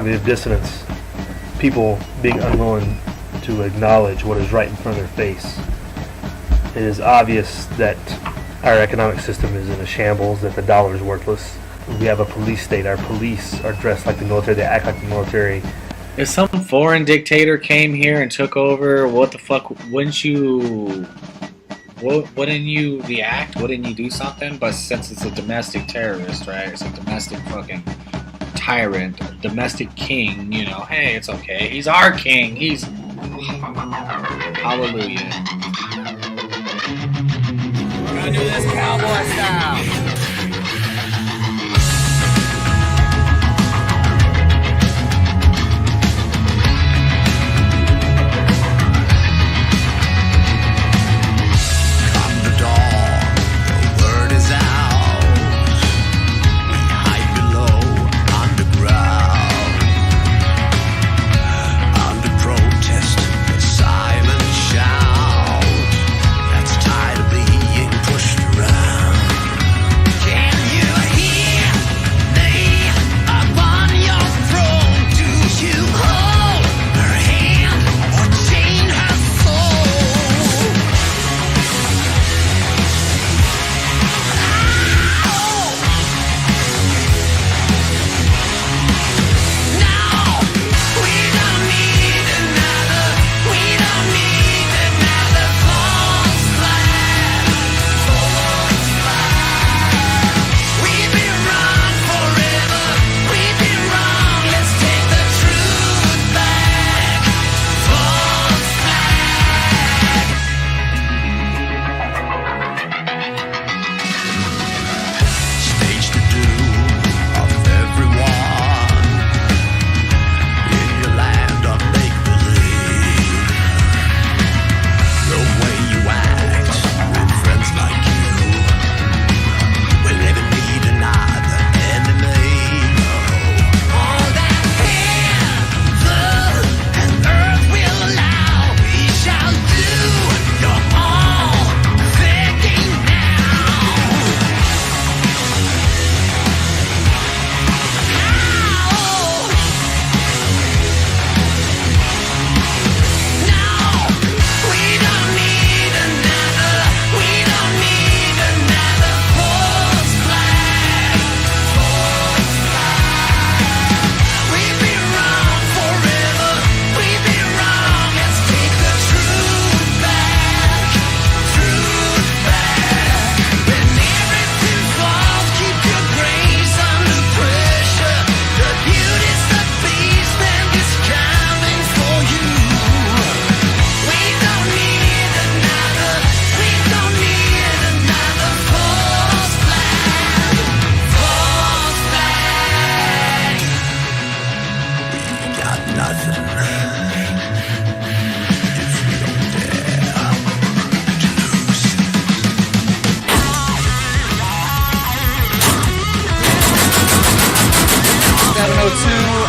cognitive dissonance, people being unwilling to acknowledge what is right in front of their face. It is obvious that our economic system is in a shambles, that the dollar is worthless. We have a police state. Our police are dressed like the military. They act like the military. If some foreign dictator came here and took over, what the fuck, wouldn't you react? Wouldn't you do something? But since it's a domestic terrorist, right? It's a domestic fucking tyrant, a domestic king, you know, hey, it's okay. He's our king. He's... Hallelujah. We're gonna do this cowboy style.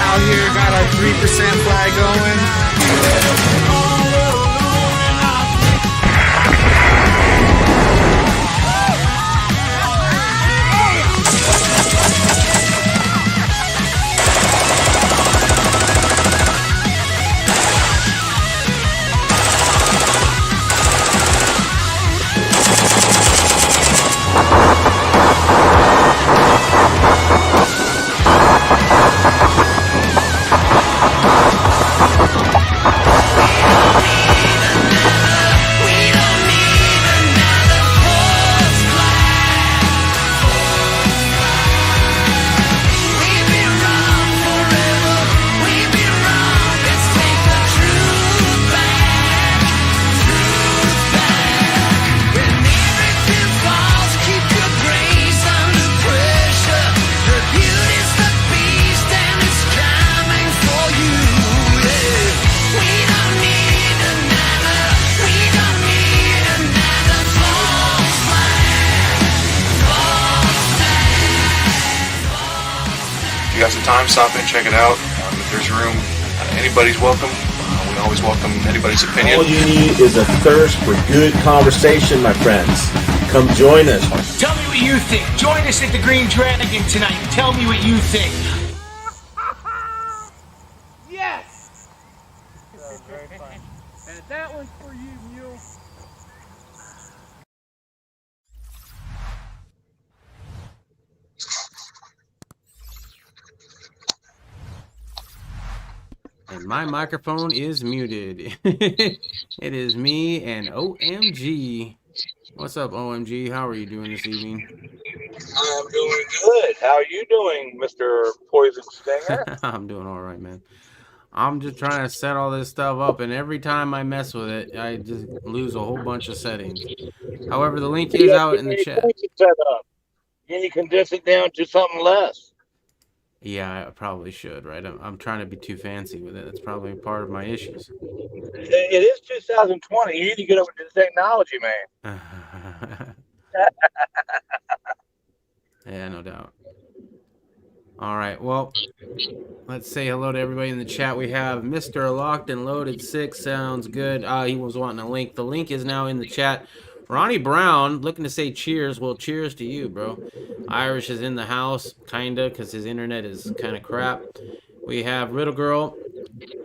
Out here, got our 3% flag going. you got some time, stop in, check it out. If there's room, anybody's welcome. We always welcome anybody's opinion. All you need is a thirst for good conversation, my friends. Come join us. Tell me what you think. Join us at the Green Dragon tonight. Tell me what you think. very fun. And that one's for you, Mule. And my microphone is muted. It is me and OMG. What's up, OMG? How are you doing this evening? I'm doing good. How are you doing, Mr. Poison Stinger? I'm doing all right, man. I'm just trying to set all this stuff up, and every time I mess with it, I just lose a whole bunch of settings. However, the link is out in the chat. Set up. Can you condense it down to something less? Yeah, I probably should, right? I'm trying to be too fancy with it. That's probably part of my issues. It is 2020. You need to get over to the technology, man. Yeah, no doubt. All right, well, let's say hello to everybody in the chat. We have Mr. Locked and Loaded 6. Sounds good. He was wanting a link. The link is now in the chat. Ronnie Brown looking to say cheers. Well, cheers to you, bro. Irish is in the house, kinda, because his internet is kind of crap. We have Riddle Girl,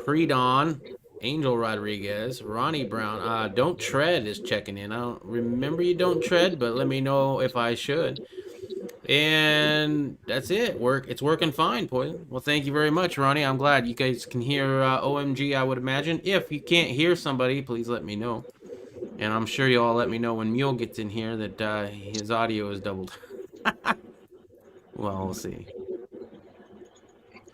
Pre-Dawn, Angel Rodriguez, Ronnie Brown. Don't Tread is checking in. I don't remember you Don't Tread, but let me know if I should. And that's it. It's working fine, Poison. Well, thank you very much, Ronnie. I'm glad you guys can hear OMG, I would imagine. If you can't hear somebody, please let me know. And I'm sure you'll all let me know when Mule gets in here that his audio is doubled. Well, we'll see. And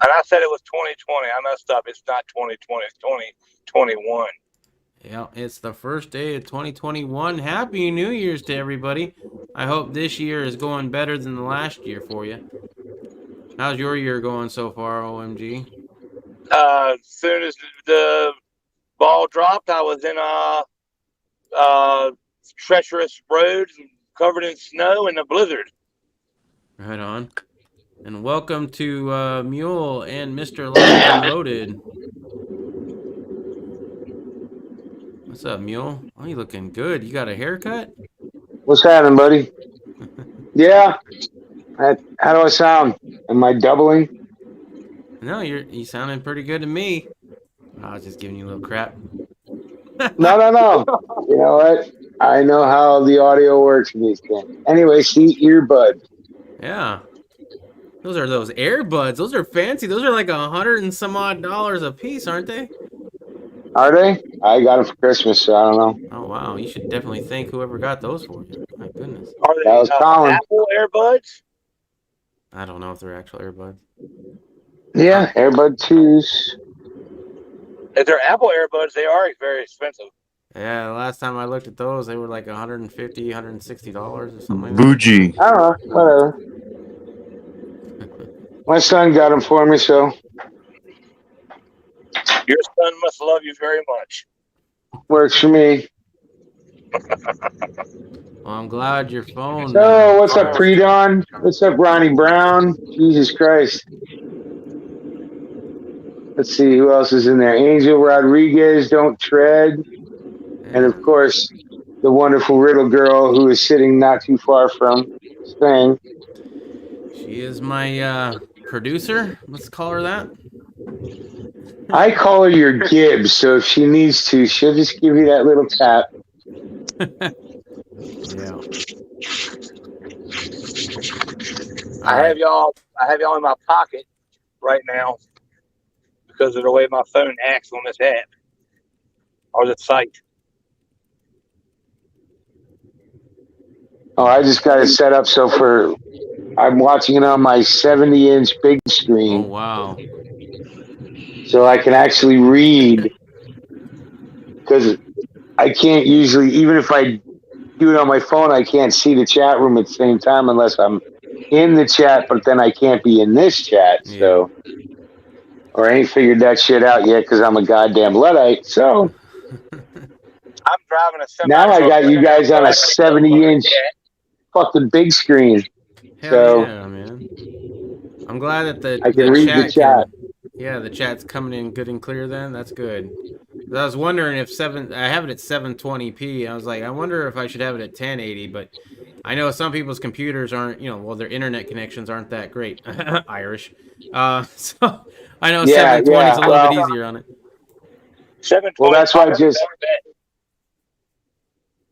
I said it was 2020. I messed up. It's not 2020. It's 2021. Yeah, it's the first day of 2021. Happy New Year's to everybody. I hope this year is going better than the last year for you. How's your year going so far, OMG? As soon as the ball dropped, I was in treacherous roads covered in snow and a blizzard. Right on. And welcome to Mule and Mr. Locked and Loaded. What's up, Mule? Oh, you looking good. You got a haircut? What's happening, buddy? Yeah. How do I sound? Am I doubling? No, you sounding pretty good to me. I was just giving you a little crap. No. You know what? I know how the audio works in these things. Anyway, see, earbud. Yeah. Those are those earbuds. Those are fancy. Those are like $100 and some odd a piece, aren't they? Are they? I got them for Christmas, so I don't know. Oh, wow. You should definitely thank whoever got those for you. My goodness. Are they That was Colin. Apple earbuds? I don't know if they're actual earbuds. Yeah, Airbud 2s. If they're Apple earbuds, they are very expensive. Yeah, the last time I looked at those, they were like $150, $160 or something like that. Bougie. I don't know. Whatever. My son got them for me, so Your son must love you very much. works for me. Well, I'm glad your phone... So, what's up, Pre-Dawn? What's up, Ronnie Brown? Jesus Christ. Let's see, who else is in there? Angel Rodriguez, Don't Tread. And, of course, the wonderful Riddle Girl, who is sitting not too far from Spain. She is my producer. Let's call her that. I call her your Gibbs, so if she needs to, she'll just give you that little tap. Yeah. I have y'all in my pocket right now because of the way my phone acts on this app or the site. Oh, I just got it set up so I'm watching it on my 70-inch big Oh, screen, wow. so I can actually read. Because I can't usually, even if I do it on my phone, I can't see the chat room at the same time unless I'm in the chat, but then I can't be in this chat. So, or I ain't figured that shit out yet because I'm a goddamn Luddite. So I'm driving a semi. now I got you guys on a 70-inch fucking big screen. Hell So yeah, man. I'm glad that the I can read the chat. Yeah, the chat's coming in good and clear then. That's good. I was wondering if I have it at 720p. I was like, I wonder if I should have it at 1080, but I know some people's computers aren't, well, their internet connections aren't that great. Irish. So I know 720 is a little bit easier on it. $7.25. Well, that's why I just.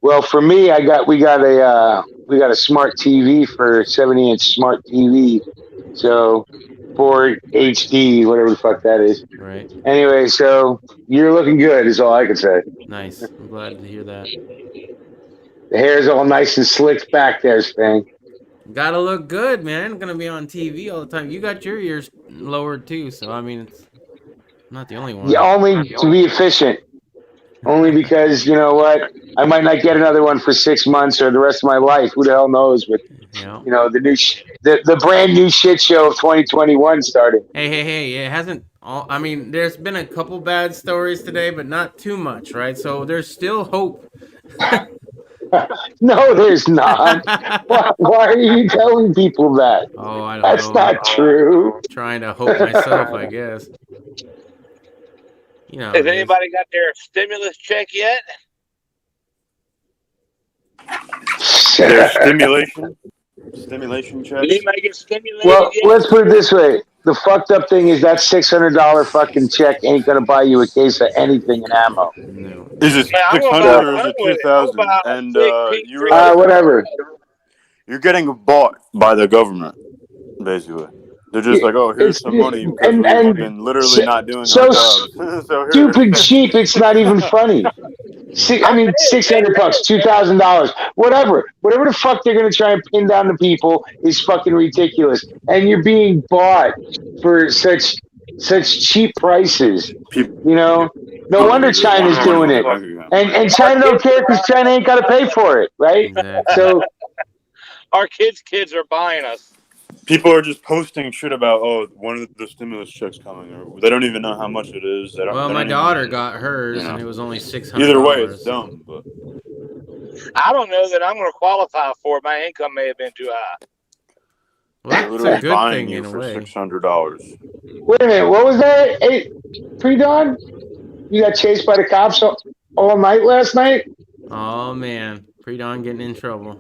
Well, for me, we got a smart TV for 70-inch smart TV, so for HD, whatever the fuck that is. Right. Anyway, so you're looking good, is all I can say. Nice. I'm glad to hear that. The hair's all nice and slicked back there, Sting. Gotta look good, man. Gonna be on TV all the time. You got your ears lowered too, so I mean, it's not the only one. Yeah, only to be efficient. Only because, you know what? I might not get another one for 6 months or the rest of my life. Who the hell knows? With Yeah. you know the brand new shit show of 2021 started. Hey! It hasn't. I mean, there's been a couple bad stories today, but not too much, right? So there's still hope. No, there's not. Why are you telling people that? Oh, I don't That's know. not true. Trying to hope myself, I guess. You know. Has anybody got their stimulus check yet? Their stimulation checks. Did anybody get stimulated Well, yet? let's put it this way. The fucked up thing is that $600 fucking check ain't gonna buy you a case of anything in ammo. No. Is it Yeah, I'm 600 gonna or is it buy one. 2,000? I'm gonna And buy a you big realize Whatever. you're getting bought by the government, basically. They're just like, oh, here's some money because we've been literally not doing our jobs. So here Stupid it is. cheap. It's not even funny. I mean, $600, $2,000, whatever the fuck they're gonna try and pin down to people is fucking ridiculous. And you're being bought for such cheap prices. You know, no wonder China's doing it, and China don't care because China ain't got to pay for it, right? Exactly. So Our kids are buying us. People are just posting shit about, oh, one of the stimulus checks coming, or they don't even know how much it is. Well, my daughter got hers, and it was only $600. Either way, it's dumb. But I don't know that I'm going to qualify for it. My income may have been too high. Well, that's literally a good buying thing you in a for way. $600. wait a minute, what was that? Hey, pre-dawn? You got chased by the cops all night last night? Oh man, Pre-Dawn getting in trouble.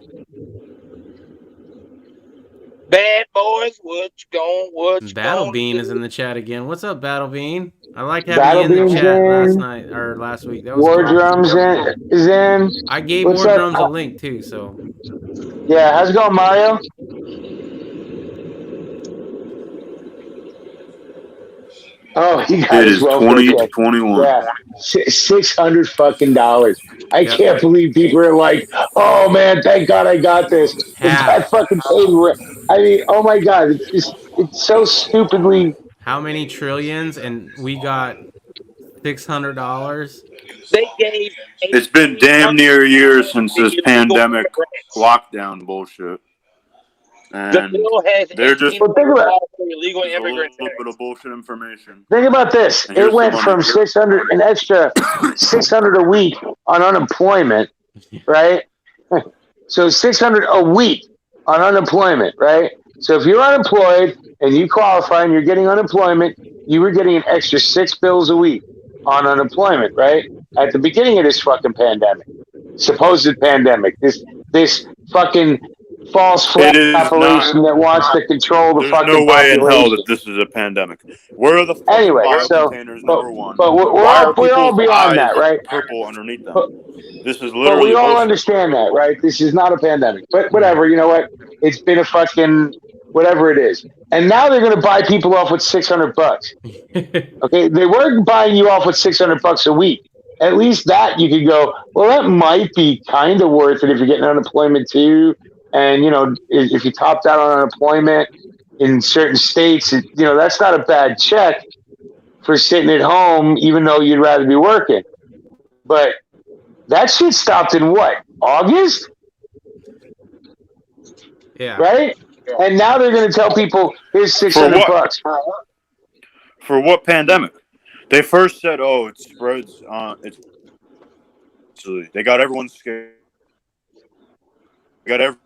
Bad boys, what you Battle Bean do? is in the chat again. What's up, Battle Bean? I liked having you in the Bean's chat last in. night or last week. That was War cool. Drums is in. I gave What's War up? Drums a link too, so Yeah, how's it going, Mario? Oh, he got It his is welfare 20 to check. 21. Yeah, $600 fucking dollars. I Yep. can't believe people are like, "Oh man, thank God I got this." The guy Half. fucking paid. I mean, oh my God, it's so stupidly. how many trillions? And we got $600. They gave. It's been damn near a year since this pandemic lockdown bullshit. The And bill has they're just Well, think about illegal a immigrants. little bit of bullshit information. think about this. And here's It went the from money. 600 an extra 600 a week on unemployment, right? So 600 a week on unemployment, right? So if you're unemployed and you qualify and you're getting unemployment, you were getting an extra $6 a week on unemployment, right? At the beginning of this fucking pandemic, supposed pandemic, this fucking false flag It is operation that wants to control the There's fucking no way in hell population. that this is a pandemic. Where are the fucking Anyway, bio so containers, but, number one? but we're Why all are beyond people's that, eyes right? purple underneath them? But, This is but literally we all bullshit. understand that, right? This is not a pandemic. But whatever, you know what? It's been a fucking whatever it is. And now they're going to buy people off with $600. Okay, they were buying you off with $600 a week. At least that you could go, well, that might be kind of worth it if you're getting unemployment too. And, you know, if you topped out on unemployment in certain states, you know, that's not a bad check for sitting at home, even though you'd rather be working. But that shit stopped in what? August? Yeah. Right? And now they're going to tell people, here's For $600. what? For what pandemic? They first said, oh, it spreads it's they got everyone scared. They got everyone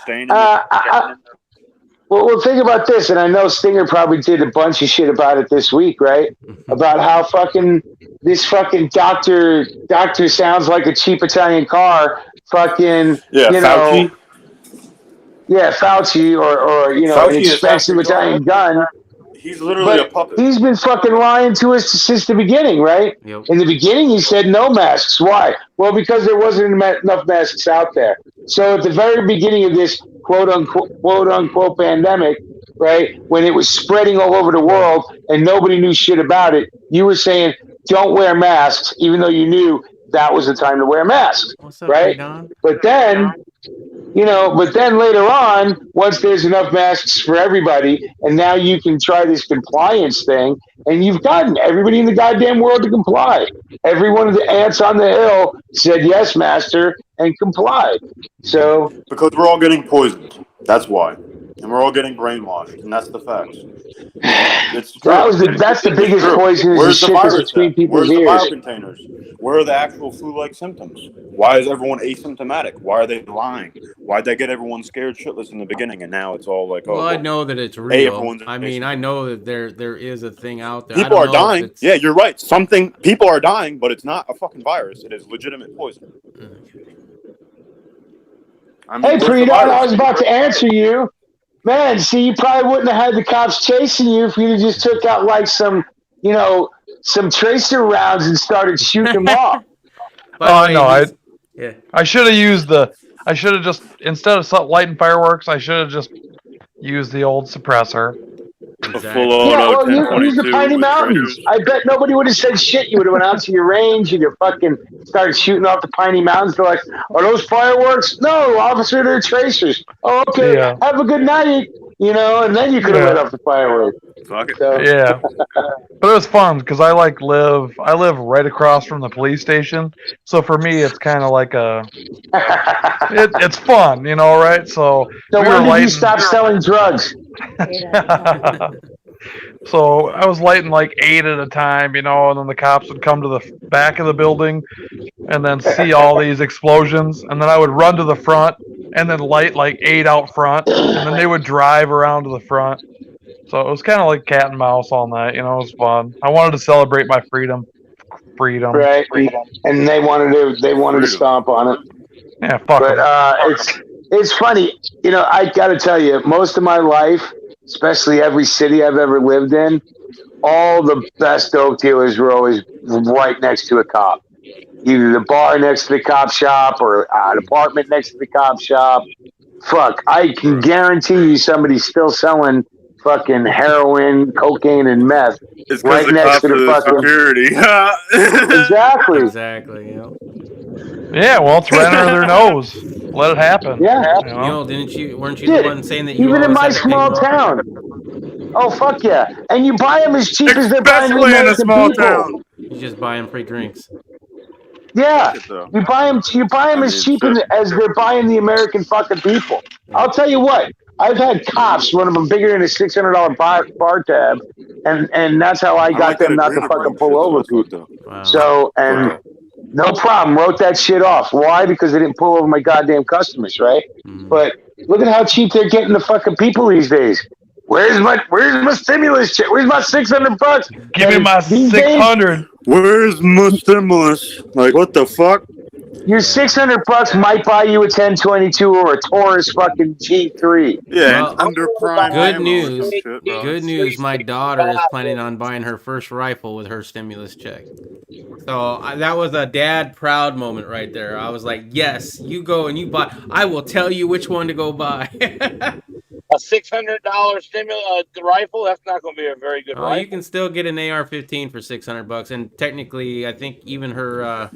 staying in the Well, think about this, and I know Stinger probably did a bunch of shit about it this week, right? About how fucking this fucking doctor sounds like a cheap Italian car, fucking, Yeah, you Fauci. know, yeah, Fauci, or you know, Fauci an is expensive half the Italian gun. He's literally a puppet. He's been fucking lying to us since the beginning, right? Yep. In the beginning, he said no masks. Why? Well, because there wasn't enough masks out there. So at the very beginning of this quote unquote pandemic, right, when it was spreading all over the world and nobody knew shit about it, you were saying don't wear masks, even though you knew that was the time to wear masks, What's up, right? Don? But then, later on, once there's enough masks for everybody, and now you can try this compliance thing, and you've gotten everybody in the goddamn world to comply. Every one of the ants on the hill said, yes, master, and complied. So, Because we're all getting poisoned. That's why. And we're all getting brainwashed. And that's the facts. It's true. that's the biggest True. poison is the Where's the shit that's virus between at? people's Where's the ears. biocontainers? Where are the actual flu-like symptoms? Why is everyone asymptomatic? Why are they lying? Why'd they get everyone scared shitless in the beginning, and now it's all like, oh, Well, I know that it's real. everyone's I mean, I know that there is a thing out there. people are dying. Yeah, you're right. People are dying, but it's not a fucking virus. It is legitimate poison. I mean, Hey, where's the Predo, virus? I was about to answer you. Man, see, you probably wouldn't have had the cops chasing you if you just took out like some tracer rounds and started shooting them off. By the way, no, I should have just, instead of lighting fireworks, I should have just used the old suppressor. Exactly. Use the Piney Mountains. I bet nobody would have said shit. You would have went out to your range and you fucking started shooting off the Piney Mountains. They're like, are those fireworks? No, officer, they're tracers. Oh, okay. Yeah. Have a good night. And then you could have lit off the fireworks. Fuck it. So, Yeah, but it was fun because I live right across from the police station, so for me it's kind of like it's fun, right? So So we when were did lighting, you stop selling drugs? so I was lighting like 8 at a time, and then the cops would come to the back of the building and then see all these explosions, and then I would run to the front and then light like 8 out front, and then they would drive around to the front. So it was kind of like cat and mouse all night. It was fun. I wanted to celebrate my freedom. Right, and they wanted to stomp on it. Yeah, fuck. But it's funny, I got to tell you, most of my life, especially every city I've ever lived in, all the best dope dealers were always right next to a cop. Either the bar next to the cop shop or an apartment next to the cop shop. Fuck, I can guarantee you somebody's still selling fucking heroin, cocaine, and meth It's right the next to the fucking security. Exactly. Exactly. Yeah, well, it's right under their nose. Let it happen. Yeah. Weren't you the one saying that you even in my always had to small pay- town? Oh fuck yeah! And you buy them as cheap as they're buying the Especially in a American small people. town. You just buy them free drinks. Yeah, though. you buy them as cheap as they're buying the American fucking people. I'll tell you what. I've had cops, one of them bigger than a $600 bar tab, and that's how I got them not to fucking pull over people. Wow. So, and no problem, wrote that shit off. Why? Because they didn't pull over my goddamn customers, right? But look at how cheap they're getting the fucking people these days. Where's my stimulus check? Where's my $600? Give me my 600. Where's my stimulus? Like, what the fuck? Your $600 might buy you a 1022 or a Taurus fucking G3. Yeah, Well, under prime. Good ammo or news. some shit, bro. Good news. My daughter is planning on buying her first rifle with her stimulus check. So that was a dad proud moment right there. I was like, yes, you go and you buy. I will tell you which one to go buy. A $600 stimulus rifle, that's not going to be a very good rifle. You can still get an AR-15 for $600, and technically, I think even her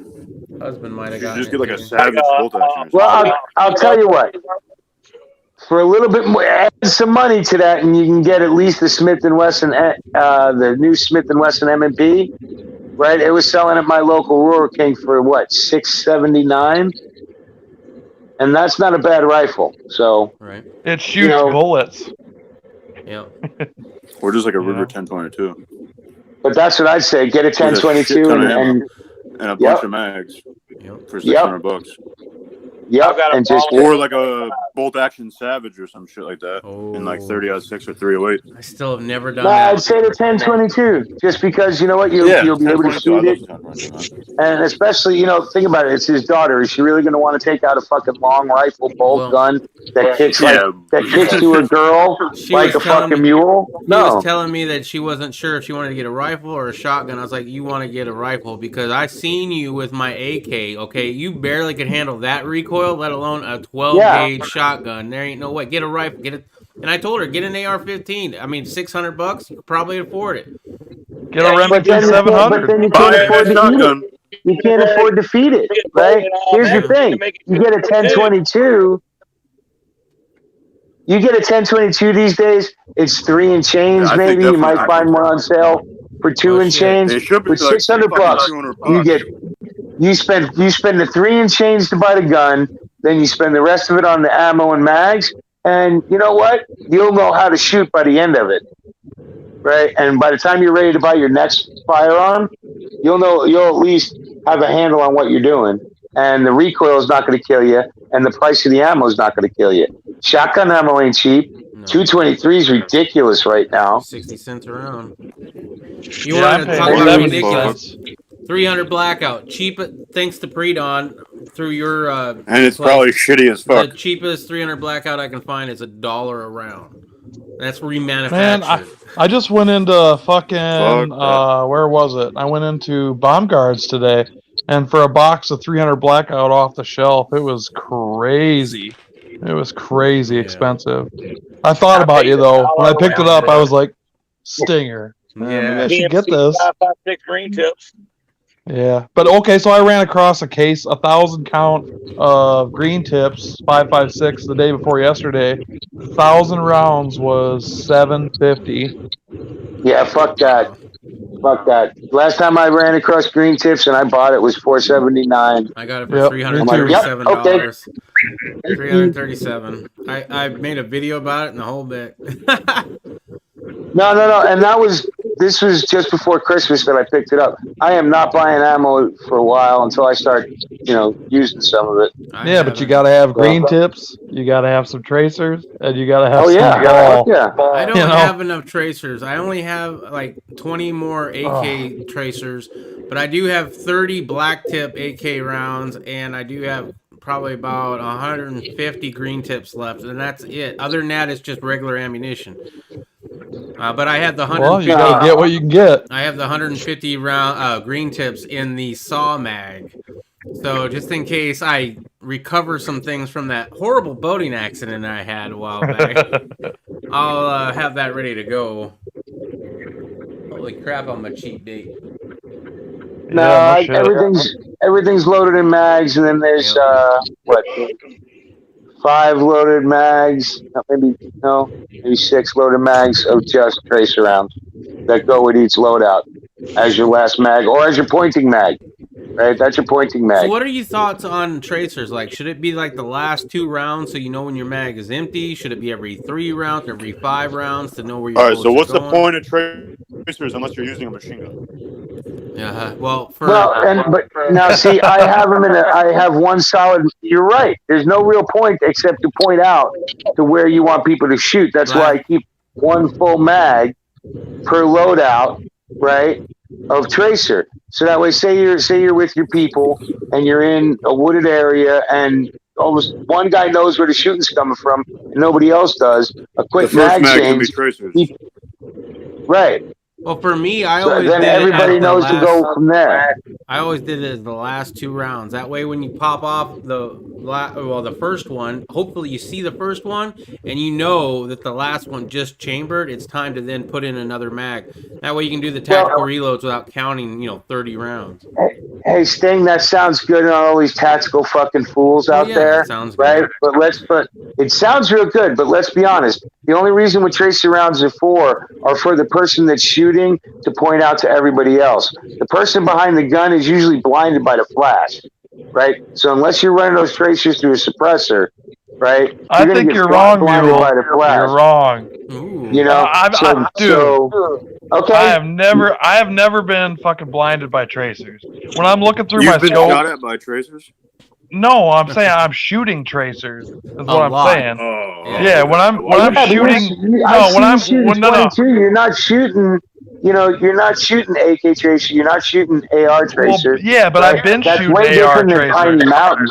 husband might have gotten Just it. get like a too. savage bolt action. Well, I'll tell you what. For a little bit more, add some money to that, and you can get at least the Smith & Wesson, the new Smith & Wesson M&P. Right, it was selling at my local Roar King for what, $679, and that's not a bad rifle. So, right, it shoots bullets. Yeah, or just like a Ruger 1022. But that's what I'd say. Get a 1022 and a bunch of mags for $600. Yep, and just or like a bolt action Savage or some shit like that in like 30-06 or 308. I still have never done No, that. I'd say the 1022, just because you know what, you'll be able to shoot it, and especially think about it. It's his daughter. Is she really going to want to take out a fucking long rifle bolt gun that kicks to a girl like a fucking mule? No. She was telling me that she wasn't sure if she wanted to get a rifle or a shotgun. I was like, you want to get a rifle because I seen you with my AK. Okay, you barely could handle that recoil, let alone a 12 gauge shotgun. There ain't no way. Get a rifle. Get it. And I told her, get an AR-15. I mean, $600. You could probably afford it. Get a Remington 700. But then you can't afford to feed it. You can't afford to feed it, right? Here's the thing: you get a 1022. You get a 1022 these days. It's 3 and change. Maybe you might find one on sale for 2 and change. With $600, you spend the 3 and change to buy the gun. Then you spend the rest of it on the ammo and mags. And you know what? You'll know how to shoot by the end of it, right? And by the time you're ready to buy your next firearm, you'll at least have a handle on what you're doing. And the recoil is not going to kill you, and the price of the ammo is not going to kill you. Shotgun ammo ain't cheap. No. 223 is ridiculous right now. 60 cents a round. You want to talk about ridiculous? 300 blackout, cheap thanks to Pre-Dawn through your and it's probably shitty as fuck. The cheapest 300 blackout I can find is $1 a round. That's remanufactured. Man, I just went into fucking where was it? I went into Bomb Guards today, and for a box of 300 blackout off the shelf, it was crazy. It was crazy expensive. I thought about you though when I picked it up. I was like, Stinger. Maybe I should get this. 5.56 green tips. Yeah, but okay, so I ran across a case, 1,000 count of green tips, 5.56 the day before yesterday. 1,000 rounds was $750. Yeah, fuck that. Fuck that. Last time I ran across green tips and I bought it was $479. I got it for $337. $337. I made a video about it and the whole bit. No, and this was just before Christmas that I picked it up. I am not buying ammo for a while until I start, using some of it. Yeah, but you got to have green tips, you got to have some tracers, and you got to have ball. I don't have enough tracers. I only have like 20 more AK tracers, but I do have 30 black tip AK rounds, and I do have probably about 150 green tips left, and that's it. Other than that, it's just regular ammunition. But I have the 150. Well, you gotta get what you can get. I have the 150 round green tips in the saw mag, so just in case I recover some things from that horrible boating accident I had a while back, I'll have that ready to go. Holy crap! I'm a cheap date. No, everything's loaded in mags, and then there's 5 loaded mags, maybe 6 loaded mags of just tracer rounds that go with each loadout as your last mag or as your pointing mag, right? That's your pointing mag. So what are your thoughts on tracers? Like, should it be like the last 2 rounds so you know when your mag is empty? Should it be every 3 rounds, every 5 rounds to know where you're going? All right, so what's the point of tracers unless you're using a machine gun? Yeah, but now see, I have one solid. You're right. There's no real point except to point out to where you want people to shoot. That's why I keep 1 full mag per loadout, right, of tracer. So that way, say you're with your people and you're in a wooded area and almost one guy knows where the shooting's coming from and nobody else does. A quick mag change. Right. Well, for me, I always then did everybody knows to go from there. I always did it as the last 2 rounds. That way, when you pop off the first one, hopefully you see the first one, and you know that the last one just chambered. It's time to then put in another mag. That way, you can do the tactical reloads without counting, 30 rounds. Hey, Sting, that sounds good on all these tactical fucking fools out there, sounds right? Good. But it sounds real good. But let's be honest. The only reason what tracer rounds are for the person that's shooting to point out to everybody else. The person behind the gun is usually blinded by the flash, right? So unless you're running those tracers through a suppressor, right? I think you're wrong, Mule. You're wrong. Okay. I have never been fucking blinded by tracers. When I'm looking through my scope, scope, shot at by tracers? No, I'm saying I'm shooting tracers. Is what I'm lot. saying. Oh, Yeah, when I'm shooting. I've When I'm seen you shooting no, 22. You're not shooting. You know, you're not shooting AK tracer. You're not shooting AR tracer. Well, yeah, but right? I've been That's shooting way AR different than tracers. Tiny Mountain.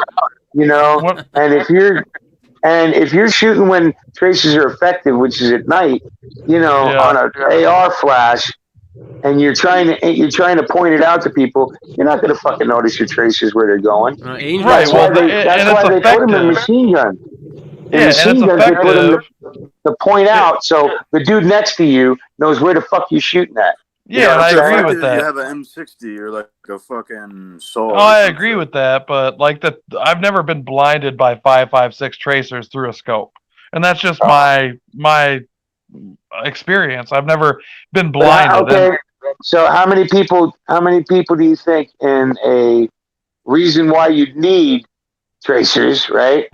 You know, What? and if you're shooting when tracers are effective, which is at night, you know, Yeah. on an AR flash, and you're trying to point it out to people, you're not going to fucking notice your tracers where they're going. Angel, Right, That's why well, they, and that's it's why they put them in effective. machine guns. In Yeah, and machine it's guns, they put them effective. to point out, so the dude next to you knows where the fuck you're shooting at. Yeah, and I agree with You that. have an M60 or like a fucking saw. Oh, I agree with that, but like I've never been blinded by 5.56 tracers through a scope, and that's just my experience. I've never been blinded. Okay, so how many people do you think in a reason why you'd need tracers, right?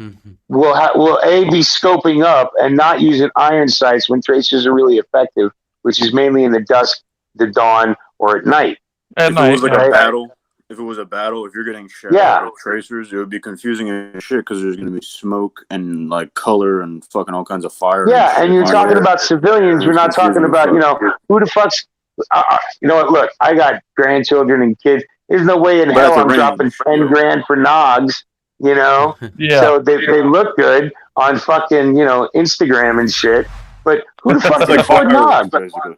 Will A be scoping up and not using iron sights when tracers are really effective, which is mainly in the dusk, the dawn, or at night. If it was like a battle, if you're getting shot with tracers, it would be confusing as shit because there's going to be smoke and like color and fucking all kinds of fire. Yeah, and you're talking about civilians. We're not talking about, you know, who the fuck's. You know what? Look, I got grandchildren and kids. There's no way in hell I'm dropping 10 grand for Nogs. You know, yeah. So they look good on fucking, you know, Instagram and shit. But who the fuck can afford Nogs?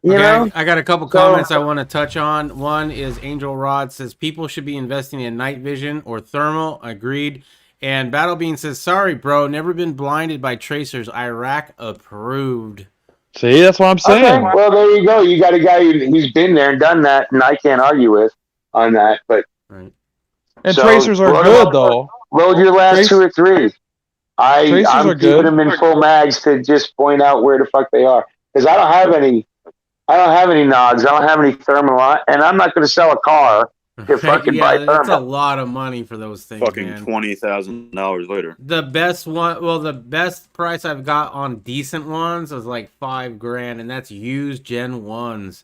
You know? I got a couple comments I want to touch on. One is Angel Rod says people should be investing in night vision or thermal. Agreed. And Battle Bean says, sorry, bro, never been blinded by tracers. Iraq approved. See, that's what I'm saying. Okay. Well, there you go. You got a guy who's been there and done that, and I can't argue with on that. But and tracers are good though. Load your last 2 or 3. I'm keeping them in full mags to just point out where the fuck they are because I don't have any Nogs. I don't have any thermal, and I'm not going to sell a car to fucking buy thermal. That's a lot of money for those things. Fucking man. $20,000 later. The best one, well, the best price I've got on decent ones was like $5,000, and that's used Gen 1s.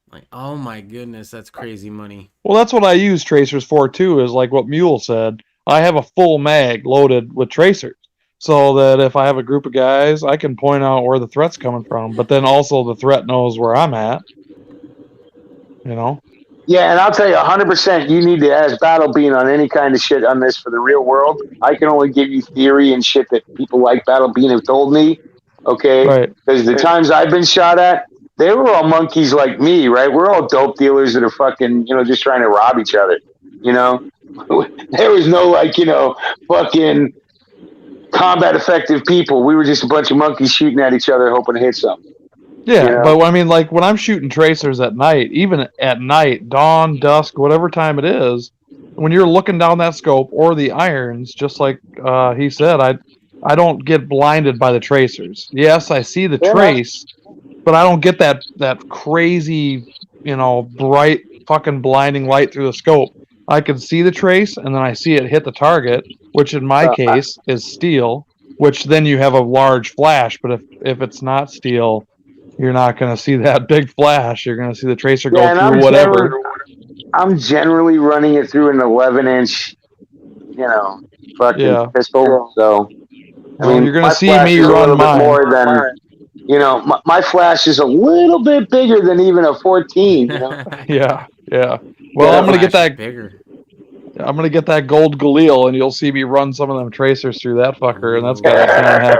Like, oh my goodness, that's crazy money. Well, that's what I use tracers for too. Is like what Mule said. I have a full mag loaded with tracers, so that if I have a group of guys, I can point out where the threat's coming from. But then also the threat knows where I'm at. You know. Yeah, and I'll tell you 100%. You need to ask Battle Bean on any kind of shit on this for the real world. I can only give you theory and shit that people like Battle Bean have told me. Okay, because the times I've been shot at, they were all monkeys like me, right? We're all dope dealers that are fucking, you know, just trying to rob each other. You know, there was no like, you know, fucking combat effective people. We were just a bunch of monkeys shooting at each other, hoping to hit something. Yeah, you know? but I mean, like when I'm shooting tracers at night, even at night, dawn, dusk, whatever time it is, when you're looking down that scope or the irons, just like he said, I don't get blinded by the tracers. Yes, I see the trace, but I don't get that crazy, you know, bright fucking blinding light through the scope. I can see the trace, and then I see it hit the target, which in my case is steel, which then you have a large flash. But if it's not steel, you're not going to see that big flash. You're going to see the tracer go through whatever. I'm generally running it through an 11-inch, you know, fucking pistol. So, I mean, you're going to see me run mine. More than, you know, my flash is a little bit bigger than even a 14. You know? Yeah. Well, I'm going to get that bigger. I'm going to get that gold Galil, and you'll see me run some of them tracers through that fucker, and that's got a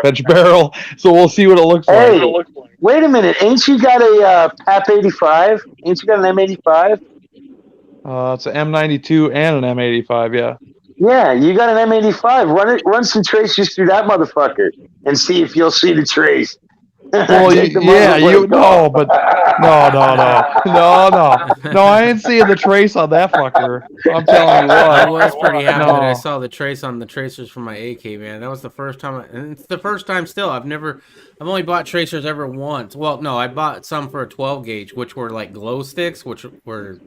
10.5-inch barrel. So we'll see what it looks like. Wait a minute. Ain't you got a PAP 85? Ain't you got an M85? It's an M92 and an M85, yeah. Yeah, you got an M85. Run some tracers through that motherfucker and see if you'll see the trace. Well, no, but no, I ain't seeing the trace on that fucker. I'm telling you what. I was pretty happy that I saw the trace on the tracers from my AK, man. That was the first time, and it's the first time still. I've only bought tracers ever once. Well, no, I bought some for a 12 gauge, which were like glow sticks, which were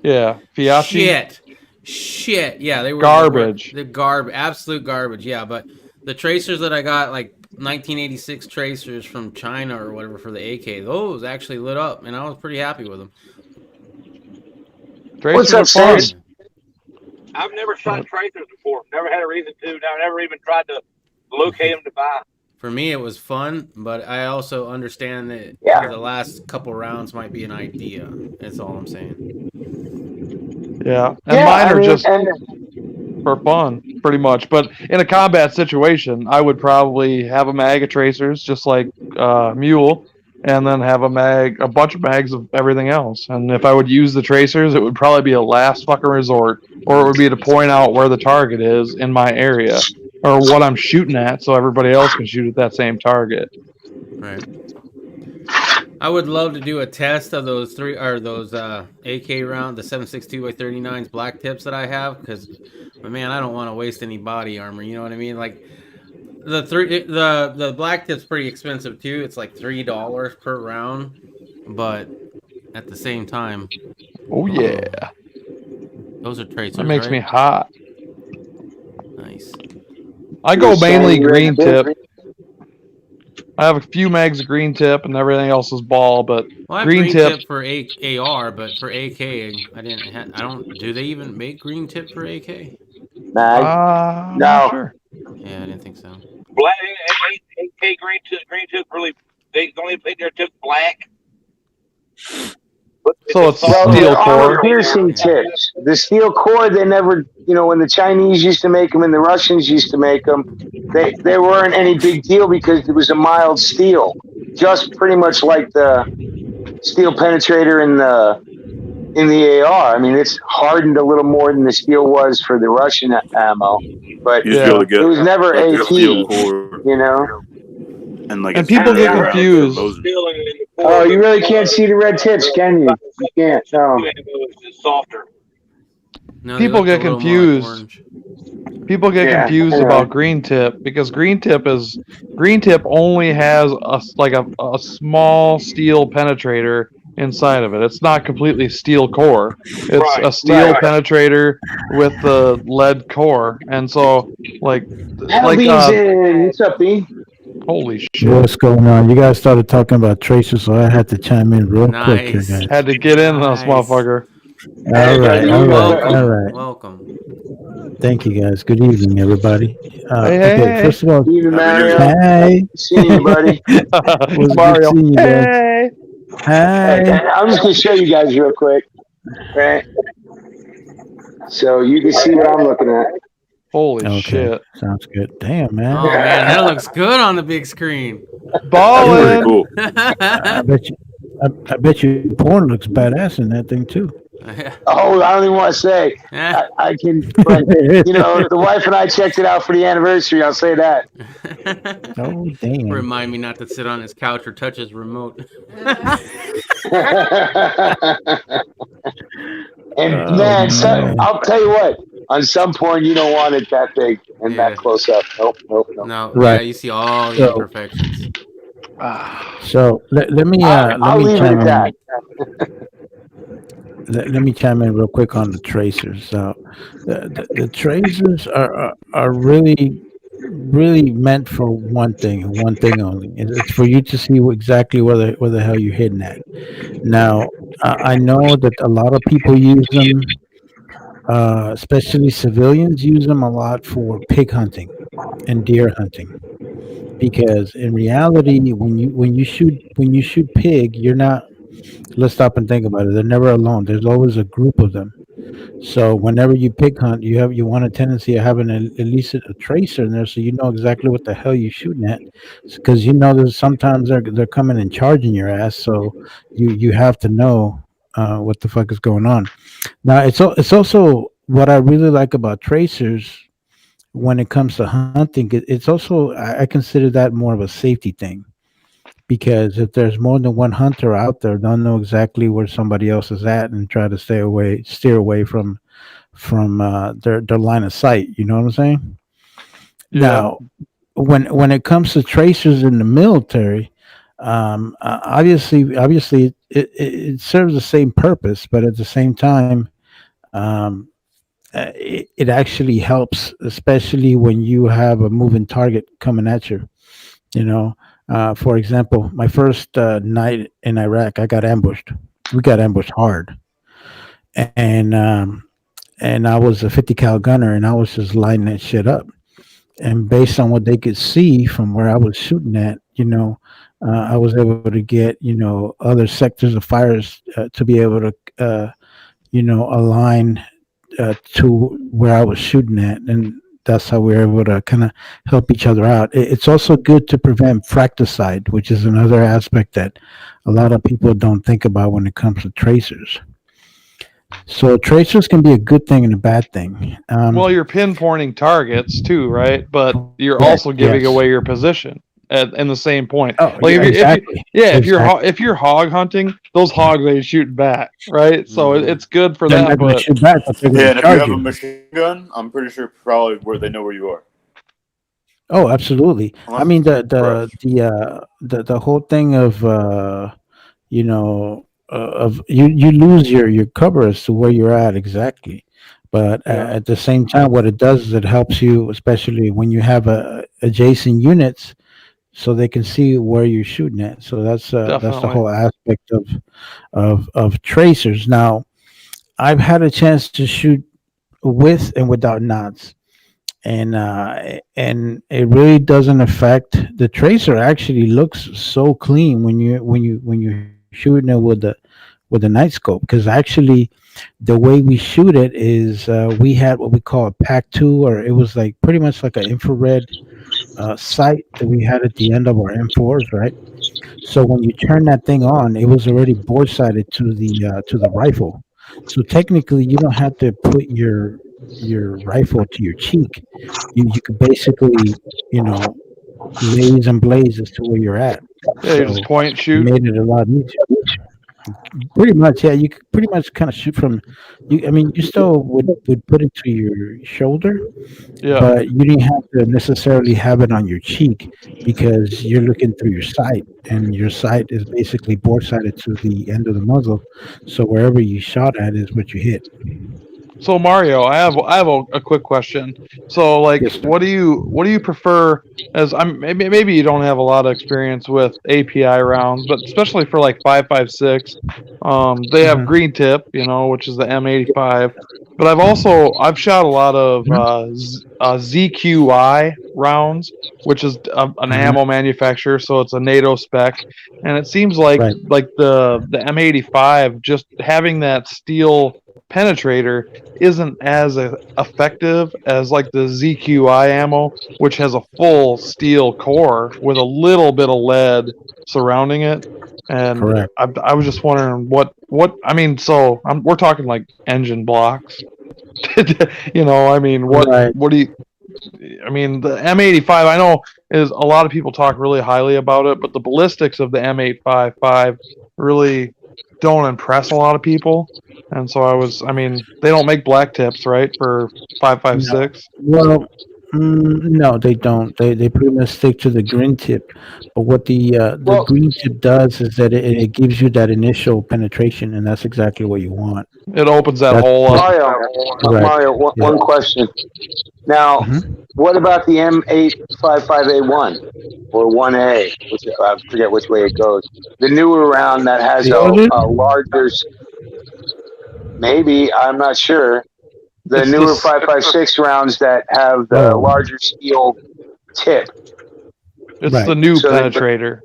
Fiachi. Shit. Yeah, they were garbage. Absolute garbage. Yeah, but the tracers that I got, like 1986 tracers from China or whatever for the AK, those actually lit up, and I was pretty happy with them. Tracers are fun. I've never shot tracers before. Never had a reason to. Never even tried to locate them to buy. For me, it was fun, but I also understand that the last couple rounds might be an idea. That's all I'm saying. Yeah, and mine are just for fun, pretty much. But in a combat situation, I would probably have a mag of tracers, just like Mule, and then have a bunch of mags of everything else. And if I would use the tracers, it would probably be a last fucking resort, or it would be to point out where the target is in my area, or what I'm shooting at, so everybody else can shoot at that same target. Right. I would love to do a test of those AK round, the 7.62x39s black tips that I have, because, man, I don't want to waste any body armor. You know what I mean? Like the black tip's pretty expensive too. It's like $3 per round, but at the same time, oh yeah, those are tracers. That makes right? me hot. Nice. I go mainly green tip. I have a few mags of green tip, and everything else is ball. But Well, I have green tip for AR, but for AK, I don't. Do they even make green tip for AK? No. Sure. Yeah, I didn't think so. Black AK green tip really. They only paint their tip black. So it's steel core. Piercing tips. The steel core, they never, when the Chinese used to make them and the Russians used to make them, they weren't any big deal because it was a mild steel, just pretty much like the steel penetrator in the AR. I mean, it's hardened a little more than the steel was for the Russian ammo, but it was never AT. And people get confused. Oh, you really can't see the red tips, can you? You can't. No. It's softer. No, People get confused. People get confused about green tip because green tip only has a small steel penetrator inside of it. It's not completely steel core. It's a steel penetrator with the lead core, and so what's up, B? Holy shit! What's going on? You guys started talking about tracers, so I had to chime in real quick here, guys. Had to get in this motherfucker. All right. Welcome. Thank you, guys. Good evening, everybody. Hey. First of all, Hey. See you, buddy. Mario. Hey. Hey. I'm just gonna show you guys real quick, right? So you can see what I'm looking at. Holy shit! Sounds good. Damn, man. Oh man, that looks good on the big screen. Ballin'. Cool. I bet you porn looks badass in that thing too. Oh, I don't even want to say. I can, but, the wife and I checked it out for the anniversary. I'll say that. Oh, damn. Remind me not to sit on his couch or touch his remote. And man, I'll tell you what. On some point, you don't want it that big and that close up. Nope. No, right. Yeah, you see all the imperfections. So let me I'll leave it at that. Let me chime in real quick on the tracers. So the tracers are really meant for one thing only. It's for you to see exactly where the hell you're hitting at. Now, I know that a lot of people use them, especially civilians use them a lot for pig hunting and deer hunting. Because in reality, when you shoot pig, you're not. Let's stop and think about it. They're never alone. There's always a group of them. So whenever you pig hunt, you want a tendency of having at least a tracer in there, so you know exactly what the hell you're shooting at. Because there's sometimes they're coming and charging your ass, so you have to know what the fuck is going on. Now it's also what I really like about tracers when it comes to hunting. It's also I consider that more of a safety thing. Because if there's more than one hunter out there, they'll know exactly where somebody else is at and try to steer away from their line of sight. You know what I'm saying? Yeah. Now, when it comes to tracers in the military, obviously it serves the same purpose, but at the same time, it actually helps, especially when you have a moving target coming at you. For example, my first night in Iraq, I got ambushed. We got ambushed hard, and and I was a 50 cal gunner, and I was just lighting that shit up. And based on what they could see from where I was shooting at, I was able to get other sectors of fires to be able to align to where I was shooting at, and that's how we were able to kind of help each other out. It's also good to prevent fracticide, which is another aspect that a lot of people don't think about when it comes to tracers. So tracers can be a good thing and a bad thing. Well, you're pinpointing targets too, right? But you're also giving away your position in the same point. Oh, like exactly. if you're hog hunting, those hogs ain't shooting back, right? So it's good for They're that. not gonna But shoot back, but they're gonna Yeah, and if you charge have you. a machine gun, I'm pretty sure probably where they know where you are. Oh, absolutely. I mean the whole thing of of you lose your cover as to where you're at exactly, but at the same time, what it does is it helps you, especially when you have adjacent units, so they can see where you're shooting at. So that's the Definitely. whole aspect of tracers. Now, I've had a chance to shoot with and without knots, and it really doesn't affect the tracer. Actually looks so clean when you're shooting it with the night scope, because actually the way we shoot it is we had what we call a pack 2, or it was like pretty much like an infrared sight that we had at the end of our M4s, right? So when you turn that thing on, it was already bore sighted to the rifle. So technically, you don't have to put your rifle to your cheek. You could basically, laze and blaze as to where you're at. yeah, you just point, shoot. Made it a lot easier. Pretty much, yeah. You could pretty much kind of shoot from. You still would put it to your shoulder, Yeah. but you didn't have to necessarily have it on your cheek, because you're looking through your sight, and your sight is basically bore sighted to the end of the muzzle. So wherever you shot at is what you hit. So Mario, I have a quick question. So like, Yes, sir. what do you prefer? As maybe you don't have a lot of experience with API rounds, but especially for like 5.56, they have green tip, which is the M85. But I've shot a lot of ZQI rounds, which is an ammo manufacturer, so it's a NATO spec, and it seems like the M85, just having that steel penetrator isn't as effective as like the ZQI ammo, which has a full steel core with a little bit of lead surrounding it. And Correct. I was just wondering we're talking like engine blocks. What do you? The M85, I know is a lot of people talk really highly about it, but the ballistics of the M855 really don't impress a lot of people. And so they don't make black tips, right, for 5.56? Well, no, they don't. They pretty much stick to the green tip. But what the green tip does is that it gives you that initial penetration, and that's exactly what you want. It opens that hole up. Mario, one question. Now, what about the M855A1 or 1A? I forget which way it goes. The newer round that has a larger. Maybe, I'm not sure. The newer 5.56 rounds that have the larger steel tip. It's the new penetrator.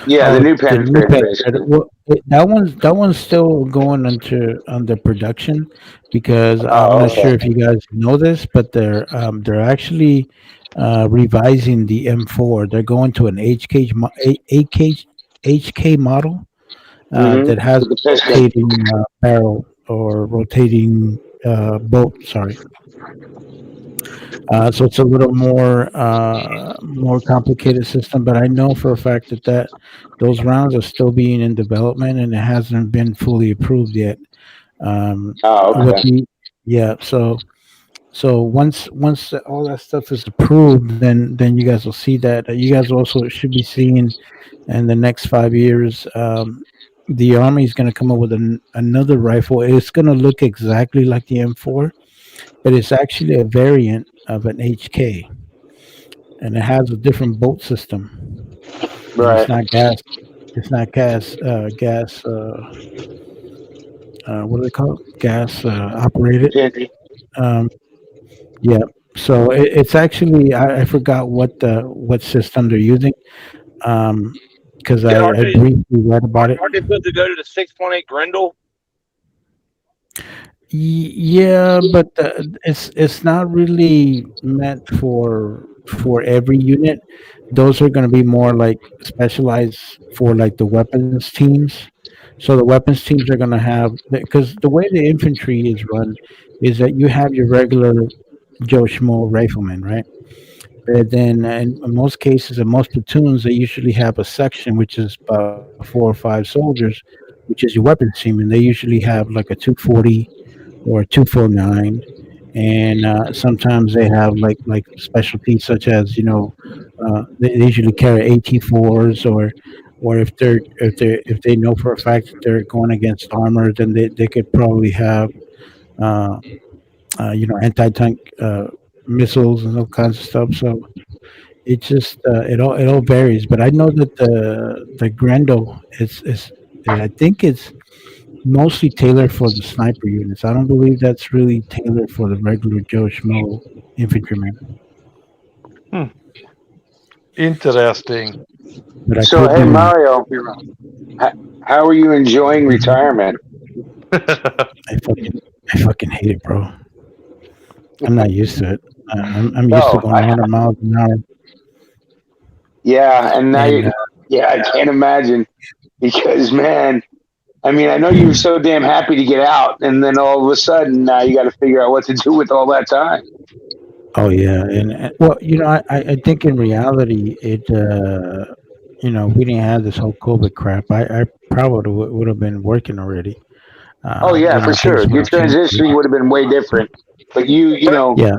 The new penetrator. Well, that one's still going under production, because I'm not sure if you guys know this, but they're actually revising the M4. They're going to an HK model that has a rotating barrel, or rotating bolt. Sorry. So it's a little more complicated system, but I know for a fact that those rounds are still being in development, and it hasn't been fully approved yet. So once all that stuff is approved, then you guys will see that. You guys also should be seeing in the next 5 years. The Army is going to come up with another rifle. It's going to look exactly like the M4, but it's actually a variant of an HK, and it has a different bolt system. Right. It's not gas. What do they call it? Gas operated. Yeah. So it's actually I forgot what system they're using. Because Aren't I they, briefly read about it. aren't they supposed to go to the 6.8 Grendel? Yeah, but it's not really meant for every unit. Those are going to be more like specialized for like the weapons teams. So the weapons teams are going to have because the way the infantry is run is that you have your regular Joe Schmo rifleman, right? But then in most cases, in most platoons, they usually have a section which is about 4 or 5 soldiers, which is your weapons team, and they usually have like a 240 or 249, and sometimes they have like specialties such as they usually carry AT4s or if they know for a fact that they're going against armor, then they could probably have uh, anti-tank missiles and all kinds of stuff. So it just it all varies. But I know that the Grendel is I think it's mostly tailored for the sniper units. I don't believe that's really tailored for the regular Joe Schmo infantryman. Interesting. But I So, could hey be wrong. Mario, how are you enjoying retirement? I fucking hate it, bro. I'm not used to it. I'm used to No, going 100 miles an hour. yeah, and now And I can't imagine because man, I mean, I know you were so damn happy to get out, and then all of a sudden now you got to figure out what to do with all that time. oh yeah, and well, I think in reality it we didn't have this whole COVID crap. I probably would have been working already. Oh yeah, for Things sure. would Your have changed. transition would have been way different, but you know, Yeah.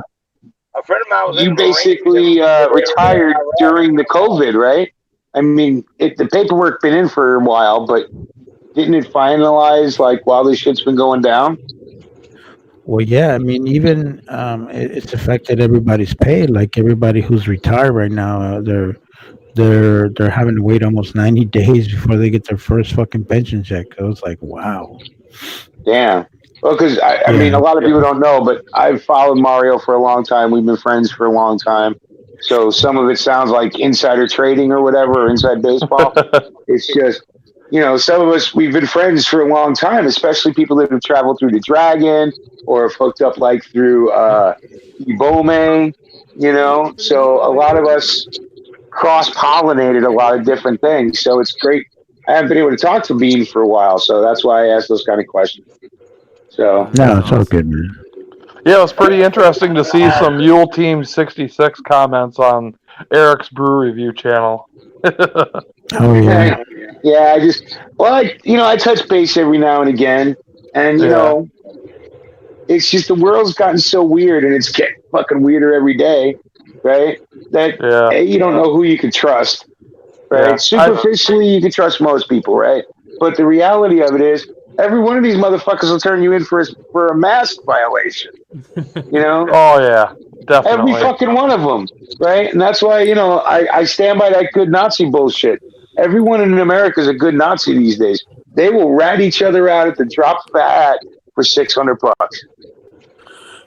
A friend of mine was in you the Marines. basically retired during the COVID, right? I mean, the paperwork been in for a while, but didn't it finalize like while this shit's been going down? Well, yeah. I mean, even it's affected everybody's pay. Like everybody who's retired right now, they're having to wait almost 90 days before they get their first fucking pension check. I was like, wow. Damn. Well, because I mean, a lot of people don't know, but I've followed Mario for a long time. We've been friends for a long time. So some of it sounds like insider trading or whatever, or inside baseball. It's just, some of us, we've been friends for a long time, especially people that have traveled through the Dragon or have hooked up like through Ebome, So a lot of us cross-pollinated a lot of different things. So it's great. I haven't been able to talk to Bean for a while, so that's why I asked those kind of questions. So No, it's all good, man. Yeah, it was pretty interesting to see some Mule Team 66 comments on Eric's Brew Review channel. Oh yeah. Yeah, I touch base every now and again, and it's just the world's gotten so weird, and it's getting fucking weirder every day, right? That you don't know who you can trust, right? Yeah. Superficially, you can trust most people, right? But the reality of it is, every one of these motherfuckers will turn you in for a mask violation. Oh yeah, definitely. Every fucking one of them, right? And that's why I stand by that good Nazi bullshit. Everyone in America is a good Nazi these days. They will rat each other out at the drop of a hat for $600.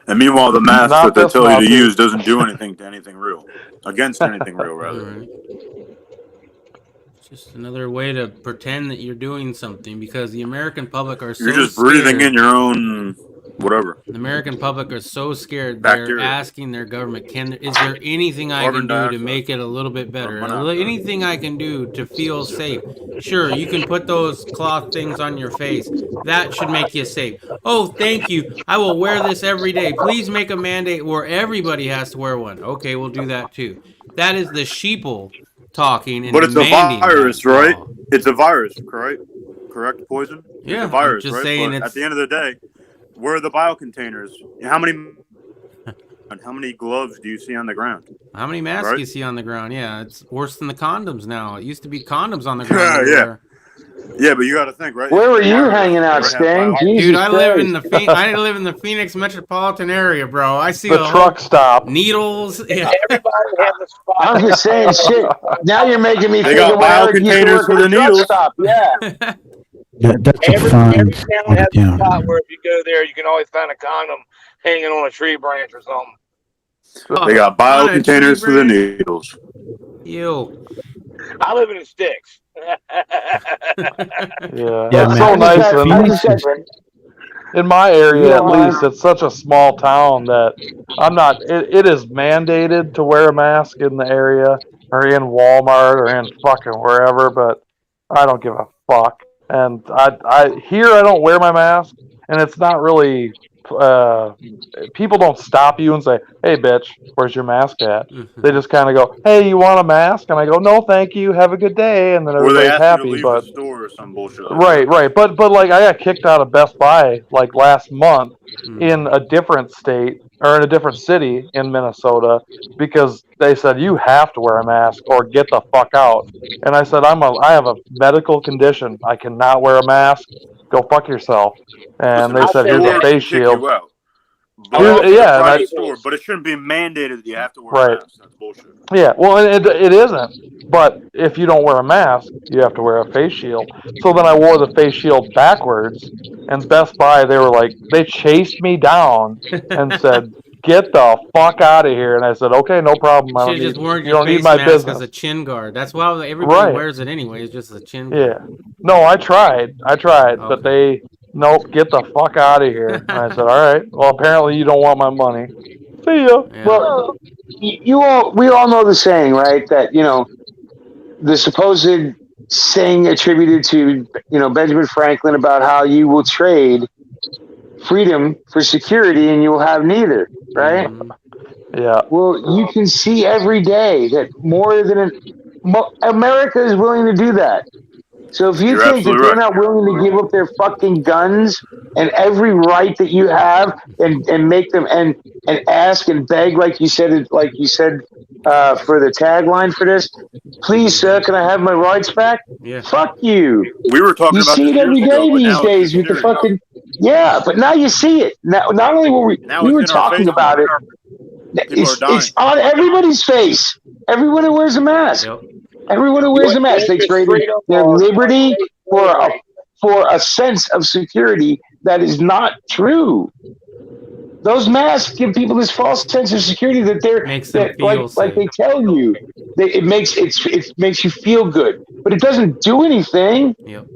And meanwhile, the mask Not that they this tell you to Nazi. use doesn't do anything to anything real. Against anything real, rather. Alright. It's just another way to pretend that you're doing something because the American public are so You're just breathing scared. in your own whatever. The American public are so scared. They're Bacteria. asking their government, is there anything I Carbon can do to dioxide. make it a little bit better? Carbon monoxide. Anything I can do to feel safe? Sure, you can put those cloth things on your face. That should make you safe. Oh, thank you. I will wear this every day. Please make a mandate where everybody has to wear one. Okay, we'll do that too. That is the sheeple talking and But it's a demanding virus, that right? law. It's a virus, correct? Correct, Poison? Yeah, It's a virus, I'm just right? saying But it's- at the end of the day, where are the biocontainers? How many gloves do you see on the ground? How many masks Right? do you see on the ground? Yeah, it's worse than the condoms now. It used to be condoms on the ground. Yeah. everywhere. Yeah, but you got to think, right? Where were you hanging out, Sting? Jesus Dude, I live in Christ. I live in the Phoenix metropolitan area, bro. I see The a truck stop. needles. Yeah. Everybody has a spot. I'm just saying, shit. Now you're making me They think got of when Eric used to biocontainers work for at the a truck needles. stop. Yeah. That's a Every fine town has a town. spot where if you go there, you can always find a condom hanging on a tree branch or something. They got bio On a containers for tree the needles. You. I live in the sticks. Yeah, Yeah, it's man. so nice. Phoenix And is- in my area, Yeah, at least, it's such a small town that I'm not. It is mandated to wear a mask in the area or in Walmart or in fucking wherever, but I don't give a fuck. And I here I don't wear my mask, and it's not really. People don't stop you and say, "Hey, bitch, where's your mask at?" They just kind of go, "Hey, you want a mask?" And I go, "No, thank you. Have a good day." And then Or they everybody's ask you to happy. leave But the store or some bullshit. Like right. But like I got kicked out of Best Buy like last month in a different state or in a different city in Minnesota because they said you have to wear a mask or get the fuck out. And I said I have a medical condition. I cannot wear a mask. Go fuck yourself. And they said here's a face shield. Yeah, private that's store, but it shouldn't be mandated that you have to wear right. a mask. That's bullshit. Yeah, well, it isn't. But if you don't wear a mask, you have to wear a face shield. So then I wore the face shield backwards, and Best Buy, they chased me down and said, "Get the fuck out of here!" And I said, "Okay, no problem. You should have just worn You your don't need face my mask business." as a chin guard. That's why everybody Right. wears it anyway. It's just a chin guard. Yeah. No, I tried, but they nope, get the fuck out of here. And I said, "All right. Well, apparently you don't want my money. See ya." Well, we all know the saying, right? That, the supposed saying attributed to, Benjamin Franklin about how you will trade freedom for security and you will have neither, right? Yeah. Well, you can see every day that America is willing to do that. So if you You're think that absolutely they're right. not willing to give up their fucking guns and every right that you have and make them and ask and beg like you said for the tagline for this, please sir, can I have my rights back? Yeah. Fuck you. We were talking You about see this it every years ago, day but these now it's days with the serious. fucking but now you see it. Now not only were we Now we it's were in our talking face. about it. People are dying. It's on everybody's face. Everyone who wears a mask. Yep. Everyone who wears a mask. They traded their liberty for a sense of security that is not true. Those masks give people this false sense of security that Makes them feel like they tell you. It makes you feel good, but it doesn't do anything. Yep.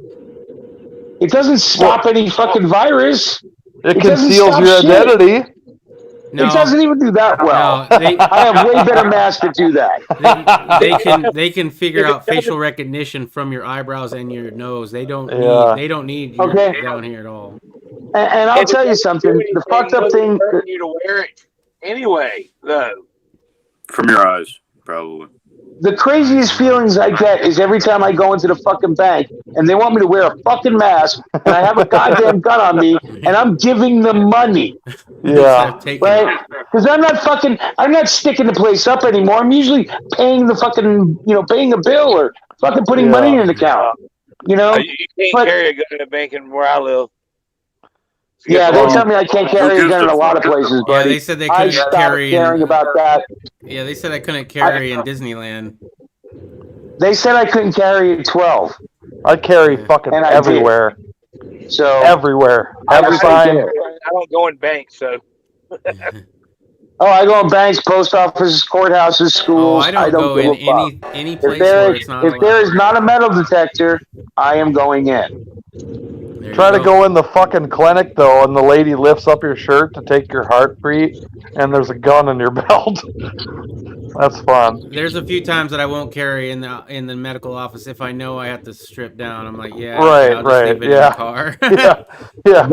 It doesn't stop any fucking virus. It doesn't conceals stop your shit. identity. No. It doesn't even do that well. No, they- I have way better masks that do that. They can figure out facial recognition from your eyebrows and your nose. They don't need you Okay. down here at all. And I'll tell you something. The fucked up thing. You to wear it anyway, though. From your eyes, probably. The craziest feelings I get is every time I go into the fucking bank and they want me to wear a fucking mask and I have a goddamn gun on me and I'm giving them money. Yeah. Right? Because I'm not sticking the place up anymore. I'm usually paying the fucking, paying a bill or fucking putting money in an account. You can't carry a gun in the bank where I live. Yeah, they tell me I can't carry a gun in a lot of places, Yeah, buddy. they said they I couldn't stopped carry caring in, about that. Yeah, they said I couldn't carry in Disneyland. They said I couldn't carry at 12. I carry fucking And I did. everywhere. So Everywhere. I Every don't time. care. I don't go in banks, so. I go in banks, post offices, courthouses, schools. I don't go give in a fuck. any If place there where it's not if there allowed. is not a metal detector, I am going in. There Try you to go in the fucking clinic though, and the lady lifts up your shirt to take your heartbeat, and there's a gun in your belt. That's fun. There's a few times that I won't carry in the medical office if I know I have to strip down. I'm like, yeah, Right, I'll just right, leave it yeah. in the car. Yeah.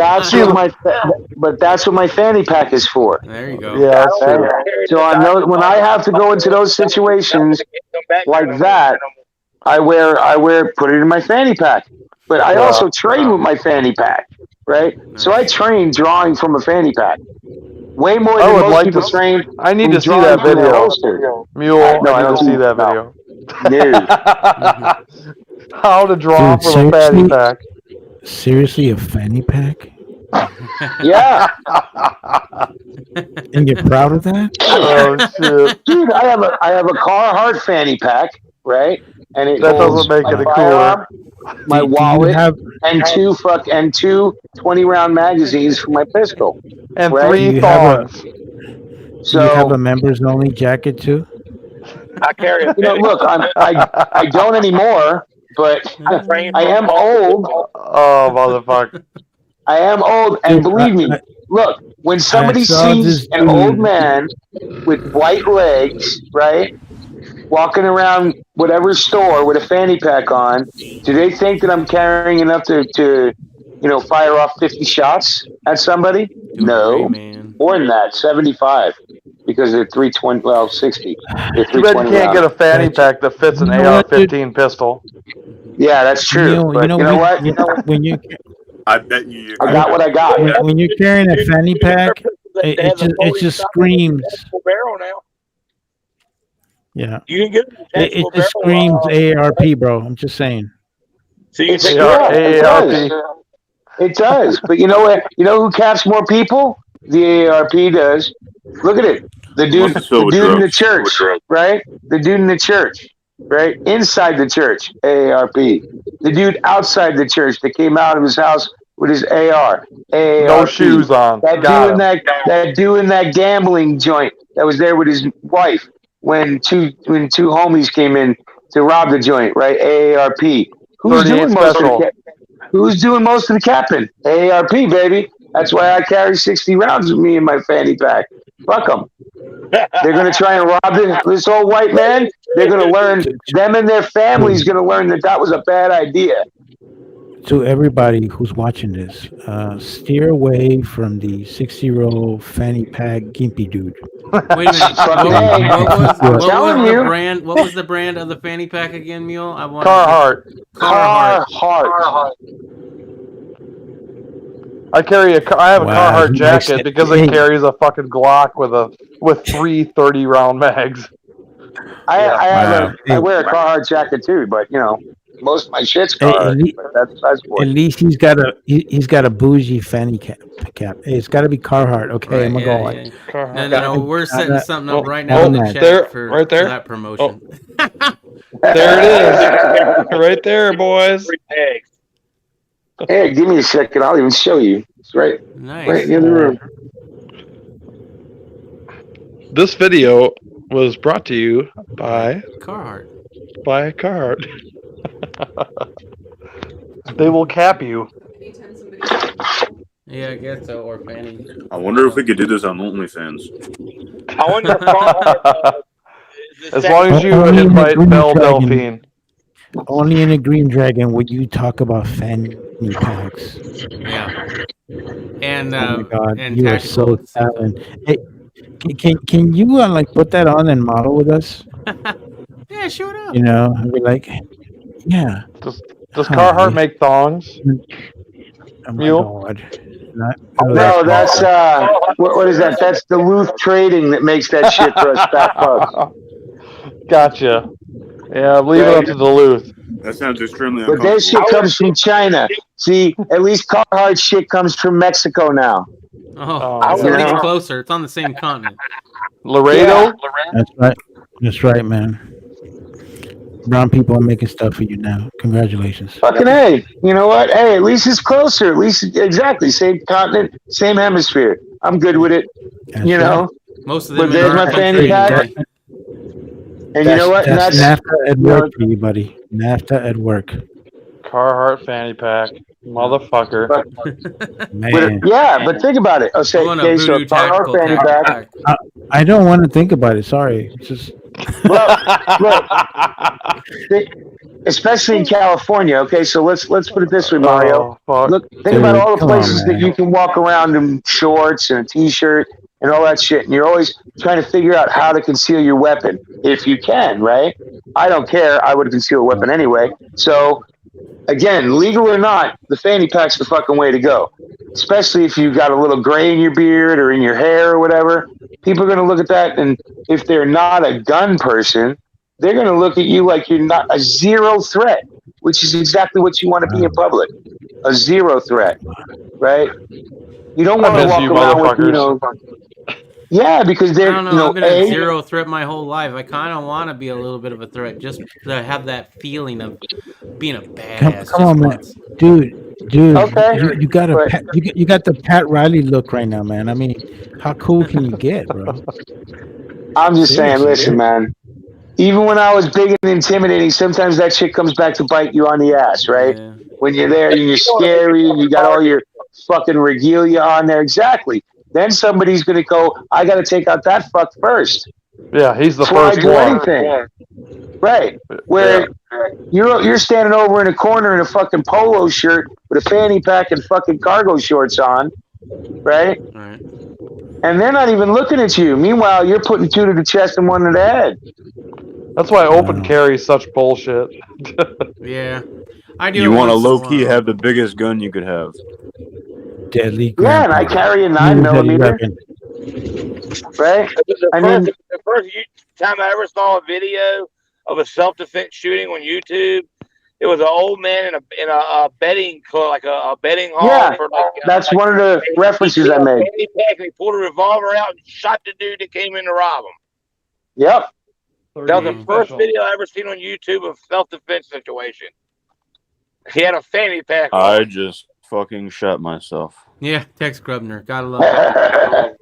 That's what my fanny pack is for. There you go. Yeah, that's true. So I know when I have to go into those situations like that, I put it in my fanny pack. But I also train with my fanny pack, right? So I train drawing from a fanny pack. Way more I than would most like people to. train. I need from to see drawing that from their video. holster. Mule, No, I I need don't to see do- that no. video. How to draw Dude, from a fanny seriously? pack. Seriously, a fanny pack? Yeah. And you're proud of that? Oh shit! Dude, I have a Carhartt fanny pack, right? And it That holds doesn't make my it firearm. my Do you wallet, have and two 20-round magazines for my pistol. And Right? do 3 you have a thongs. do you have a So members only jacket too? I carry a you know, look, I don't anymore, but I am old. Oh, motherfucker. I am old, and Dude, believe me, look, when I somebody saw sees this an old dude. man with white legs, right, walking around whatever store with a fanny pack on, do they think that I'm carrying enough to fire off 50 shots at somebody? No, man. more than that, 75, because they're 320. Well, 60. They're Too bad you 320 can't get a rounds. fanny pack that fits an You know what, dude? AR-15 pistol. Yeah, that's true. But you know what? When you I bet you. I got what I got. when you're carrying a fanny pack, it just screams. barrel now. Yeah, You can get it just screams AARP, bro. I'm just saying. So you It's, take yeah, it AARP. does. It does. But you know what? You know who caps more people? The AARP does. Look at it. The dude in the church, right? The dude in the church, right? Inside the church, AARP. The dude outside the church that came out of his house with his AR. AARP. No shoes on. That dude in that gambling joint that was there with his wife when two homies came in to rob the joint, right? AARP. Who's doing most of the capping? AARP, baby. That's why I carry 60 rounds with me in my fanny pack. Fuck them. They're going to try and rob this old white man. They're going to learn, them and their families going to learn that was a bad idea. To everybody who's watching this, steer away from the 60-year-old fanny pack gimpy dude. Wait a minute. What was the brand of the fanny pack again, Mule? Carhartt. Carhartt. I have a Wow, Carhartt he jacket likes it. because it carries a fucking Glock with 3 30-round mags. I wear a Carhartt jacket too, but most of my shit's Carhartt. At least he's got a bougie fanny cap. Hey, it's got to be Carhartt. Okay, I'm going. No, we're setting something up right now in the chat for that promotion. There it is, right there, boys. Hey, give me a second. I'll even show you. It's right in the room. This video was brought to you by Carhartt. They will cap you. Yeah, I guess so. Or fanny. I wonder if we could do this on OnlyFans. I wonder if Carhartt, as long as you invite Belle Delphine. Only in a Green Dragon would you talk about fanny packs. Yeah. And oh my God, and you are so talented. Hey, can you put that on and model with us? Yeah, show it up. And be like, yeah. Does Carhartt make thongs? Oh my God. No, that's what is that? That's Duluth Trading that makes that shit for us fat fucks. Gotcha. Yeah, leave it up to Duluth. That sounds extremely But uncomfortable. that shit comes from China. See, at least Carhartt shit comes from Mexico now. It's even closer. It's on the same continent. Laredo? Yeah. That's right, man. Brown people are making stuff for you now. Congratulations. Fucking A. You know what? Hey, at least it's closer. At least, exactly. Same continent, same hemisphere. I'm good with it. That's Most of them. But there's my fanny pack. And you know what? That's NAFTA at work for you, buddy. NAFTA at work. Carhartt fanny pack. Motherfucker. Man. Yeah, but think about it. So Carhartt fanny pack. I don't want to think about it. Sorry. It's just... Look, especially in California. Okay, so let's put it this way, Mario. Think about all the places that you can walk around in shorts and a t-shirt and all that shit, and you're always trying to figure out how to conceal your weapon if you can, right? I don't care. I would conceal a weapon anyway. So, again, legal or not, the fanny pack's the fucking way to go. Especially if you've got a little gray in your beard or in your hair or whatever. People are going to look at that, and if they're not a gun person, they're going to look at you like you're not a zero threat, which is exactly what you want to be in public. A zero threat, right? You don't want to walk around with, Yeah, because I they're don't know. I've been a zero threat my whole life. I kind of want to be a little bit of a threat, just to have that feeling of being a badass. Come on, man, once. dude. Okay. You got you got the Pat Riley look right now, man. I mean, how cool can you get, bro? I'm just saying, listen, man. Even when I was big and intimidating, sometimes that shit comes back to bite you on the ass, right? Yeah. When you're there and you're scary and you got all your fucking regalia on there. Exactly. Then somebody's going to go, I got to take out that fuck first. Yeah, he's the Before I first do one. anything. Right. Where you're standing over in a corner in a fucking polo shirt with a fanny pack and fucking cargo shorts on, right? Right. And they're not even looking at you. Meanwhile, you're putting two to the chest and one to the head. That's why open carry is such bullshit. Yeah. I do. You want to once in a low key while. have the biggest gun you could have. Deadly. Yeah, and I carry a 9mm. Right? The first time I ever saw a video of a self-defense shooting on YouTube, it was an old man in a betting club, like a betting hall. Yeah, for like, that's one of the references I made. He pulled a revolver out and shot the dude that came in to rob him. Yep. That was the first video I ever seen on YouTube of self-defense situation. He had a fanny pack on. I just fucking shot myself. Yeah, Tex Grubner. Gotta love it.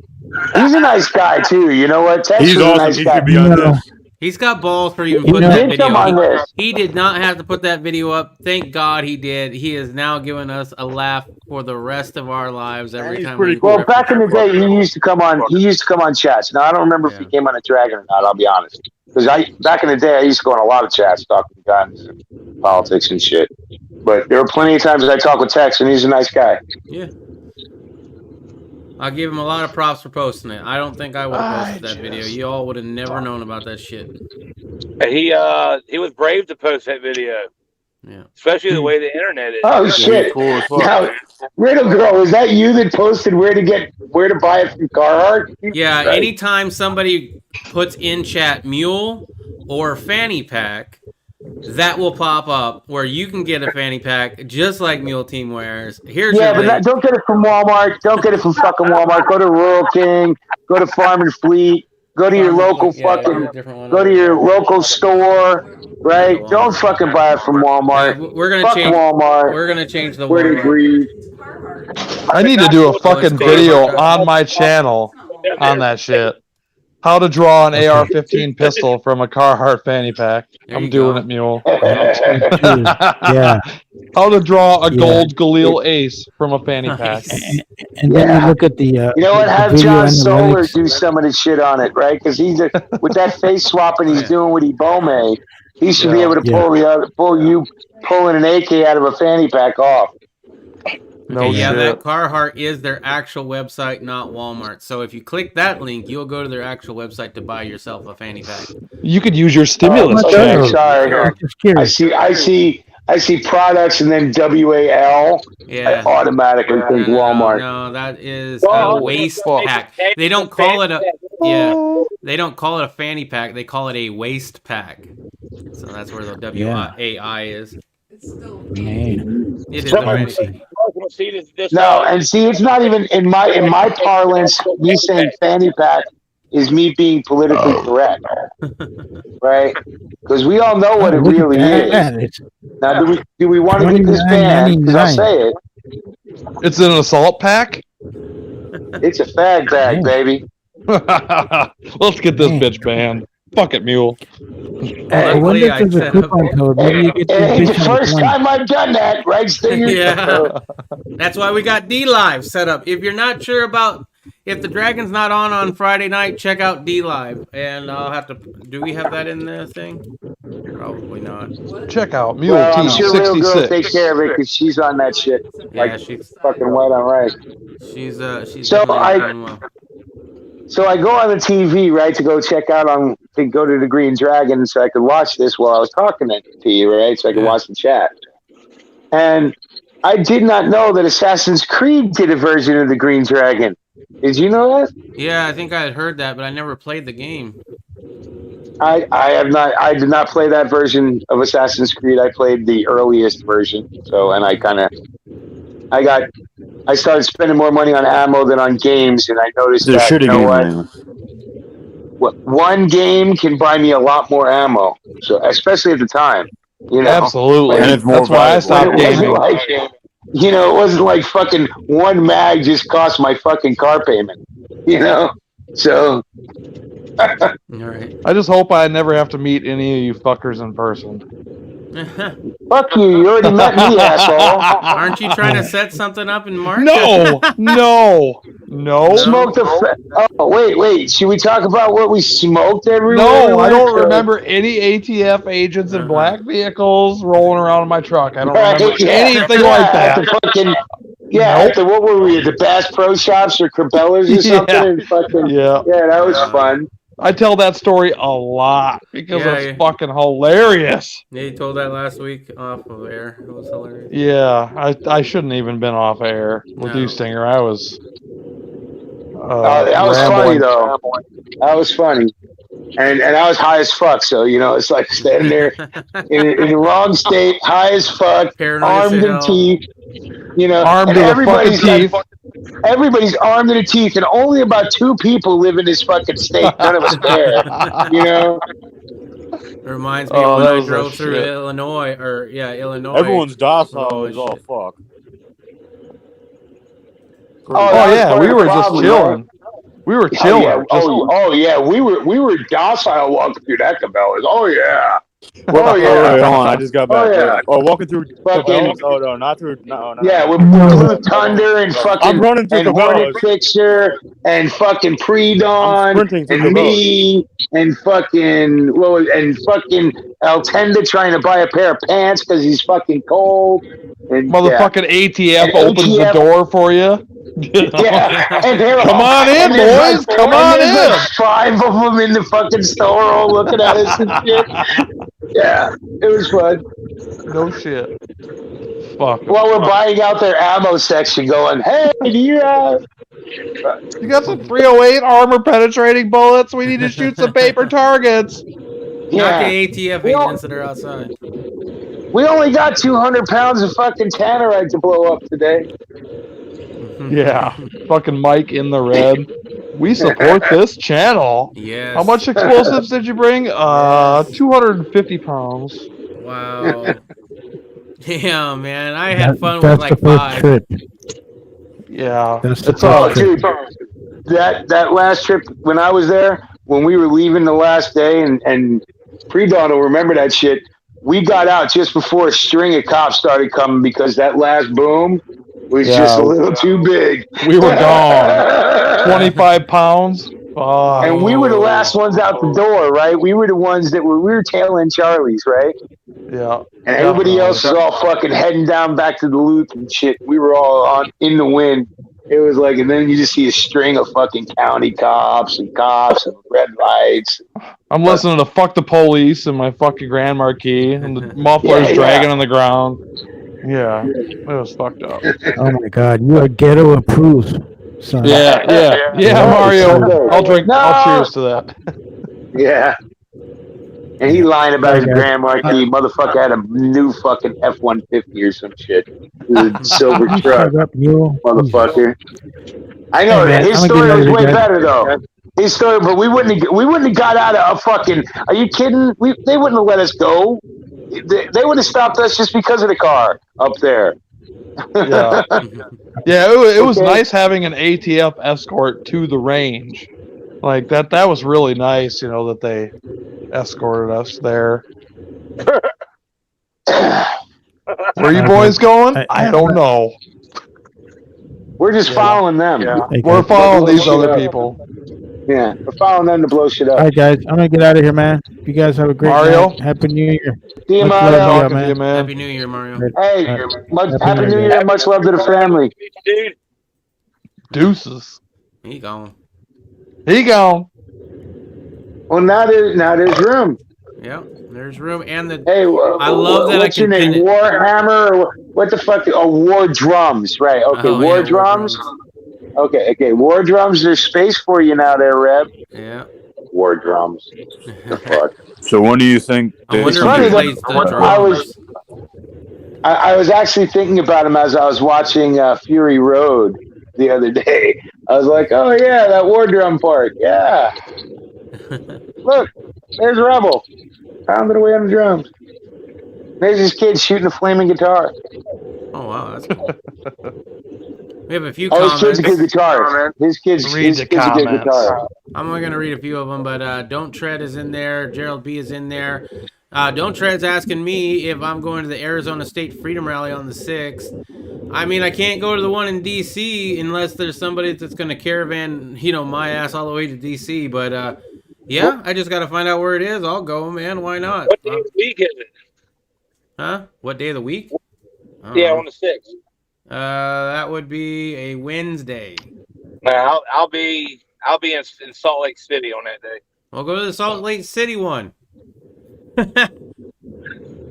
He's a nice guy, too. You know what? Tex He's is a awesome. nice He guy. should be on this. He's got balls for even You putting know, that did come on video. this. He did not have to put that video up. Thank God he did. He is now giving us a laugh for the rest of our lives every time. Well, back in the day, he used to come on chats. Now I don't remember if he came on a Dragon or not. I'll be honest, because back in the day I used to go on a lot of chats talking guns and politics and shit. But there were plenty of times I talk with Tex, and he's a nice guy. Yeah. I'll give him a lot of props for posting it. I don't think I would have posted that video. You all would have never known about that shit. He was brave to post that video. Yeah. Especially the way the internet is. Oh shit! Now, Riddle Girl, is that you that posted where to buy it from Carhartt? Yeah, Right. anytime somebody puts in chat mule or fanny pack, that will pop up where you can get a fanny pack just like Mule Team wears. Here's Yeah, your but link. don't get it from Walmart. Don't get it from fucking Walmart. Go to Rural King. Go to Farm and Fleet. Go to your local go to your local store. Right? Don't fucking buy it from Walmart. We're gonna Fuck change. Walmart. We're gonna change the Where they Walmart. breathe. I need to do a fucking video on my channel on that shit. How to draw an AR-15 pistol from a Carhartt fanny pack. I'm doing it, Mule. Yeah. How to draw a gold Galil Ace from a fanny pack. And then you look at the. You know what? the Have video John Solar analytics. do some of the shit on it, right? Because he's with that face swapping he's doing with Ibome, he should be able to pulling an AK out of a fanny pack off. Okay, yeah, that Carhartt is their actual website, not Walmart. So if you click that link, you'll go to their actual website to buy yourself a fanny pack. You could use your stimulus Okay, check. sorry. I see products and then WAL. Yeah. I automatically think Walmart. No, that is a waist pack. They don't call it they don't call it a fanny pack. They call it a waist pack. So that's where the WAI is. Man. It is a fanny pack. No, and see, it's not even in my parlance. Me saying fanny pack is me being politically correct, right? Because we all know what it Look at really that. is. Now, do we want to get this banned? Because I'll say it. It's an assault pack? It's a fag bag, baby. Let's get this bitch banned. Fuck it, Mule. I wonder if there's a coupon code. Maybe you get Hey, this the first time I've done that, right, Stinger? Yeah. That's why we got D Live set up. If you're not sure about if the Dragon's not on Friday night, check out D Live. And I'll have to. Do we have that in the thing? Probably not. Check out Mule Well, I'm sure Little Girl T66. takes care of it because she's on that shit. Like Yeah, she's fucking white on rice. she's So definitely doing well. So I go on the TV, right, to go to the Green Dragon so I could watch this while I was talking to you, right, so I could watch the chat. And I did not know that Assassin's Creed did a version of the Green Dragon. Did you know that? Yeah, I think I had heard that, but I never played the game. I did not play that version of Assassin's Creed. I played the earliest version. So, and I got I started spending more money on ammo than on games, and I noticed It's a that, shitty you know game, what? One game can buy me a lot more ammo, so especially at the time, you know. Absolutely. And it's more That's why I valuable. stopped It wasn't gaming. like, you know, it wasn't like fucking one mag just cost my fucking car payment, you know. So All right. I just hope I never have to meet any of you fuckers in person. fuck you. You already met me, asshole. Aren't you trying to set something up in March? No, no, no. Smoked oh, wait. Should we talk about what we smoked everywhere? No, I don't Or- remember any ATF agents in black vehicles rolling around in my truck. I don't Right, remember yeah. anything Yeah, like at that. the fucking, yeah, Nope. at the, what were we, at the Bass Pro Shops or Cabela's or something? Yeah. And fucking, Yeah. yeah, that was fun. I tell that story a lot because Yeah, it's yeah. fucking hilarious. Yeah, you told that last week off of air. It was hilarious. Yeah, I shouldn't even been off air with No. you, Stinger. I was. That was funny rambling. though. That was funny, and I was high as fuck. So you know, it's like standing there in the wrong state, high as fuck, Paranoid armed as in hell. teeth. You know, Armed and to the everybody's fucking got everybody's armed to the teeth, and only about 2 people live in this fucking state. None of us care. You know. It reminds me Oh, of when that I was a drove through shit. Illinois, Illinois. Everyone's docile Oh, is all shit. fuck. Oh, Oh that was yeah, part we of the were just problem, chilling. We were Oh chilling. yeah, Just- oh yeah, we were docile walking through that Cabela's. Oh yeah, oh Oh, yeah. wait, hold on, I just got back. Oh, yeah. Oh, walking through Fucking- Cabela's? Oh no, not through. No. Yeah, with Blue Thunder and fucking I'm running through and Hornet Cabela's. Fixer and fucking I'm Pre-Dawn sprinting through and me and fucking El Tenda trying to buy a pair of pants because he's fucking cold. And Motherfucking ATF And opens the ATF door for you. yeah, and they're Come all- on in, and there's boys. like- Come and on there's in. like 5 of them in the fucking store, all looking at us and shit. Yeah, it was fun. No shit. Fuck. While we're buying out their ammo section, going, "Hey, do you have?" You got some 308 armor penetrating bullets. We need to shoot some paper targets. Not Yeah. the ATF We all- agents that are outside. We only got 200 pounds of fucking tannerite to blow up today. Yeah. Fucking Mike in the red. We support this channel. Yes. How much explosives did you bring? 250 pounds. Wow. Yeah, man. I had fun with That's like the first 5. trip. Yeah. That's the It's all first trip. Dude, that last trip when I was there, when we were leaving the last day, and Pre-Dawn will remember that shit. We got out just before a string of cops started coming because that last boom was just a little too big. We were gone. 25 pounds. Fuck. And we were the last ones out the door, right? We were the ones that we were tailing Charlie's, right? Yeah. And everybody else was all fucking heading down back to the loop and shit. We were all in the wind. It was like, and then you just see a string of fucking county cops and red lights. I'm listening to Fuck the Police and my fucking Grand Marquis and the muffler's Yeah, dragging on the ground. Yeah. It was fucked up. Oh my God, you are ghetto approved, son. Yeah, Mario. I'll drink. I'll cheers to that. Yeah. And he lying about his Okay. Grand Marquis. Motherfucker had a new fucking F-150 or some shit. It was a silver You truck. shut up, mule. Motherfucker. I know Hey, man, that. His I'm gonna story get was out of way here, guys. better though. His story, but we wouldn't have got out of a fucking. Are you kidding? They wouldn't have let us go. They would have stopped us just because of the car up there. Yeah. Yeah, it was Okay. nice having an ATF escort to the range. Like that was really nice, you know, that they escorted us there. Where you boys going? I don't know. We're just following them. Yeah. Hey, We're guys. following these other people. We're following them to blow shit All up. right, guys, I'm gonna get out of here, man. You guys have a great Mario? night. Happy New Year. See you, Much Mario. love Talking to you, man. Happy New Year, Mario. Hey, Happy Happy New New Year. Year. Much love to the family. Deuces. He gone. He gone. Well, now there's room. Yep. There's room and the. Hey, I love that I what's your can name? pin it. Warhammer? Or what the fuck? Oh, War Drums. Right. Okay, Oh, War yeah, War Drums. Drums. Okay. War Drums. There's space for you now, there, Reb. Yeah. War Drums. The fuck. So when do you think? I they- wonder funny if he that- plays the I was- drums. I was actually thinking about him as I was watching Fury Road the other day. I was like, oh yeah, that war drum part. Yeah. Look, there's Rebel. Pounding away on the drums. There's this kid shooting a flaming guitar. Oh wow, that's cool. We have a few Oh, his comments. kid's a good guitarist. His kid's a good guitarist. I'm only gonna read a few of them, but Don't Tread is in there. Gerald B is in there. Don't Tread's asking me if I'm going to the Arizona State Freedom Rally on the 6th. I mean, I can't go to the one in D.C. unless there's somebody that's gonna caravan, my ass all the way to D.C. But yeah, I just gotta find out where it is. I'll go, man. Why not? What day of the week is it? Huh? What day of the week? Yeah, on the 6th. That would be a Wednesday. Now I'll be in Salt Lake City on that day. We'll go to the Salt Lake City one.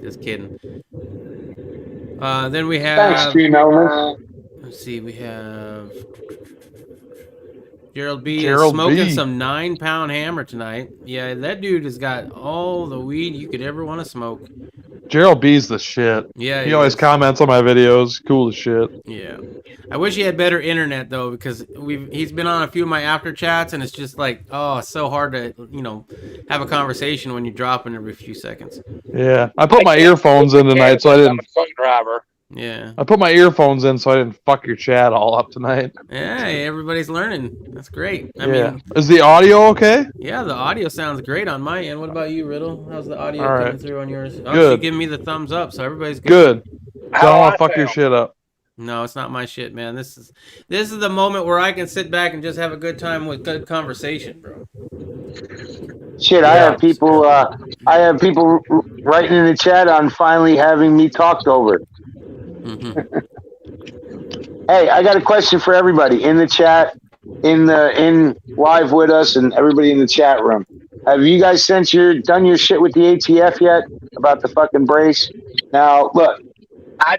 Just kidding. Then we have. Thanks, Stream Elements. Let's see. We have Gerald B is smoking some 9-pound hammer tonight. Yeah, that dude has got all the weed you could ever want to smoke. Gerald B's the shit. Yeah, he always comments on my videos. Cool as shit. Yeah, I wish he had better internet though, because he's been on a few of my after chats, and it's just like, oh, it's so hard to have a conversation when you're dropping every few seconds. Yeah, I put my earphones in tonight, so I didn't. I'm a truck driver. Yeah, I put my earphones in so I didn't fuck your chat all up tonight. Yeah, everybody's learning. That's great. I Yeah. mean, Is the audio okay? yeah, the audio sounds great on my end. What about you, Riddle? How's the audio All right. coming through on yours? Oh, Good. she's giving me the thumbs up, so everybody's good. Good. So I don't want to fuck your shit up. No, it's not my shit, man. This is the moment where I can sit back and just have a good time with good conversation, bro. Shit, I have people writing in the chat on finally having me talked over. Hey, I got a question for everybody in the chat, in live with us, and everybody in the chat room. Have you guys done your shit with the ATF yet about the fucking brace? Now, look, I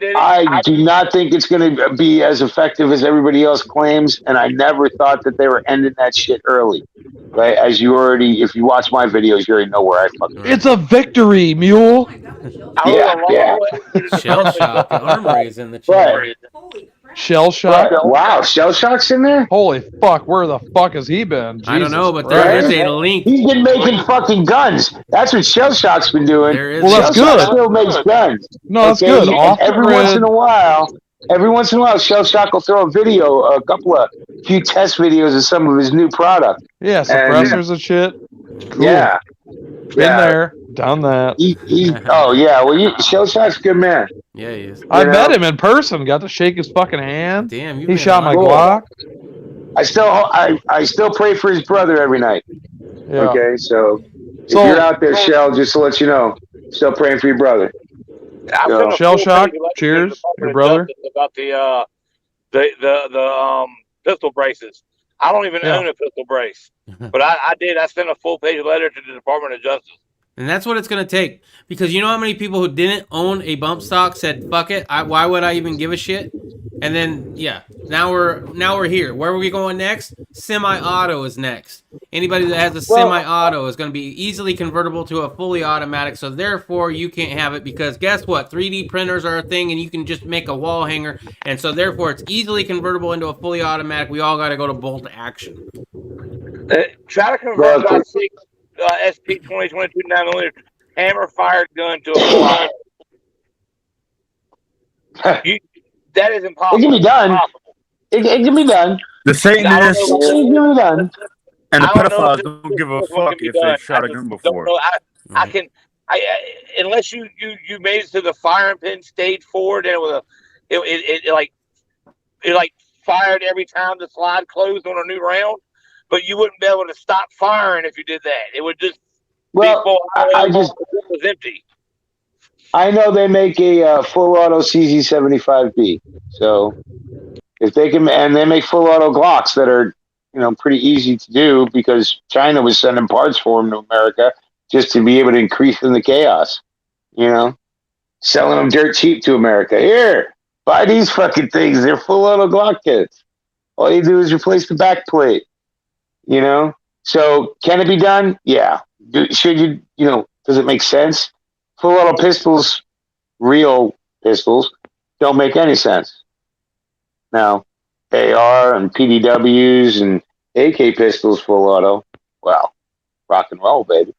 do not think it's going to be as effective as everybody else claims, and I never thought that they were ending that shit early. Right? As if you watch my videos, you already know where I fucking. It's a victory, mule. Yeah. Shell Shock, the armory is in the chat. Right. Shell Shock. Wow, Shell Shock's in there? Holy fuck, where the fuck has he been? I don't know, but Jesus there Christ. is a link. He's been making fucking guns. That's what Shell Shock's been doing. There is Well, that's Shell good. Shock still makes guns. No, that's Okay? good. And Off the every once grid. in a while, Shell Shock will throw a few test videos of some of his new product. Yeah, suppressors and shit. Cool. Yeah. Been there, done that. Oh yeah, well, Shell Shock's a good man. Yeah, he is. I met him in person. Got to shake his fucking hand. Damn, He shot my Glock. I still pray for his brother every night. Yeah. Okay, so if So- you're out there, Shell, just to let you know, still praying for your brother. Shell Shock, cheers, your brother. About the pistol braces. I don't even own a pistol brace, but I did. I sent a full page letter to the Department of Justice. And that's what it's going to take. Because you know how many people who didn't own a bump stock said, fuck it, why would I even give a shit? And then, yeah, now we're here. Where are we going next? Semi-auto is next. Anybody that has a semi-auto is going to be easily convertible to a fully automatic, so therefore you can't have it because guess what? 3D printers are a thing and you can just make a wall hanger, and so therefore it's easily convertible into a fully automatic. We all got to go to bolt action. Try to convert my SP 2022 9mm hammer fired gun to a full that is impossible. It can be done. It can be done. The Satanists It can be done. and the I don't know pedophiles if don't give a this one fuck can if be done. they've shot I a gun just before. don't know. Unless you made it to the firing pin stage forward and it fired every time the slide closed on a new round, but you wouldn't be able to stop firing if you did that. It would just be full. It was empty. I know they make a full auto CZ75B. So if they can, and they make full auto Glocks that are, pretty easy to do because China was sending parts for them to America just to be able to increase in the chaos. Selling them dirt cheap to America. Here, buy these fucking things. They're full auto Glock kits. All you do is replace the back plate. So can it be done? Yeah. Should you? Does it make sense? Full auto pistols, real pistols don't make any sense. Now, AR and PDWs and AK pistols full auto, well, rock and roll, baby.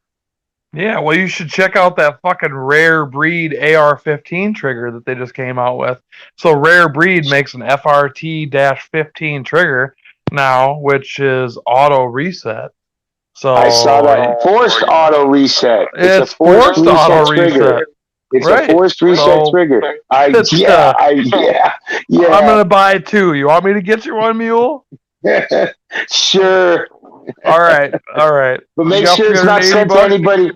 Yeah, well, you should check out that fucking Rare Breed AR-15 trigger that they just came out with. So Rare Breed makes an FRT-15 trigger now, which is auto reset. So I saw that forced auto reset. It's a forced auto reset. It's right. a forced reset trigger. I'm gonna buy two. You want me to get you one, Mule? Sure. All right. But make sure it's not sent to anybody.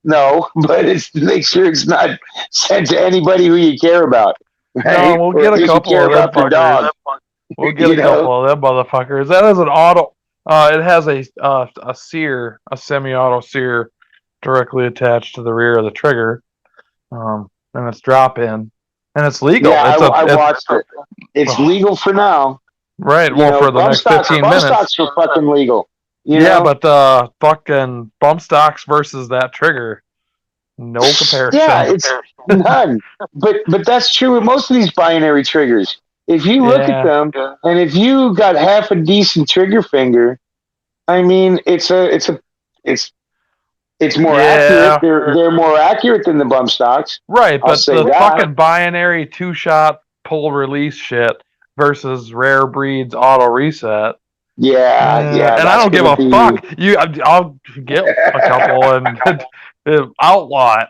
No, but make sure it's not sent to anybody who you care about. Right? No, we'll get a couple of them fuckers. We'll get a couple of them motherfuckers. That is an auto. It has a sear, a semi-auto sear, directly attached to the rear of the trigger, and it's drop-in, and it's legal. Yeah, I watched it. It's legal for now. Right. Well, for the next 15 minutes. Bump stocks are fucking legal. Yeah, but fucking bump stocks versus that trigger, no comparison. Yeah, it's none. But that's true with most of these binary triggers. If you look at them, and if you got half a decent trigger finger, I mean, it's more accurate. They're more accurate than the bump stocks. Right, but the fucking binary 2-shot pull release shit versus Rare Breed's auto reset. Yeah. And I don't give a fuck. I'll get a couple and outlaw it.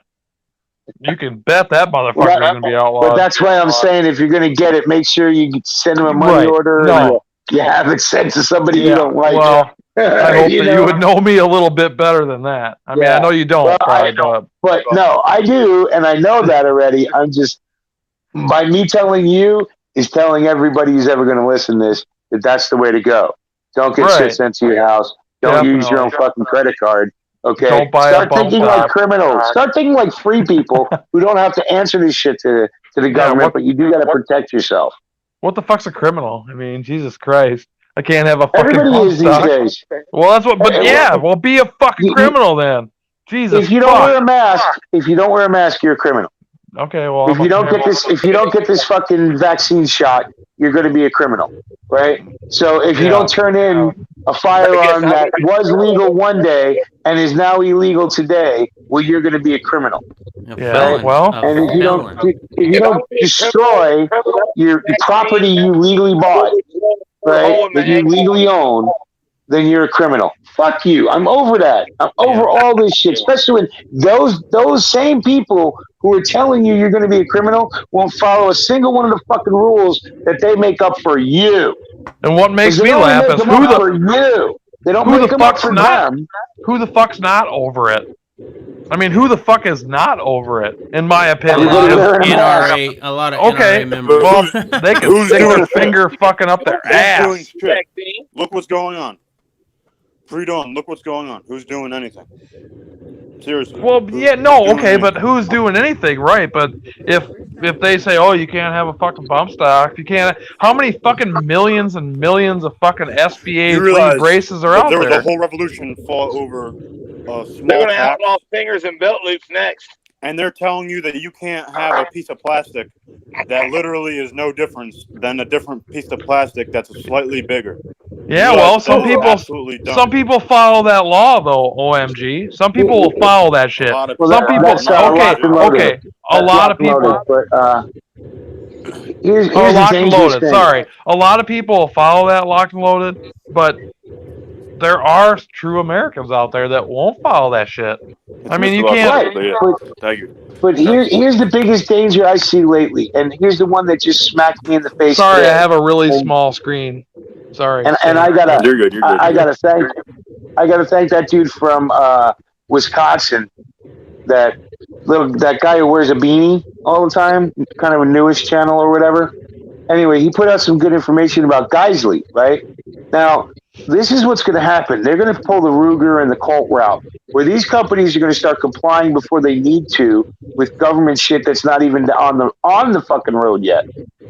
You can bet that motherfucker's going to be outlawed. But that's why I'm saying if you're going to get it, make sure you send them a money order. No. You have it sent to somebody you don't like. Well, I hope that you would know me a little bit better than that. I mean, I know you don't. But no, I do, and I know that already. I'm just, by me telling you, is telling everybody who's ever going to listen to this that that's the way to go. Don't get shit sent to your house. Don't use your own fucking credit card. Okay? Don't buy Start thinking like criminals. Start thinking like free people who don't have to answer this shit to the government, but you do got to protect yourself. What the fuck's a criminal? I mean, Jesus Christ. I can't have a fucking Everybody is these days. Well, that's what, but yeah, well, be a fucking criminal then. Jesus. If you don't wear a mask, you're a criminal. Okay, well, if you don't get this fucking vaccine shot, you're going to be a criminal, right? So if you don't turn in a firearm that was legal one day and is now illegal today, well, you're going to be a criminal. Yeah, well, and if you don't destroy your property you legally bought, right, that you legally own, then you're a criminal. Fuck you. I'm over that. I'm over all this shit, especially when those same people who are telling you you're going to be a criminal won't follow a single one of the fucking rules that they make up for you. And what makes me laugh is they don't make them up for them. Who the fuck's not over it? I mean, who the fuck is not over it? In my opinion, a lot of NRA members. Well, they can stick their finger fucking up their ass. Look what's going on. Pre-dawn, look what's going on. Who's doing anything? Seriously. Well, yeah, no, okay, but who's doing anything, right? But if they say, oh, you can't have a fucking bump stock, you can't. How many fucking millions and millions of fucking SBA braces are out there? The whole revolution fought over small. They're gonna have all fingers and belt loops next. And they're telling you that you can't have a piece of plastic that literally is no difference than a different piece of plastic that's slightly bigger. Yeah, well, some people follow that law though. OMG, some people will follow that shit. Some people, okay, a lot of people. Here's locked and loaded. Sorry, a lot of people will follow that locked and loaded, but there are true Americans out there that won't follow that shit. I mean, you can't. Thank you. But here's the biggest danger I see lately, and here's the one that just smacked me in the face. Sorry, today. I have a really small screen. Sorry. And I gotta. You're good. I gotta thank that dude from Wisconsin. That guy who wears a beanie all the time, kind of a newish channel or whatever. Anyway, he put out some good information about Geisley, right? Now, this is what's going to happen. They're going to pull the Ruger and the Colt route, where these companies are going to start complying before they need to with government shit that's not even on the fucking road yet,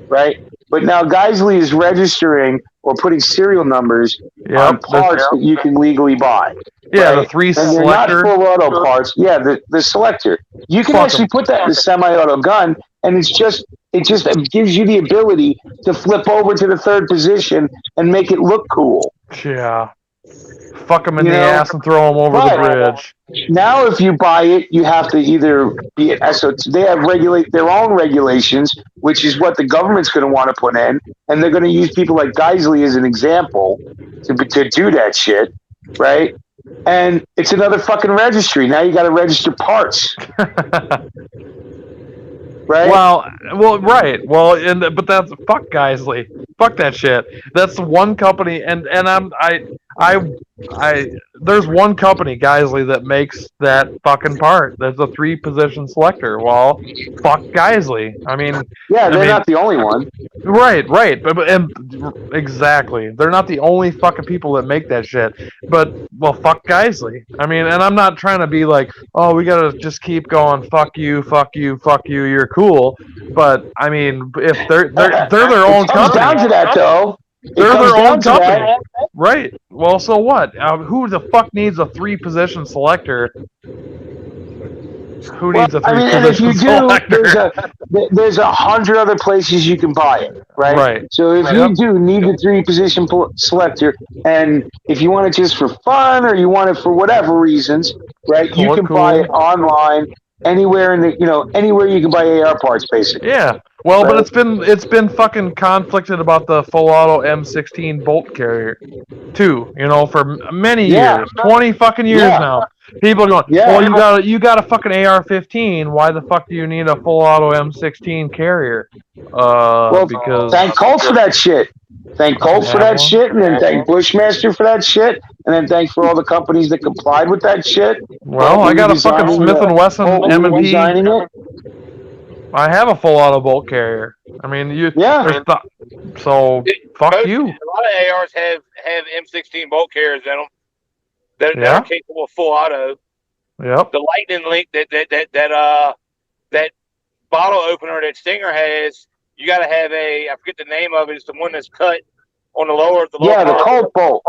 right? But now Geisley is registering or putting serial numbers on parts that you can legally buy. Yeah, right? the 3 and selector. they're not full auto parts. Yeah, the selector. You can actually put that in a semi-auto gun and it just gives you the ability to flip over to the third position and make it look cool. Yeah. Fuck them in You the know? ass and throw them over the bridge. Now, if you buy it, you have to either be an SOT. They have their own regulations, which is what the government's going to want to put in, and they're going to use people like Geisley as an example to do that shit, right? And it's another fucking registry. Now you got to register parts. Right? Well, right. Well, but that's fuck Geisley. Fuck that shit. That's one company, and there's one company, Geisley, that makes that fucking part. There's a 3-position selector. Well, fuck Geisley. I mean, yeah, they're not the only one. Right. And exactly, they're not the only fucking people that make that shit. But well, fuck Geisley. I mean, and I'm not trying to be like, oh, we gotta just keep going. Fuck you. You're cool. But I mean, if they're their own It comes company. down to that, though. They're their own company. Right. Well, so what? Who the fuck needs a 3-position selector? Who needs a 3-position and if you do, selector? there's 100 other places you can buy it, right? Right. So if you do need the 3-position selector, and if you want it just for fun or you want it for whatever reasons, right, you can buy it online anywhere anywhere you can buy AR parts, basically. Yeah. Well, but it's been fucking conflicted about the full auto M16 bolt carrier too, for many years, 20 fucking years now. People are going, well, you got a fucking AR-15. Why the fuck do you need a full auto M16 carrier? Because thank Colt for that shit. Thank Colt for that shit, and then thank Bushmaster for that shit, and then thank for all the companies that complied with that shit. Well, I got a fucking Smith & Wesson M&P. I have a full auto bolt carrier. I mean, so fuck you. A lot of ARs have M16 bolt carriers in them that are capable of full auto. Yep. The Lightning Link that bottle opener that Stinger has, you got to have I forget the name of it. It's the one that's cut on the lower. The Colt bolt.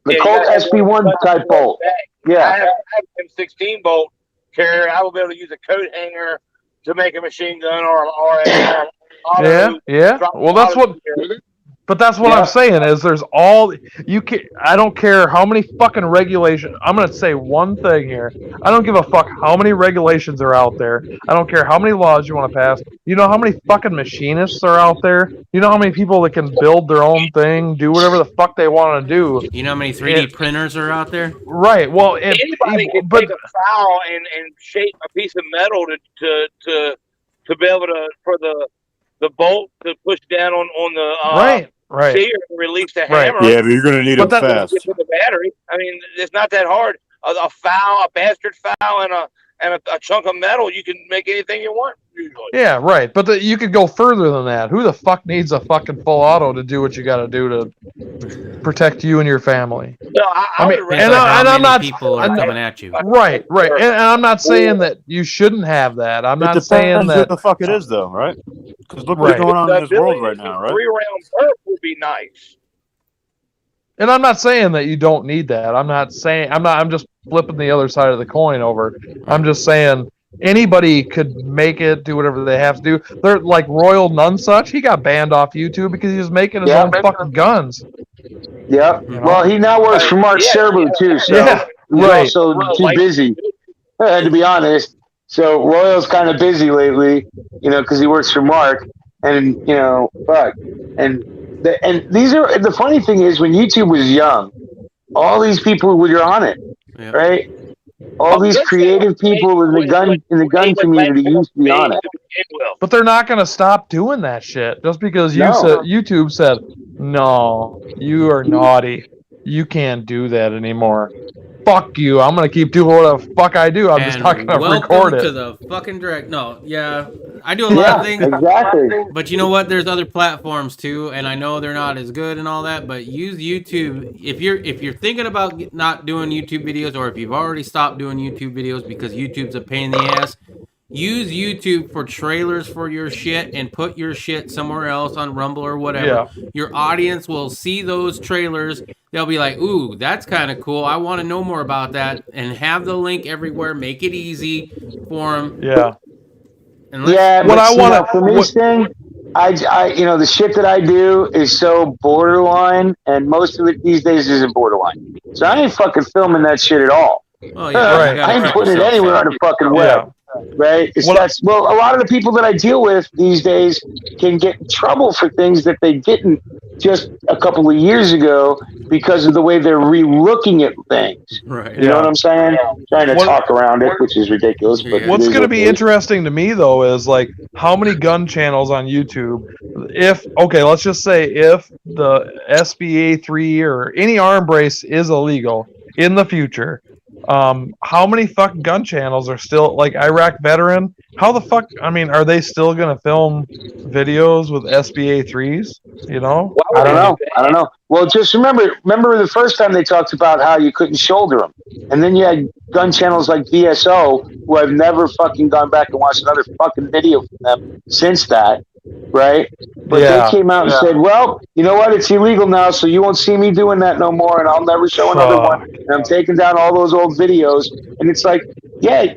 The Colt SB1 type bolt. Yeah. I have an M16 bolt carrier. I will be able to use a coat hanger to make a machine gun or a yeah. Well, that's what. But that's what I'm saying is there's I don't care how many fucking regulations. I'm going to say one thing here. I don't give a fuck how many regulations are out there. I don't care how many laws you want to pass. You know how many fucking machinists are out there? You know how many people that can build their own thing, do whatever the fuck they want to do? You know how many 3D printers are out there? Right. Well, anybody can take a file and shape a piece of metal to be able to for the bolt to push down on the Right. Sear and release the hammer. Yeah, but you're going to need it fast. With the battery. I mean, it's not that hard. A bastard foul, and a chunk of metal, you can make anything you want. Usually. Yeah, right. But you could go further than that. Who the fuck needs a fucking full auto to do what you got to do to protect you and your family? No, I mean, and I'm not. People are coming at you. Right. And I'm not saying that you shouldn't have that. I'm not saying that. What the fuck it is, though, right? Because look what's going on in this world right now, right? 3-round perk would be nice. And I'm not saying that you don't need that. I'm just flipping the other side of the coin over. I'm just saying anybody could make it, do whatever they have to do. They're like Royal Nunsuch. He got banned off YouTube because he was making his own fucking guns. Yeah. Well, he now works for Mark Serbu too, so he's also too busy, to be honest. So Royal's kind of busy lately, because he works for Mark, and fuck, and these are the funny thing is when YouTube was young, all these people were on it, right? All these creative people in the gun community used to be on it. But they're not going to stop doing that shit just because YouTube said, no, you are naughty. You can't do that anymore. Fuck you. I'm going to keep doing what the fuck I do. I'm just not going to record it. Welcome to the fucking direct. No, I do a lot of things. Exactly. But you know what? There's other platforms too, and I know they're not as good and all that, but use YouTube. If you're thinking about not doing YouTube videos, or if you've already stopped doing YouTube videos because YouTube's a pain in the ass, use YouTube for trailers for your shit and put your shit somewhere else on Rumble or whatever. Yeah. Your audience will see those trailers. They'll be like, ooh, that's kind of cool. I want to know more about that. And have the link everywhere. Make it easy for them. Yeah. Unless, Yeah, What but I see, wanna- now, for me, what- Sting, you know, the shit that I do is so borderline, and most of it these days isn't borderline. So I ain't fucking filming that shit at all. oh yeah, Right. you gotta I ain't keep putting it yourself anywhere safe. on the fucking Yeah. web. Right? It's Well, well, a lot of the people that I deal with these days can get in trouble for things that they didn't just a couple of years ago because of the way they're re-looking at things. Right. You know what I'm saying? Trying to What- talk around it, which is ridiculous. But Yeah. it What's is going to what be it is. interesting to me though is like how many gun channels on YouTube. If okay, let's just say if the SBA 3 or any arm brace is illegal in the future, how many fucking gun channels are still like Iraq veteran? How the fuck? I mean, are they still going to film videos with SBA 3s? You know? I don't know. Well, just remember the first time they talked about how you couldn't shoulder them, and then you had gun channels like VSO, who I've never fucking gone back and watched another fucking video from them since that, right? But Yeah. they came out and said, "Well, you know what? It's illegal now, so you won't see me doing that no more, and I'll never show another one." And I'm taking down all those old videos, and it's like, yeah,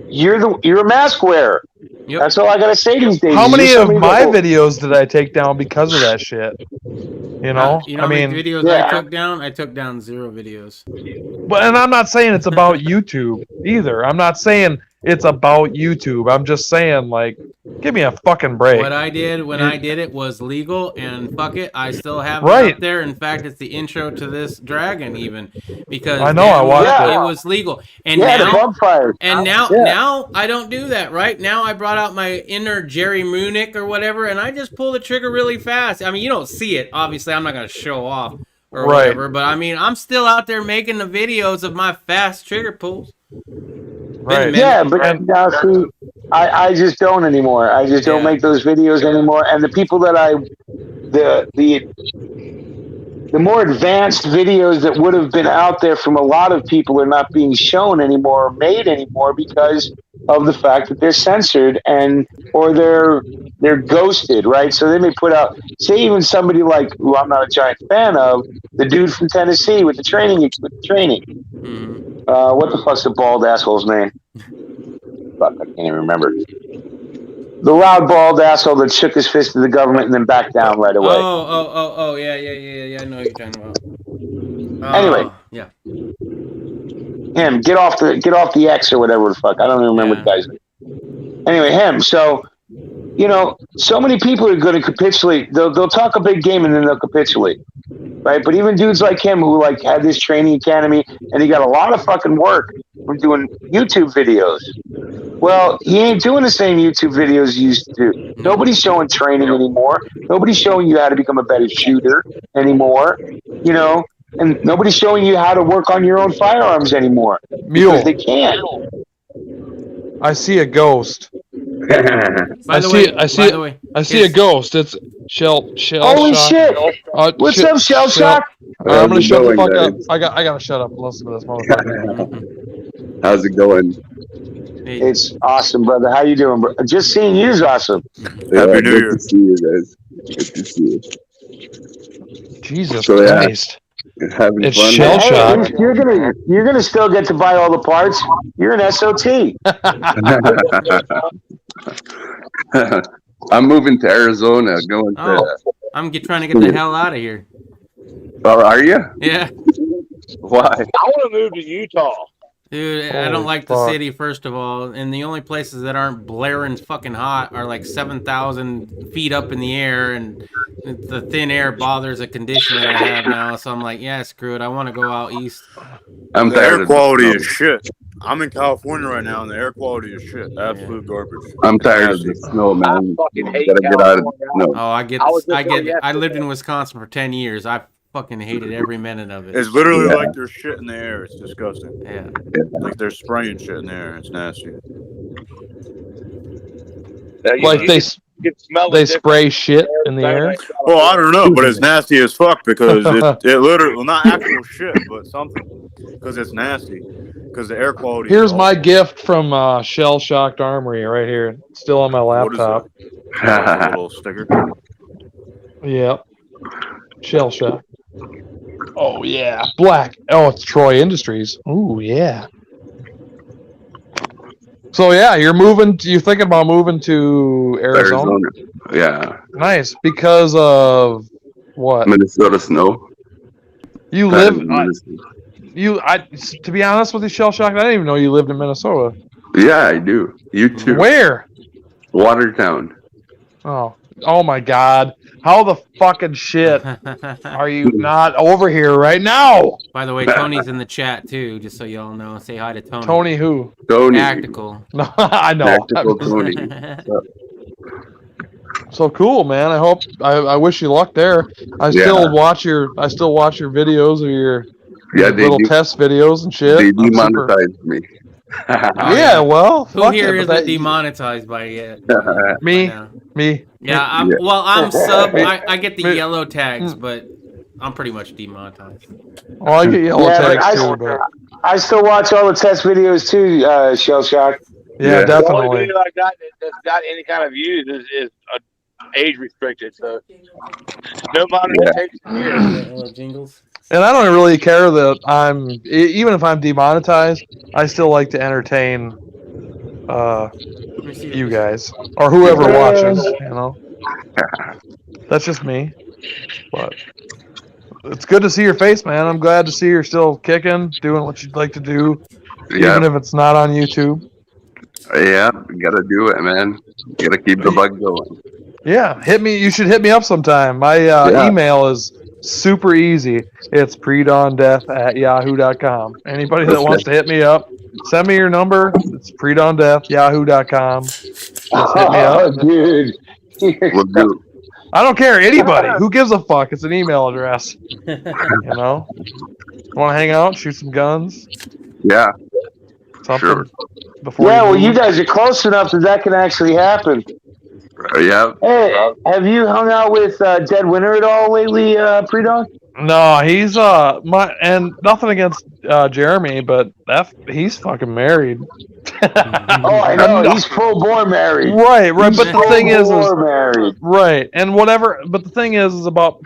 you're a mask wearer. Yep. That's all I gotta say these days. How is many you're of somebody my that- videos did I take down because of that shit? You know? You know I how many mean, videos yeah. I took down? I took down 0 videos. but and I'm not saying it's about YouTube either. I'm not saying it's about YouTube. I'm just saying, like, give me a fucking break. What I did when I did it was legal, and fuck it, I still have it Right. up there. In fact, it's the intro to this dragon, even because I know, I watched it. it was legal, and Yeah, the now bug fire. and now Yeah. now I don't do that. Right now, I brought out my inner Jerry Munick or whatever, and I just pull the trigger really fast. I mean, you don't see it. Obviously, I'm not gonna show off or Right. whatever, but I mean, I'm still out there making the videos of my fast trigger pulls. Right. Yeah, but now see, I just don't anymore. I just don't Yeah. make those videos anymore. And the people that the more advanced videos that would have been out there from a lot of people are not being shown anymore or made anymore because of the fact that they're censored or they're ghosted, right? So they may put out, say, even somebody like who I'm not a giant fan of, the dude from Tennessee with the training. Mhm. What the fuck's the bald asshole's name? Fuck, I can't even remember. The loud bald asshole that shook his fist at the government and then backed down right away. Oh, yeah. I know what you're talking about. Anyway. Yeah. Him, get off the X or whatever the fuck. I don't even remember the guy's name. Anyway, him. So, you know, so many people are going to capitulate. They'll talk a big game and then they'll capitulate, right? But even dudes like him who like had this training academy and he got a lot of fucking work from doing YouTube videos. Well, he ain't doing the same YouTube videos he used to do. Nobody's showing training anymore. Nobody's showing you how to become a better shooter anymore. You know, and nobody's showing you how to work on your own firearms anymore. Mule. Because they can't. I see a ghost. By the way, I see a ghost. It's shell. Holy shock. shit! What's up, Shell Shock? I'm gonna How's it shut the going, fuck guys? up. I gotta shut up and listen to this motherfucker. How's it going? It's awesome, brother. How you doing, bro? Just seeing you is awesome. Happy New Year. Good to see you guys. Good to see you. Jesus So, yeah. Christ. Having It's fun. shell Hey, shock. you're gonna still get to buy all the parts. You're an SOT. I'm moving to Arizona, going to. Oh, I'm trying to get the hell out of here. Oh, are you? Yeah. Why? I want to move to Utah. Dude, I Holy don't like the fuck. city, first of all, and the only places that aren't blaring fucking hot are like 7,000 feet up in the air, and the thin air bothers a condition that I have now, so I'm like, yeah, screw it, I want to go out east. I'm The tired air of quality the is shit. I'm in California right now, and the air quality is shit. Absolute garbage. I'm tired of the snow, man. fucking hate Gotta get out of the California. snow. Oh, I lived in Wisconsin for 10 years. I fucking hated every minute of it. It's literally Yeah. like there's shit in the air. It's disgusting. Yeah. Like they're spraying shit in the air. It's nasty. Like they spray shit in the air. Well, I don't know, but it's nasty as fuck because it literally, well, not actual shit, but something. Because it's nasty. Because the air quality. Here's is my gift from Shell Shocked Armory right here. It's still on my What is laptop. a little sticker. Yep. Shell Shock. Oh yeah. Black. Oh, it's Troy Industries. Ooh yeah. So yeah, you're thinking about moving to Arizona? Yeah. Nice. Because of what? Minnesota snow. You Kind live. of Minnesota. To be honest with you, Shell Shock, I didn't even know you lived in Minnesota. Yeah, I do. You too. Where? Watertown. Oh my God! How the fucking shit are you not over here right now? By the way, Tony's in the chat too, just so y'all know. Say hi to Tony. Tony who? Tony. Tactical. No, I know. Tactical Tony. So cool, man. I wish you luck there. I still watch your videos of your little test videos and shit. They demonetized me. Yeah, well, who here isn't demonetized by yet? Me. Yeah, I'm sub. I get the yellow tags, but I'm pretty much demonetized. Oh, I get yellow tags too. But I still watch all the test videos too, Shell Shock. Yeah, The only definitely. video I got that's got any kind of views is age restricted, so no monetization here. Jingles. And I don't really care that even if I'm demonetized, I still like to entertain you guys or whoever watches, you know. That's just me. But it's good to see your face, man. I'm glad to see you're still kicking, doing what you'd like to do, even if it's not on YouTube. Yeah, gotta do it, man. Gotta keep the bug going. Yeah, you should hit me up sometime. My email is super easy. It's predawndeath@yahoo.com. Anybody that wants to hit me up, send me your number. It's predawndeath@yahoo.com. Just hit me up. Dude. We'll do. I don't care. Anybody. Who gives a fuck? It's an email address. You know? Want to hang out? Shoot some guns? Yeah. Something? Sure. Well, you guys are close enough that can actually happen. Yeah. Hey, have you hung out with Dead Winter at all lately, Pre-Dawn? No, he's and nothing against Jeremy, but he's fucking married. Oh, I know. He's full bore married. Right. But the thing is married. Right, and whatever. But the thing is about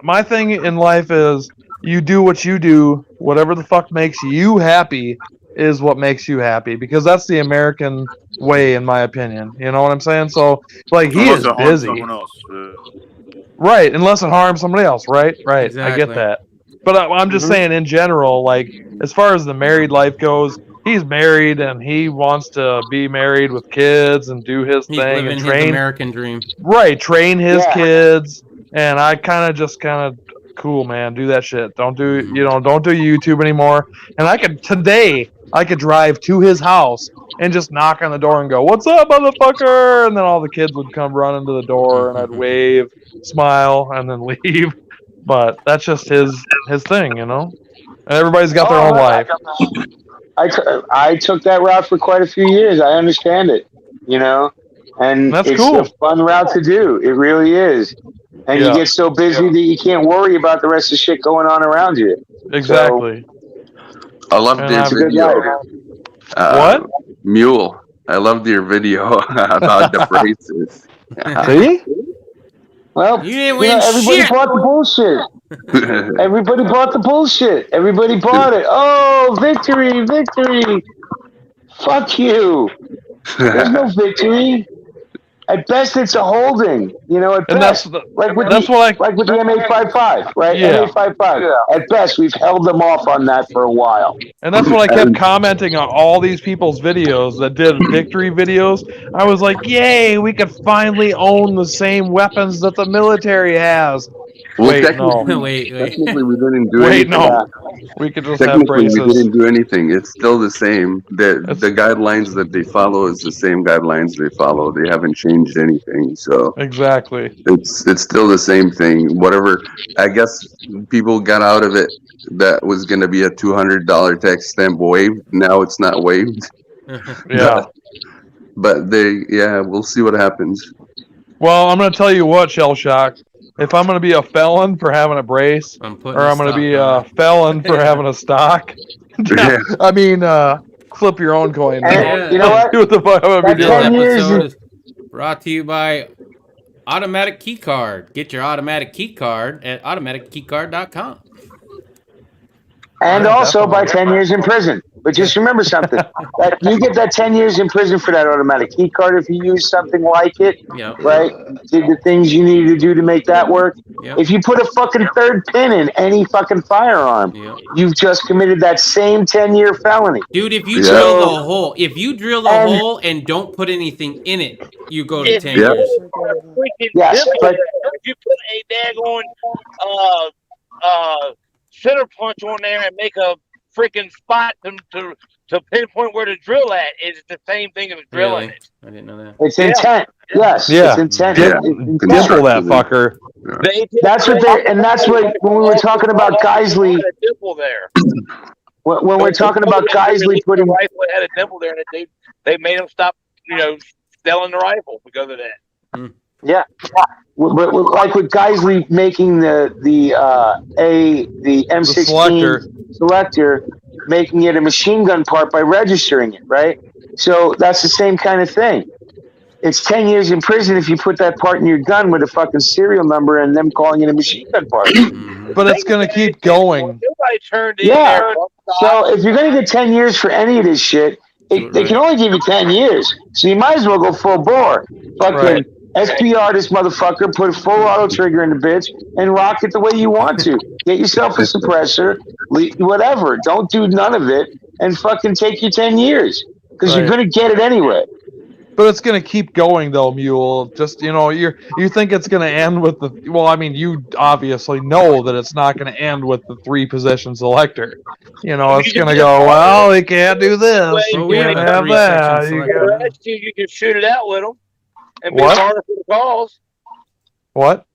my thing in life is you do what you do. Whatever the fuck makes you happy is what makes you happy, because that's the American way, in my opinion. You know what I'm saying? So, like, he is busy. Right, unless it harms somebody else. Right. Exactly. I get that. But I'm just saying, in general, like, as far as the married life goes, he's married and he wants to be married with kids and do his He's thing living and his train. American dream. Right, train his kids, and I kind of cool, man. Do that shit. Don't do YouTube anymore. And I could drive to his house and just knock on the door and go, "What's up, motherfucker?" And then all the kids would come running to the door, and I'd wave, smile, and then leave. But that's just his thing, you know. And everybody's got their own life. I took that route for quite a few years. I understand it, you know, and that's it's cool. a fun route to do. It really is. And you get so busy that you can't worry about the rest of the shit going on around you. Exactly. I loved your video. What? Mule. I loved your video about the braces. See? Well, you didn't win everybody shit. bought the bullshit. Everybody bought the bullshit. Everybody bought it. Oh, victory, victory. Fuck you. There's no victory. At best, it's a holding. You know, at best. Like with the M855, right? Yeah. M855. At best, we've held them off on that for a while. And that's what I kept commenting on all these people's videos that did victory videos. I was like, yay, we could finally own the same weapons that the military has. Well, Wait, technically, no. technically, we didn't do anything. no. We could just have Technically, braces. we didn't do anything. It's still the same. The guidelines that they follow is the same guidelines they follow. They haven't changed anything. So exactly, it's still the same thing. Whatever. I guess people got out of it. That was going to be a $200 tax stamp waived. Now it's not waived. Yeah. But we'll see what happens. Well, I'm going to tell you what, Shell Shock. If I'm going to be a felon for having a brace, or I'm going to be a felon for having a stock, I mean, flip your own coin. You know what? Do what the fuck I'm going to be This doing. episode is brought to you by Automatic Keycard. Get your automatic key card at automatickeycard.com. And also by 10 years in prison. But just remember something: that you get that 10 years in prison for that automatic key card if you use something like it, right? Did the things you needed to do to make that work. If you put a fucking third pin in any fucking firearm, you've just committed that same 10-year felony. Dude, if you drill the hole, hole and don't put anything in it, you go to 10 years. Yes, but if you put a daggone center punch on there and make a freaking spot to pinpoint where to drill at, it's the same thing as drilling it. I didn't know that. it's intent. Yes, it's intent. Dimple that fucker. That's what they, and that's what when we were talking about Geisley. Dimple there. When we're talking about Geisley putting the rifle had a dimple there, and they made him stop, selling the rifle because of that. Yeah, but like with Geisley making the M16 selector, making it a machine gun part by registering it, right? So that's the same kind of thing. It's 10 years in prison if you put that part in your gun with a fucking serial number and them calling it a machine gun part. But it's gonna keep going. Nobody turned in Yeah. there. So if you're gonna get 10 years for any of this shit, they can only give you 10 years. So you might as well go full bore. Fucking SPR this motherfucker, put a full auto trigger in the bitch, and rock it the way you want to. Get yourself a suppressor, whatever. Don't do none of it, and fucking take your 10 years. Because you're gonna get it anyway. But it's going to keep going, though, Mule. Just, you think it's going to end with the... Well, I mean, you obviously know that it's not going to end with the 3-position selector. It's going to go, well, you can't do this. You can't have that. You can shoot it out with them and be What? harder for the calls. What?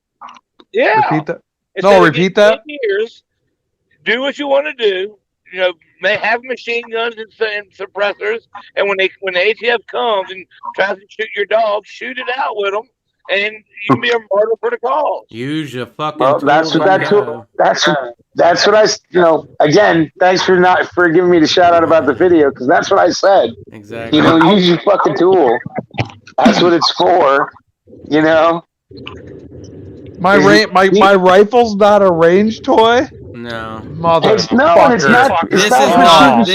Yeah. Repeat that? Instead No, of repeat getting that. 10 years, do what you want to do. May have machine guns and suppressors, and when the ATF comes and tries to shoot your dog, shoot it out with them, and you can be a martyr for the cause. Use your fucking. Well, that's what that's what I. Again, thanks for giving me the shout out about the video, because that's what I said. Exactly. Use your fucking tool. That's what it's for. My rifle's not a range toy. No. Motherfucker. It's not. This is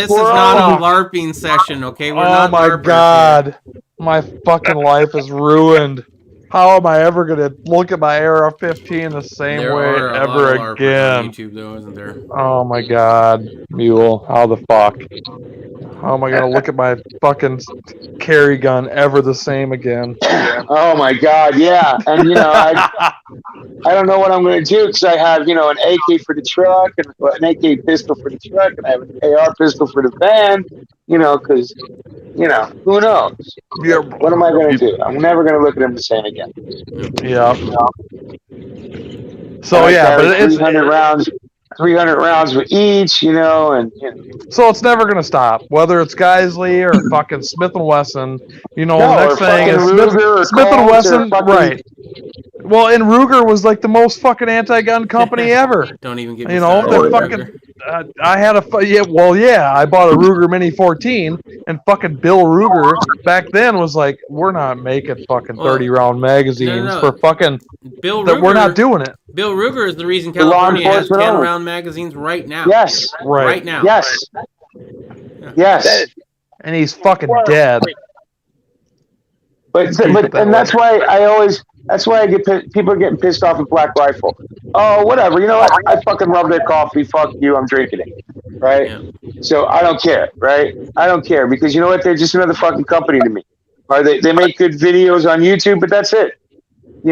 not a LARPing session, okay? We're not my LARPers God. here. My fucking life is ruined. How am I ever going to look at my AR-15 the same There way are a ever lot of LARPers again? on YouTube, though, isn't there? Oh my God, Mule. How the fuck? How am I going to look at my fucking carry gun ever the same again? Oh my God, yeah. And I don't know what I'm going to do, because I have an AK for the truck and an AK pistol for the truck, and I have an AR pistol for the van. Because who knows? What am I going to do? I'm never going to look at them the same again. Yeah. So And I yeah, carry but it's 300 rounds with each, and so it's never gonna stop. Whether it's Geisley or fucking Smith and Wesson, the No, next or thing is fucking Ruger or Smith and Colt or Wesson, fucking- right? Well, and Ruger was like the most fucking anti-gun company ever. Don't even get me The started. fucking. I had a I bought a Ruger Mini 14, and fucking Bill Ruger back then was like, "We're not making fucking 30-round magazines no. for fucking. Bill We're not Ruger- doing it." Bill Ruger is the reason The law California has enforcement 10 only. round magazines right now. Yes. Right. now. Yes. Yes. And he's fucking dead. But that's why I get people are getting pissed off at Black Rifle. Oh, whatever. You know what? I fucking love their coffee. Fuck you. I'm drinking it. Right? So I don't care. Right? I don't care, because you know what? They're just another fucking company to me. Or they make good videos on YouTube, but that's it. They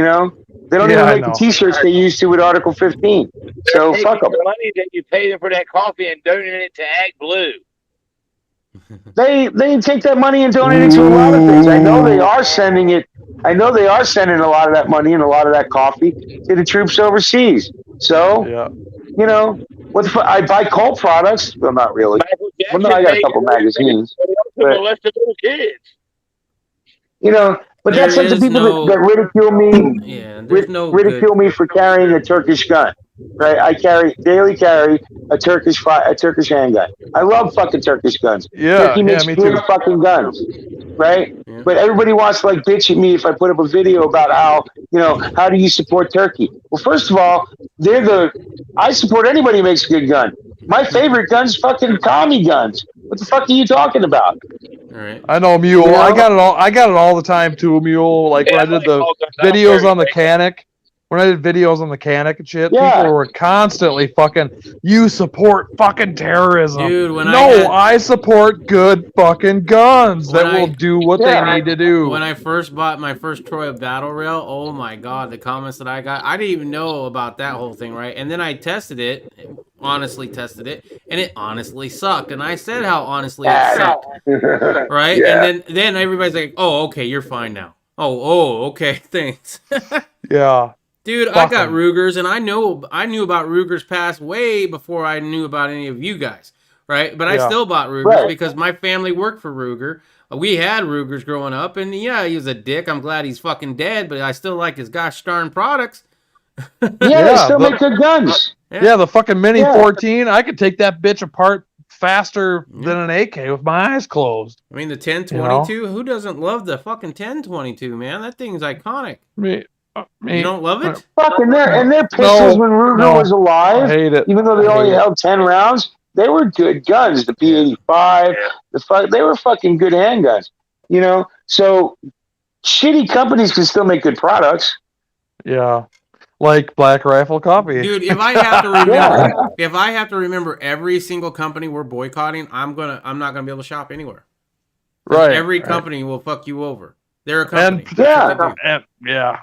don't even I make the know. T-shirts they used to with Article 15. So Taking fuck them. the money that you paid them for that coffee and donating it to Act Blue. They take that money and donate it to a lot of things. I know they are sending it. I know they are sending a lot of that money and a lot of that coffee to the troops overseas. So, what the fuck? I buy Colt products. Well, not really. Well, no, I got a couple magazines. But the rest of little kids. But that's There like the is people no- that ridicule me. Yeah, there's no ridicule me for carrying a Turkish gun. Right? I daily carry a Turkish handgun. I love fucking Turkish guns. Yeah, Turkey makes me good too. fucking guns. Right? But everybody wants to bitch at me if I put up a video about how do you support Turkey? Well, first of all, I support anybody who makes a good gun. My favorite gun's fucking Tommy guns. What the fuck are you talking about? All right. I know Mule. You know? I got it all the time too, Mule. Like when I did the videos on the Canic. When I did videos on the Canic and shit, people were constantly fucking, you support fucking terrorism. Dude, when I support good fucking guns that will do what they need to do. When I first bought my first Troy Battle Rail, oh my god, the comments that I got, I didn't even know about that whole thing, right? And then I tested it, honestly tested it, and it honestly sucked. And I said how honestly it sucked, right? Yeah. And then everybody's like, oh, okay, you're fine now. Oh, okay, thanks. Yeah. Dude, I got Rugers, and I knew about Rugers past way before I knew about any of you guys, right? But I still bought Rugers because my family worked for Ruger. We had Rugers growing up, and yeah, he was a dick. I'm glad he's fucking dead, but I still like his gosh darn products. They still make good guns. Yeah, the fucking Mini 14, I could take that bitch apart faster than an AK with my eyes closed. I mean, the 1022, who doesn't love the fucking 1022, man? That thing's iconic. You don't love it? Fucking their pistols when Ruger was alive, I hate it. even though they only held 10 rounds, they were good guns. The P85, they were fucking good handguns. You know, so shitty companies can still make good products. Yeah, like Black Rifle Coffee. Dude, if I have to remember, every single company we're boycotting, I'm not gonna be able to shop anywhere. Right. Every company will fuck you over. They're a company.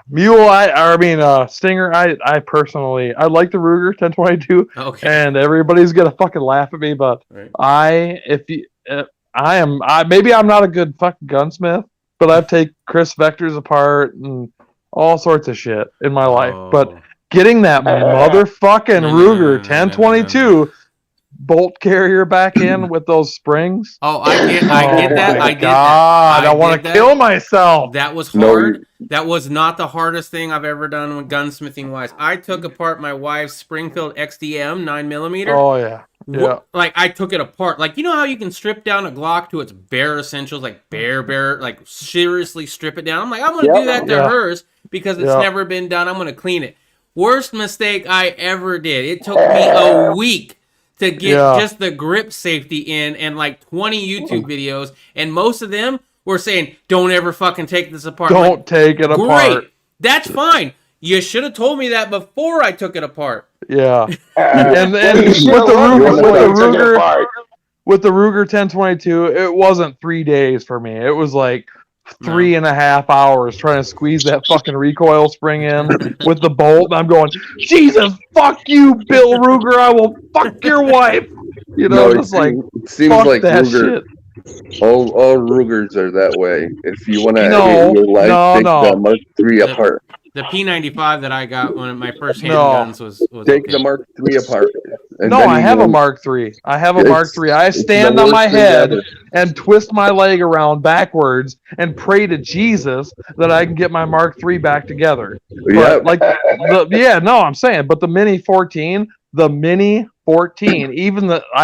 Mule. Stinger. I personally, I like the Ruger 1022. Okay. And everybody's gonna fucking laugh at me, but maybe I'm not a good fucking gunsmith, but I've taken Chris Vectors apart and all sorts of shit in my life. But getting that motherfucking Ruger 1022 bolt carrier back in with those springs. Oh, I get that. I get God, that. I want to kill myself. That was hard. That was not the hardest thing I've ever done with gunsmithing wise. I took apart my wife's Springfield XDM 9mm. Oh yeah. Yeah. Like I took it apart. Like you know how you can strip down a Glock to its bare essentials, like bare, like seriously strip it down. I'm like, I'm gonna do that to hers because it's never been done. I'm gonna clean it. Worst mistake I ever did. It took me a week to get just the grip safety in and like 20 YouTube videos, and most of them were saying, don't ever fucking take this apart. Don't take it apart. Great. That's fine. You should have told me that before I took it apart. Yeah. and with the Ruger 1022, it wasn't 3 days for me. It was like 3.5 hours trying to squeeze that fucking recoil spring in with the bolt. I'm going, Jesus, fuck you, Bill Ruger. I will fuck your wife. You know, just like, it seems fuck like that Ruger. shit. All Rugers are that way. If you want to No, end your life, take no. that Mark III apart. The P95 that I got when my first handguns was Take okay. the Mark III apart. No, I have a Mark III. I have a Mark III. I stand on my head and twist my leg around backwards and pray to Jesus that I can get my Mark III back together. Yeah. But I'm saying, but the Mini 14, I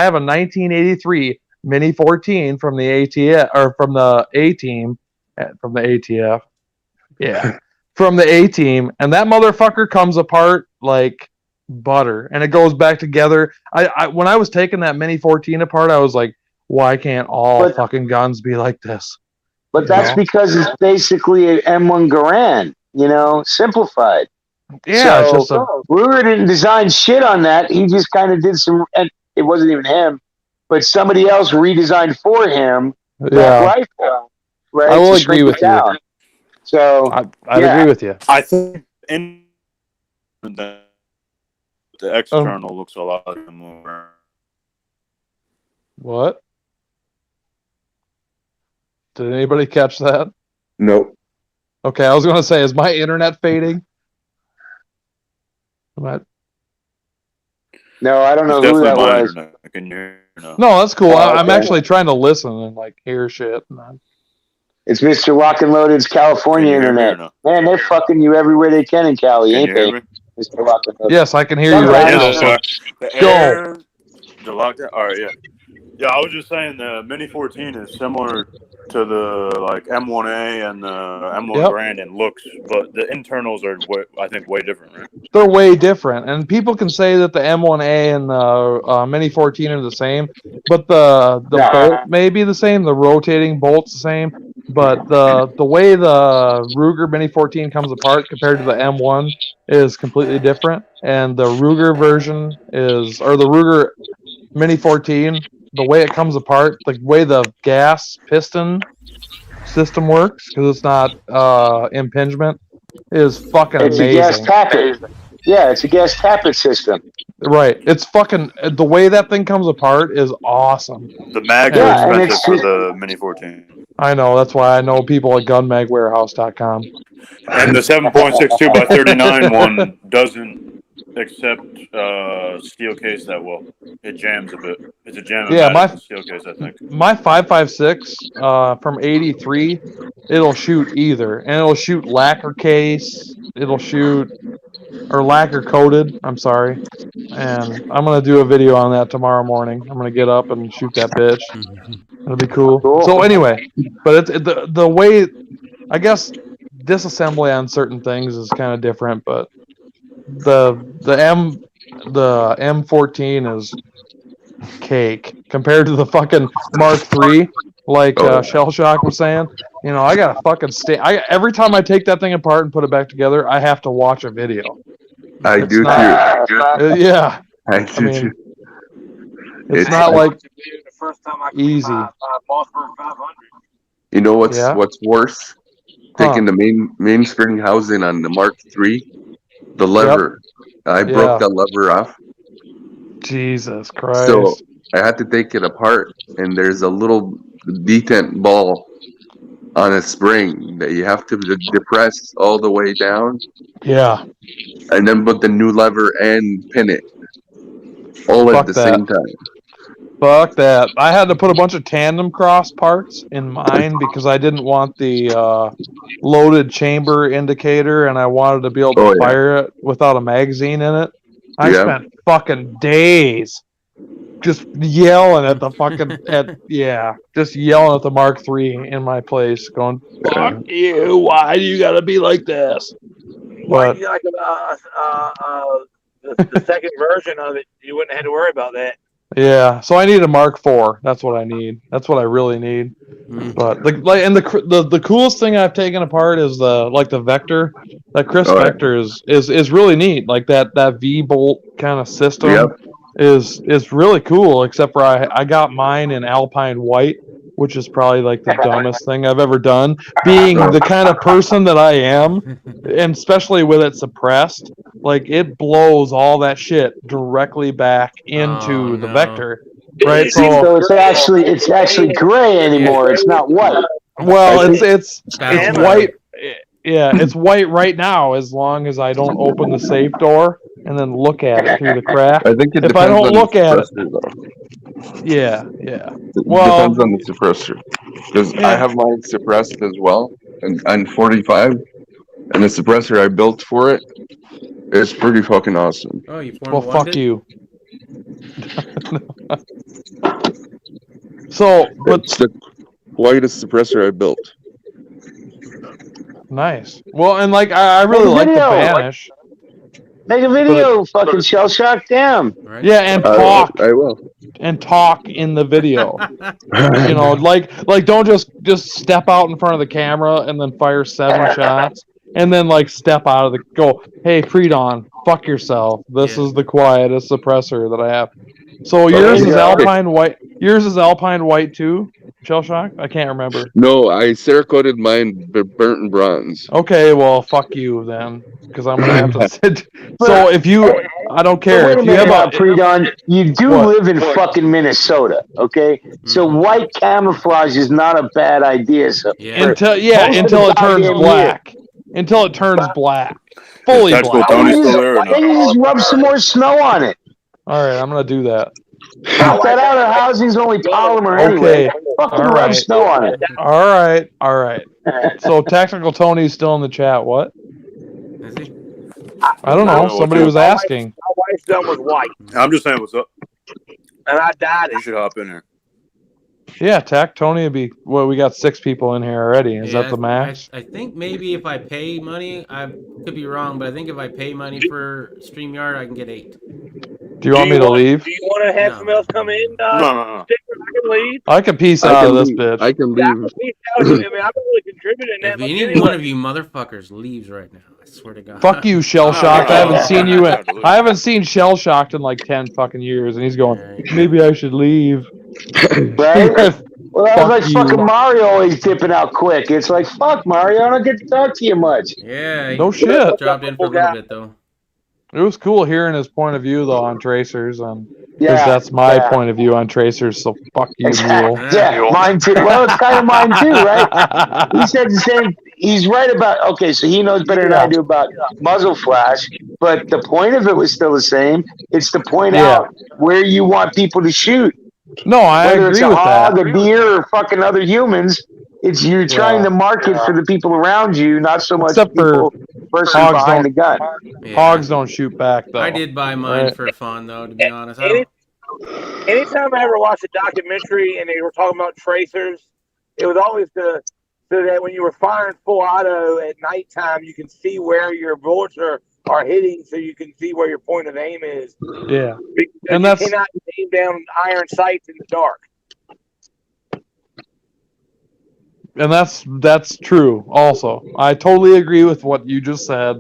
have a 1983 Mini 14 from the ATF or from the A-Team, from the ATF. Yeah. From the A-Team, and that motherfucker comes apart like butter, and it goes back together. I when I was taking that Mini 14 apart, I was like, why can't all fucking guns be like this? But that's because it's basically an M1 Garand, you know, simplified. Yeah, so it's just Ruger didn't design shit on that. He just kind of did some, and it wasn't even him, but somebody else redesigned for him that rifle, right? I will agree with you. So I'd agree with you. I think in the external looks a lot more. What? Did anybody catch that? Nope. Okay, I was going to say, is my internet fading? No, I don't know who that was. No, that's cool. Oh, I'm okay. actually trying to listen and like hear shit. It's Mr. Lock and Loaded's California internet. Man, they're fucking you everywhere they can in Cali, ain't they? Mr. Lock and Loaded. Yes, I can hear you right now. The lockdown. All right, yeah. Yeah, I was just saying the Mini 14 is similar to the like M1A and the M1 Yep. Grand in looks, but the internals are I think way different, right? They're way different, and people can say that the M1A and the Mini 14 are the same, but the bolt may be the same. The rotating bolt's the same, but the way the Ruger Mini 14 comes apart compared to the M1 is completely different. And the Ruger version is, or the Ruger Mini 14, the way it comes apart, the way the gas piston system works, because it's not impingement, is fucking It's amazing. a gas tappet. Yeah, it's a gas tappet system. Right. It's fucking, the way that thing comes apart is awesome. The mags Yeah, are and expensive it's- for the Mini 14. I know, that's why I know people at gunmagwarehouse.com. And the 7.62 by 39 one doesn't accept steel case that well. It jams a bit. It's a jam Yeah, steel case, I think. My 5.56 from 83, it'll shoot either. And it'll shoot lacquer case, it'll shoot, or lacquer coated, I'm sorry. And I'm going to do a video on that tomorrow morning. I'm going to get up and shoot that bitch. It'll be cool. So anyway, but it's the way, I guess disassembly on certain things is kind of different, but the M14 is cake compared to the fucking Mark III, like Shell Shock was saying. You know, I gotta fucking stay. Every time I take that thing apart and put it back together, I have to watch a video. I It's do not- too. Yeah, I do mean, too. it's not like easy. You know what's Yeah? what's worse? Huh. Taking the mainspring housing on the Mark III, the lever. I broke Yeah. that lever off, Jesus Christ. so I had to take it apart. And there's a little detent ball on a spring that you have to depress all the way down, Yeah. and then put the new lever and pin it all Fuck at the that. same time. Fuck that. I had to put a bunch of tandem cross parts in mine because I didn't want the loaded chamber indicator, and I wanted to be able to Oh, yeah. fire it without a magazine in it. I Yeah. spent fucking days just yelling at the fucking just yelling at the Mark III in my place, going, "Fuck you! Why do you gotta be like this?" What But do you like about the second version of it? You wouldn't have had to worry about that. yeah, so I need a Mark IV. That's what I need. That's what I really need. But the coolest thing I've taken apart is the Vector. That Chris Oh, yeah. Vector is really neat. Like that V bolt kind of system Yep. is really cool. Except for I got mine in Alpine White, which is probably like the dumbest thing I've ever done. Being the kind of person that I am, and especially with it suppressed, like it blows all that shit directly back into the Vector. Right, So it's actually gray anymore. It's not white. well, it's Battle white. Yeah, it's white right now as long as I don't open the safe door and then look at it through the crack. I think it If I depends don't on look the at it, suppressor, though. yeah. It Well- depends on the suppressor. Because I have mine suppressed as well, and on 45, and the suppressor I built for it is pretty fucking awesome. Oh, you formed Well, one, fuck did? you. So, but It's the whitest suppressor I built. nice. Well, and like I really Make a like the video. Vanish. Make a video, fucking Shell Shock down. Right? Yeah, and talk I will. in the video. You know, like don't just step out in front of the camera and then fire 7 shots and then like step out of the go. Hey, pre-dawn, fuck yourself. This Yeah. is the quietest suppressor that I have. So yours is Alpine White. Yours is Alpine White too. Shell Shock? I can't remember. No, I Cerakoted mine burnt in bronze. Okay, well, fuck you then, because I'm gonna have to sit. So if you, I don't care Wait a if you have minute, a pre-dawn. You do What? live in fucking Minnesota, okay? So white camouflage is not a bad idea. So Yeah. until most of until the it turns goddamn black. Until it turns black, fully Tactical black. Tony Then still there or then no? you just rub some more snow on it. All right, I'm gonna do that. Pop that out. Our housing's only polymer anyway. Okay. Fucking All rub right. snow on it. All right. So Tactical Tony's still in the chat. What? Is he? I don't know. Somebody was asking. My wife's done with white, I'm just saying what's up. and I dyed You it. should hop in here. Yeah, Tech. Tony would be. Well, we got 6 people in here already. Is Yeah, that the max? I think maybe if I pay money, I could be wrong, but I think if I pay money for StreamYard, I can get 8. Do you want me to leave? Do you want to have someone else come in? No. Sticker, I can leave. I can peace I out can of this leave. bitch. I can Yeah, I leave. can peace out. I mean, I've been really contributing that If much any anyway. one of you motherfuckers leaves right now, I swear to God. Fuck you, Shell Shocked. I no, haven't seen you. no, I haven't seen Shell Shocked in like 10 fucking years, and he's going. Maybe I should leave. Right? Well, that was like Fuck you. fucking Mario always dipping out quick. It's like, fuck, Mario, I don't get to talk to you much. Yeah, No shit. dropped in for a little bit though. It was cool hearing his point of view though on Tracers, and Yeah, because that's my yeah. point of view on Tracers. So fuck you, Exactly. mule. Yeah, mine too. Well, it's kind of mine too, right? He said the same. He's right about. Okay, so he knows better than I do about muzzle flash, but the point of it was still the same. It's to point out where you want people to shoot. No, I Whether it's agree a with hog, that. a deer, or fucking other humans, it's you're trying to market for the people around you, not so much Except for people person hogs behind don't- the gun. Yeah. Hogs don't shoot back though. I did buy mine Right. for fun though, to be honest. I don't, Anytime I ever watched a documentary and they were talking about tracers, it was always so that when you were firing full auto at nighttime, you can see where your bullets are hitting, so you can see where your point of aim is. Yeah. Because And you that's- cannot aim down iron sights in the dark. And that's true. Also, I totally agree with what you just said,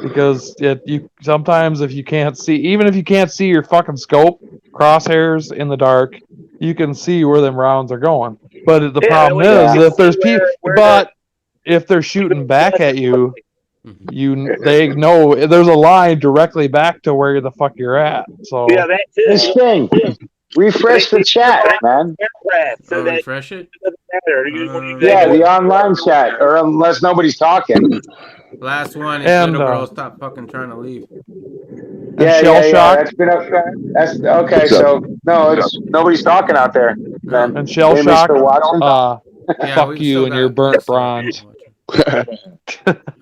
because you sometimes if you can't see, even if you can't see your fucking scope crosshairs in the dark, you can see where them rounds are going. But the problem is if there's people, but if they're shooting back at you, they know there's a line directly back to where the fuck you're at. So Yeah, that too. This thing, refresh the chat, man. So that refresh it. doesn't matter. Yeah, the online chat, or unless nobody's talking. Last one is And, little girl, stop fucking trying to leave. Yeah, Shell Shock? That's been up. That's okay. So no, it's nobody's talking out there. Then and Shell Maybe Shock, still watching? Yeah, fuck we've you still and got- your burnt bronze.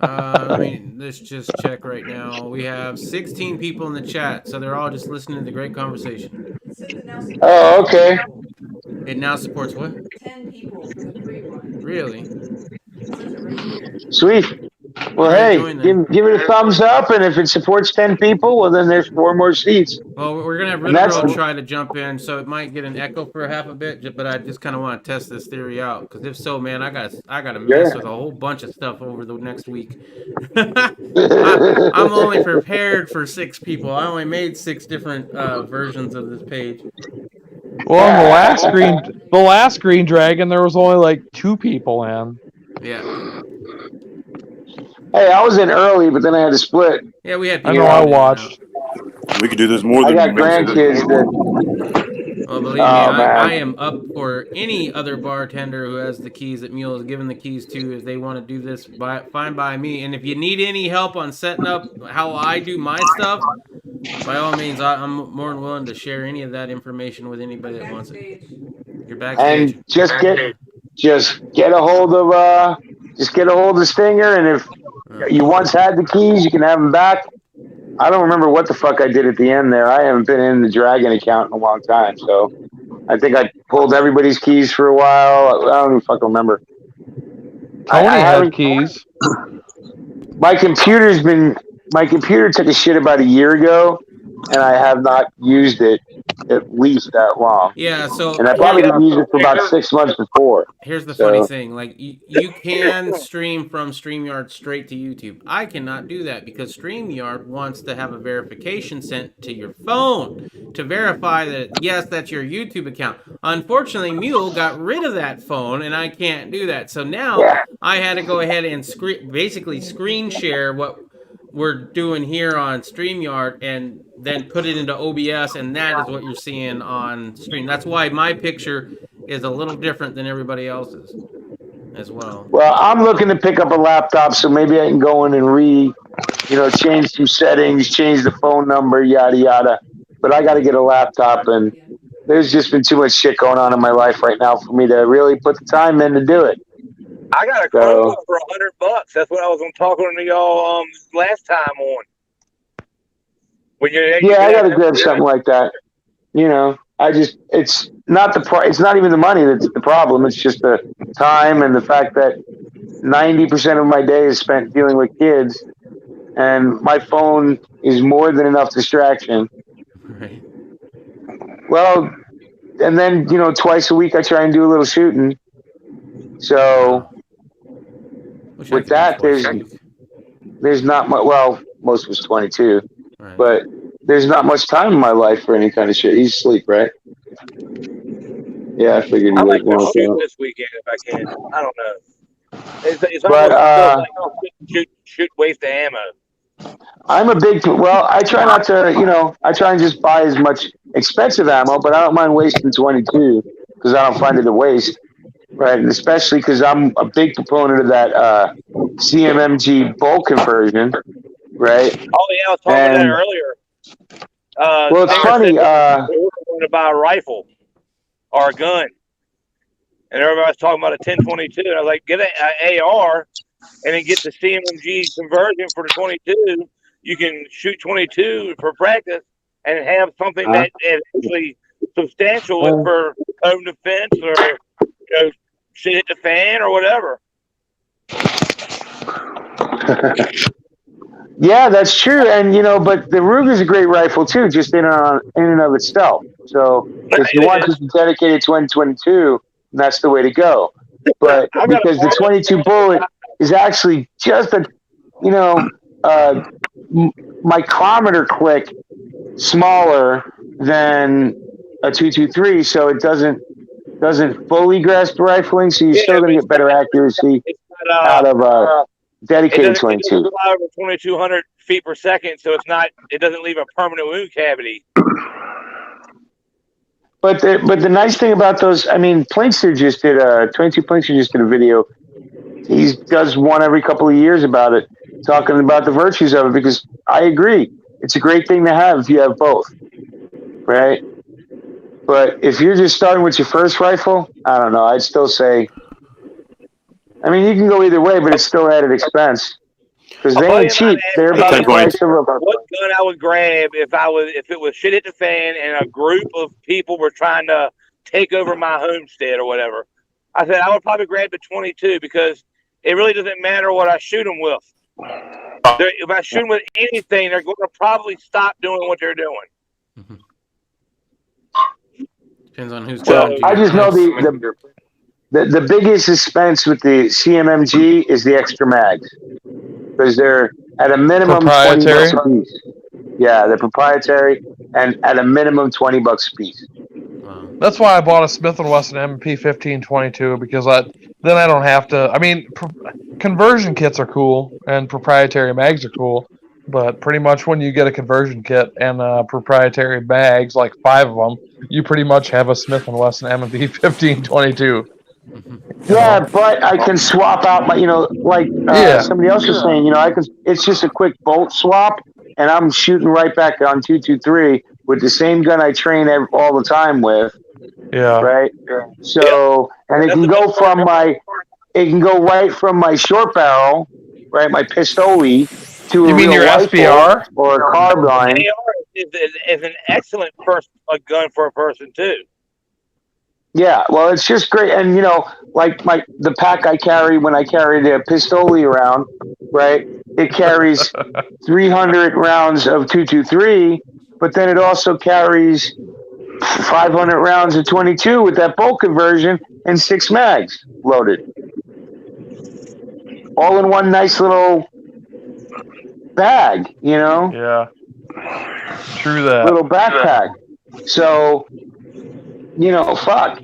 I mean, let's just check right now. We have 16 people in the chat, so they're all just listening to the great conversation. Oh, okay. It now supports what? 10 people for the free one. Really? Sweet. Well, hey, give it a thumbs up, and if it supports 10 people, well, then there's 4 more seats. Well, we're gonna have And Little that's- Girl try to jump in, so it might get an echo for half a bit. But I just kind of want to test this theory out, because if so, man, I got to mess Yeah. with a whole bunch of stuff over the next week. I'm only prepared for 6 people. I only made 6 different versions of this page. Well, on the last Green Dragon, there was only like 2 people in. Yeah. Hey, I was in early, but then I had to split. Yeah, we had. I know I watched. We could do this more I than got you mentioned. grandkids that. Well, believe me, I am up for any other bartender who has the keys that Mule is giving the keys to. If they want to do this, fine by me. And if you need any help on setting up how I do my stuff, by all means, I'm more than willing to share any of that information with anybody that wants it. You're backstage. And just get a hold of Stinger, and if you once had the keys, you can have them back. I don't remember what the fuck I did at the end there. I haven't been in the Dragon account in a long time, so I think I pulled everybody's keys for a while. I don't even fucking remember. Tony I had haven't- keys. My computer took a shit about a year ago, and I have not used it at least that long. Yeah, so And I probably didn't use it for about 6 months before. Here's the So- funny thing, like you can stream from StreamYard straight to YouTube. I cannot do that because StreamYard wants to have a verification sent to your phone to verify that yes, that's your YouTube account. Unfortunately, Mule got rid of that phone and I can't do that. So now I had to go ahead and basically screen share what we're doing here on StreamYard and then put it into OBS, and that is what you're seeing on stream. That's why my picture is a little different than everybody else's as well. Well, I'm looking to pick up a laptop, so maybe I can go in and change some settings, change the phone number, yada yada. But I got to get a laptop, and there's just been too much shit going on in my life right now for me to really put the time in to do it. I got a Chromebook for $100. That's what I was talking to y'all last time on. Yeah, I got to grab something like that. it's not it's not even the money that's the problem. It's just the time and the fact that 90% of my day is spent dealing with kids, and my phone is more than enough distraction. Right. Well, and then, twice a week I try and do a little shooting. So Wish I with could do that, twice a week. there's not much. Well, most of us 22, Right. but there's not much time in my life for any kind of shit. He's asleep, right? Yeah, I figured I he like was to shoot going this weekend if I can. I don't know. It's But, almost like shoot waste of ammo. I'm a big. Well, I try not to. I try and just buy as much expensive ammo, but I don't mind wasting 22 because I don't find it a waste, right? And especially because I'm a big proponent of that CMMG bolt conversion, right? Oh yeah, I was talking about that And- earlier. Well, it's Stinger funny. said they wanted to buy a rifle or a gun, and everybody was talking about a 10-22. And I was like, get an AR, and then get the CMMG conversion for the 22. You can shoot 22 for practice, and have something that is actually substantial for home defense or shit hit the fan or whatever. Yeah, that's true, and but the Ruger's a great rifle too, just in and of itself. So if you want just a dedicated 2022, that's the way to go. But because the 22 bullet is actually just a, micrometer click smaller than a 223, so it doesn't fully grasp rifling. So you're still going to get better accuracy out of dedicated 22. It doesn't fly over 2,200 feet per second, so it doesn't leave a permanent wound cavity. But the nice thing about those, I mean, Plinkster just did 22 Plinkster just did a video. He does one every couple of years about it, talking about the virtues of it, because I agree. It's a great thing to have if you have both, right? But if you're just starting with your first rifle, I don't know. I'd still say, I mean, you can go either way, but it's still added expense. Because they ain't cheap. They're about the price of a... What gun I would grab if it was shit hit the fan and a group of people were trying to take over my homestead or whatever? I said I would probably grab the 22 because it really doesn't matter what I shoot them with. If I shoot them with anything, they're going to probably stop doing what they're doing. Depends on who's So talking to I you. just know the biggest expense with the CMMG is the extra mags. Because they're at a minimum Proprietary? $20 a piece. Yeah, they're proprietary and at a minimum $20 a piece. That's why I bought a Smith & Wesson MP 1522 because then I don't have to. I mean, conversion kits are cool and proprietary mags are cool, but pretty much when you get a conversion kit and proprietary mags, like 5 of them, you pretty much have a Smith & Wesson MP 1522. Yeah, but I can swap out my, somebody else was saying, it's just a quick bolt swap, and I'm shooting right back on 223 with the same gun I train all the time with. Yeah. Right. So, and it can go right from my short barrel, right, my Pistoli, to You a mean real your rifle SPR? or a carbine. AR is an excellent gun for a person too. Yeah, well, it's just great, and like the pack I carry when I carry the Pistoli around, right? It carries 300 rounds of 223, but then it also carries 500 rounds of 22 with that bolt conversion and 6 mags loaded, all in one nice little bag, Yeah. True that. little backpack. So, fuck.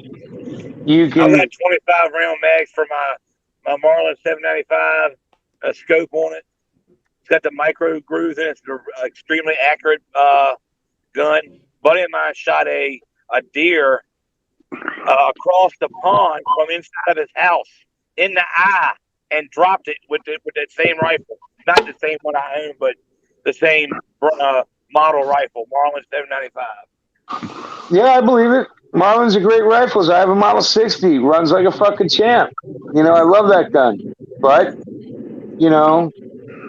You I've can. got 25 round mags for my Marlin 795, a scope on it. It's got the micro grooves in it. It's an extremely accurate gun. Buddy of mine shot a deer across the pond from inside of his house in the eye and dropped it with that same rifle. Not the same one I own, but the same model rifle, Marlin 795. Yeah, I believe it. Marlin's a great rifles. I have a Model 60. Runs like a fucking champ. I love that gun. But,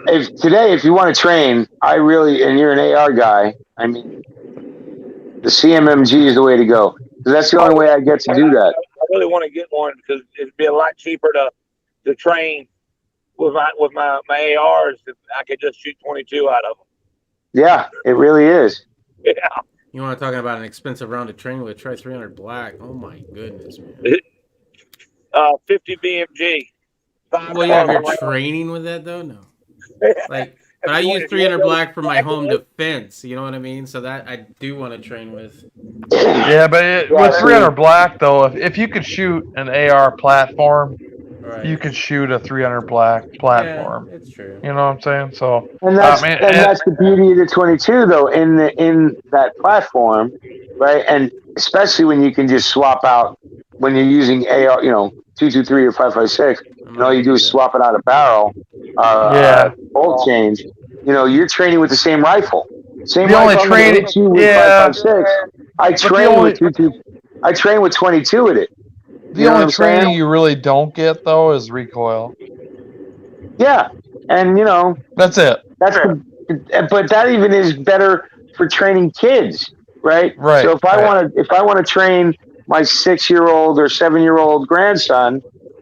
if you want to train, and you're an AR guy, I mean, the CMMG is the way to go. 'Cause that's the only way I get to do that. I really want to get one because it'd be a lot cheaper to train with my ARs if I could just shoot 22 out of them. Yeah, it really is. Yeah. You want to talk about an expensive round to train with? Try 300 black. Oh my goodness, man. 50 BMG. Well, yeah, if you're training with that though, no. Like, but I use 300 black for my home defense. You know what I mean? So that I do want to train with. Yeah, but with 300 black though, if you could shoot an AR platform, you could shoot a 300 black platform. Yeah, it's true. You know what I'm saying? So And that's the beauty of the 22 though in that platform, right? And especially when you can just swap out when you're using AR, 223 or 5.56, and all you do is swap it out a barrel, bolt change. You're training with the same rifle. Same The rifle only I'm gonna training- hit you with yeah. 5.56. I But train the only- with 22. I train with 22 with it. The You know what only I'm training saying? you really don't get though is recoil. Yeah, and that's it. But that even is better for training kids, right? Right, So if I want to train my 6-year-old or 7-year-old grandson,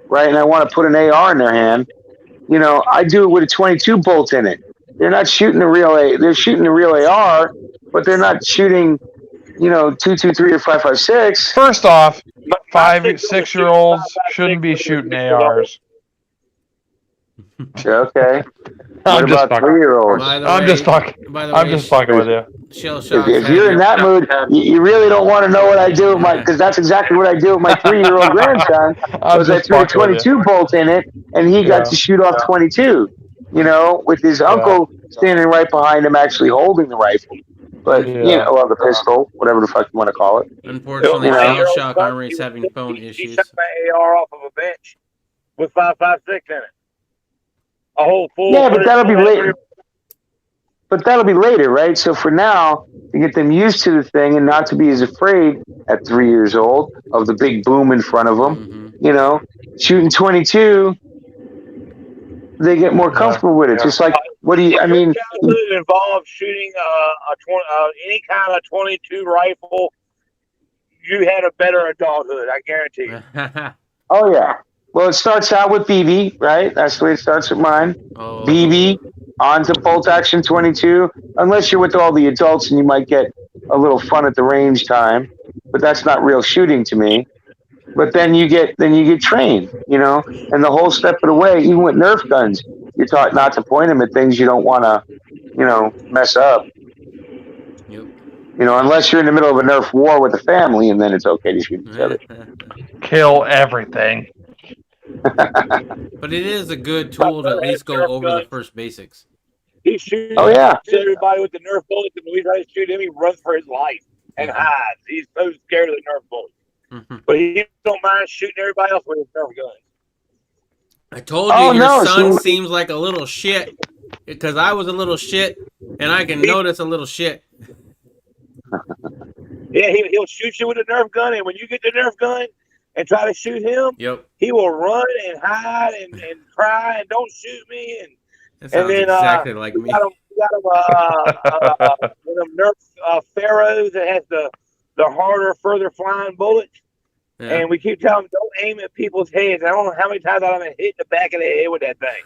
right, and I want to put an AR in their hand, I do it with a 22 bolt in it. They're not shooting a real they're shooting a real AR, but they're not shooting, 223 or 5.56. First off, 5-6-year-olds shouldn't be shooting ARs. Okay. I'm What just about fucking. 3-year-olds? I'm just fucking. I'm just fucking with you. Shell shock. If you're in that mood, you really don't want to know what I do with because that's exactly what I do with my 3-year-old grandson. Was I just threw a fucking with 22 bolt in it, and he got Yeah. to shoot off 22. With his uncle standing right behind him, actually holding the rifle. But or the pistol, whatever the fuck you want to call it. Unfortunately, You know? Shell Shock Armory is having phone He issues. shot my AR off of a bench with 5.56 in it. A whole full. Yeah, but that'll be later. But that'll be later, right? So for now, to get them used to the thing and not to be as afraid at 3 years old of the big boom in front of them, shooting 22, they get more comfortable with it. Just like, Childhood involved shooting any kind of 22 rifle. You had a better adulthood, I guarantee you. Oh, yeah. Well, it starts out with BB, right? That's the way it starts with mine. Oh. BB, on to bolt action 22, unless you're with all the adults and you might get a little fun at the range time, but that's not real shooting to me. But then you get trained, and the whole step of the way, even with Nerf guns, you're taught not to point them at things you don't want to, mess up. Yep. Unless you're in the middle of a Nerf war with a family, and then it's okay to shoot each other. Kill everything. But it is a good tool to at least go over the first basics. He shoots everybody with the Nerf bullets, and when we try to shoot him, he runs for his life and hides. He's so scared of the Nerf bullets. But he don't mind shooting everybody else with his Nerf gun. I told you your son seems like a little shit because I was a little shit, and I can notice a little shit. Yeah, he'll shoot you with a Nerf gun, and when you get the Nerf gun and try to shoot him, he will run and hide and cry and don't shoot me. That sounds exactly like me. We got him one of them Nerf Pharaohs that has the harder, further flying bullets. Yeah. And we keep telling him, don't aim at people's heads. I don't know how many times I've been hit the back of the head with that thing.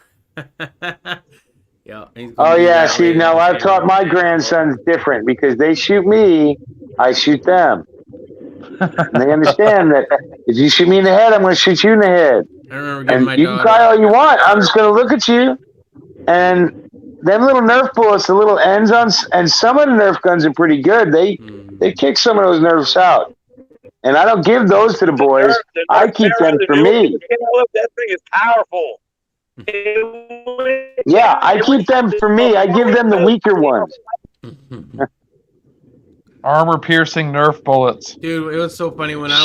Oh yeah, see now I've taught my grandsons different because they shoot me, I shoot them. And they understand that if you shoot me in the head, I'm going to shoot you in the head. I remember giving my And you can daughter. cry all you want. I'm just going to look at you. And them little Nerf bullets, the little ends on, and some of the Nerf guns are pretty good. They kick some of those Nerfs out. And I don't give those to the boys. I keep them for me. That thing is powerful. Yeah, I keep them for me. I give them the weaker ones. Armor piercing Nerf bullets. Dude, it was so funny when I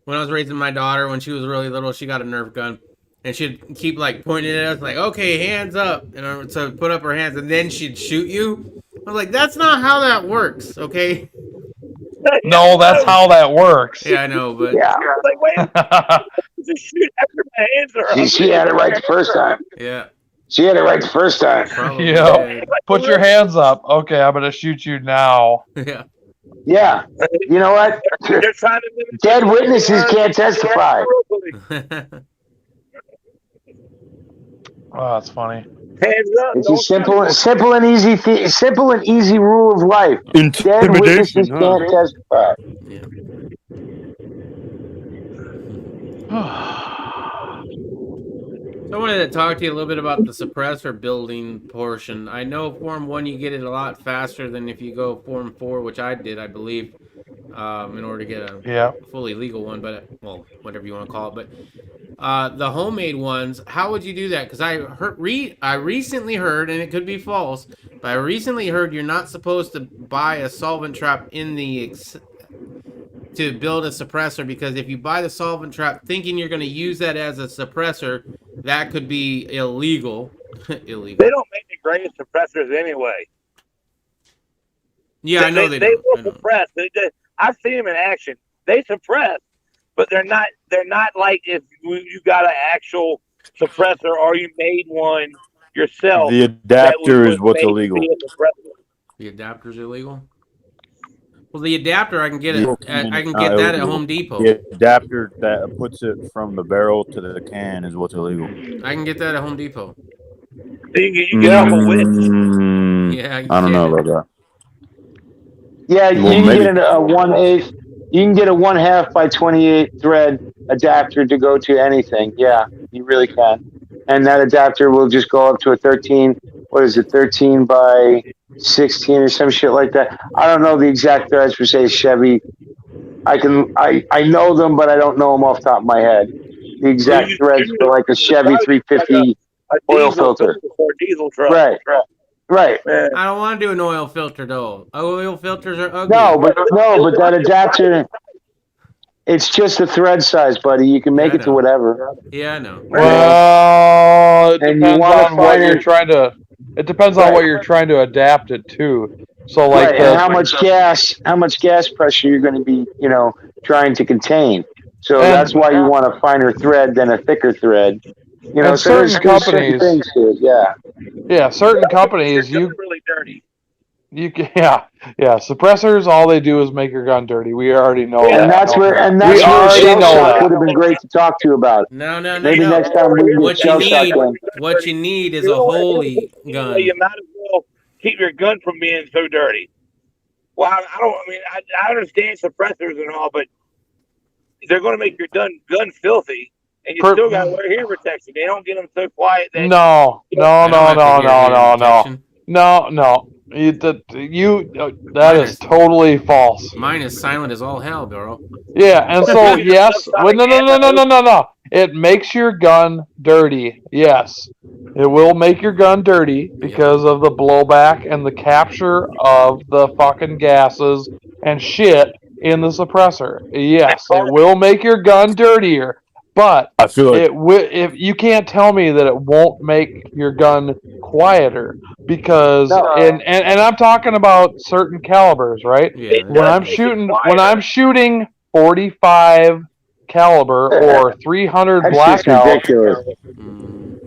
was raising my daughter when she was really little. She got a Nerf gun, and she'd keep like pointing at us, like, "Okay, hands up," and I would so put up her hands, and then she'd shoot you. I was like, "That's not how that works, okay?" No, that's how that works. Yeah, I know, but Like, wait, just shoot after my hands are up. She had it right the first time. Yeah. She had it right the first time. Yeah. Put your hands up. Okay, I'm gonna shoot you now. Yeah. Yeah. You know what? They're trying to mimic Dead witnesses can't testify. Oh, that's funny. Hands up. It's a simple and easy rule of life. Dead witnesses can't testify. So I wanted to talk to you a little bit about the suppressor building portion. I know Form 1 you get it a lot faster than if you go Form 4, which I did, I believe, in order to get a fully legal one, but, well, whatever you want to call it. But the homemade ones, how would you do that? Because I recently heard, and it could be false, but I recently heard you're not supposed to buy a solvent trap in the to build a suppressor, because if you buy the solvent trap thinking you're going to use that as a suppressor, that could be illegal. Illegal. They don't make the greatest suppressors anyway. Yeah, I know they They don't. will suppress. I've seen them in action. They suppress, but they're not like if you got an actual suppressor or you made one yourself. The adapter is what's illegal. The adapter's illegal? Well, the adapter I can get that at Home Depot. The adapter that puts it from the barrel to the can is what's illegal. I can get that at Home Depot. You can get off a width. Yeah, I don't know about that. Yeah, you Well, can maybe- get a 1/8. You can get a 1/2 by 28 thread adapter to go to anything. Yeah, you really can. And that adapter will just go up to a 13. What is it? 13 by 16 or some shit like that. I don't know the exact threads for say Chevy. I know them, but I don't know them off the top of my head. The exact threads for like a Chevy 350 oil filter. For a diesel truck. Right. I don't want to do an oil filter though. Oil filters are ugly. No, but that adapter, it's just a thread size, buddy. You can make it to whatever. Yeah, I know. Well, it And you depends wanna on what find you're it- trying to. It depends on what you're trying to adapt it to. So, like, Right, and how much gas pressure you're going to be, trying to contain. So And- that's why you want a finer thread than a thicker thread. And So there's certain certain companies- things to it. Yeah. yeah, certain companies They're really dirty. you can suppressors. All they do is make your gun dirty. We already know that. And that's where we Shell already know Shock that. would have been great to talk to you about. No. Maybe next time we can get What you Shell Shock need, in. what you need is a holy gun. You might as well keep your gun from being so dirty. Well, I understand suppressors and all, but they're going to make your gun filthy, and you still got to wear hearing protection. They don't get them so quiet that No. That is totally false. Mine is silent as all hell, bro. Yeah, and so yes, no. It makes your gun dirty. Yes, it will make your gun dirty because of the blowback and the capture of the fucking gases and shit in the suppressor. Yes, it will make your gun dirtier. But I feel like if you can't tell me that it won't make your gun quieter, because and I'm talking about certain calibers, right? Yeah. When I'm shooting 45 caliber or 300 That's just blackout, ridiculous.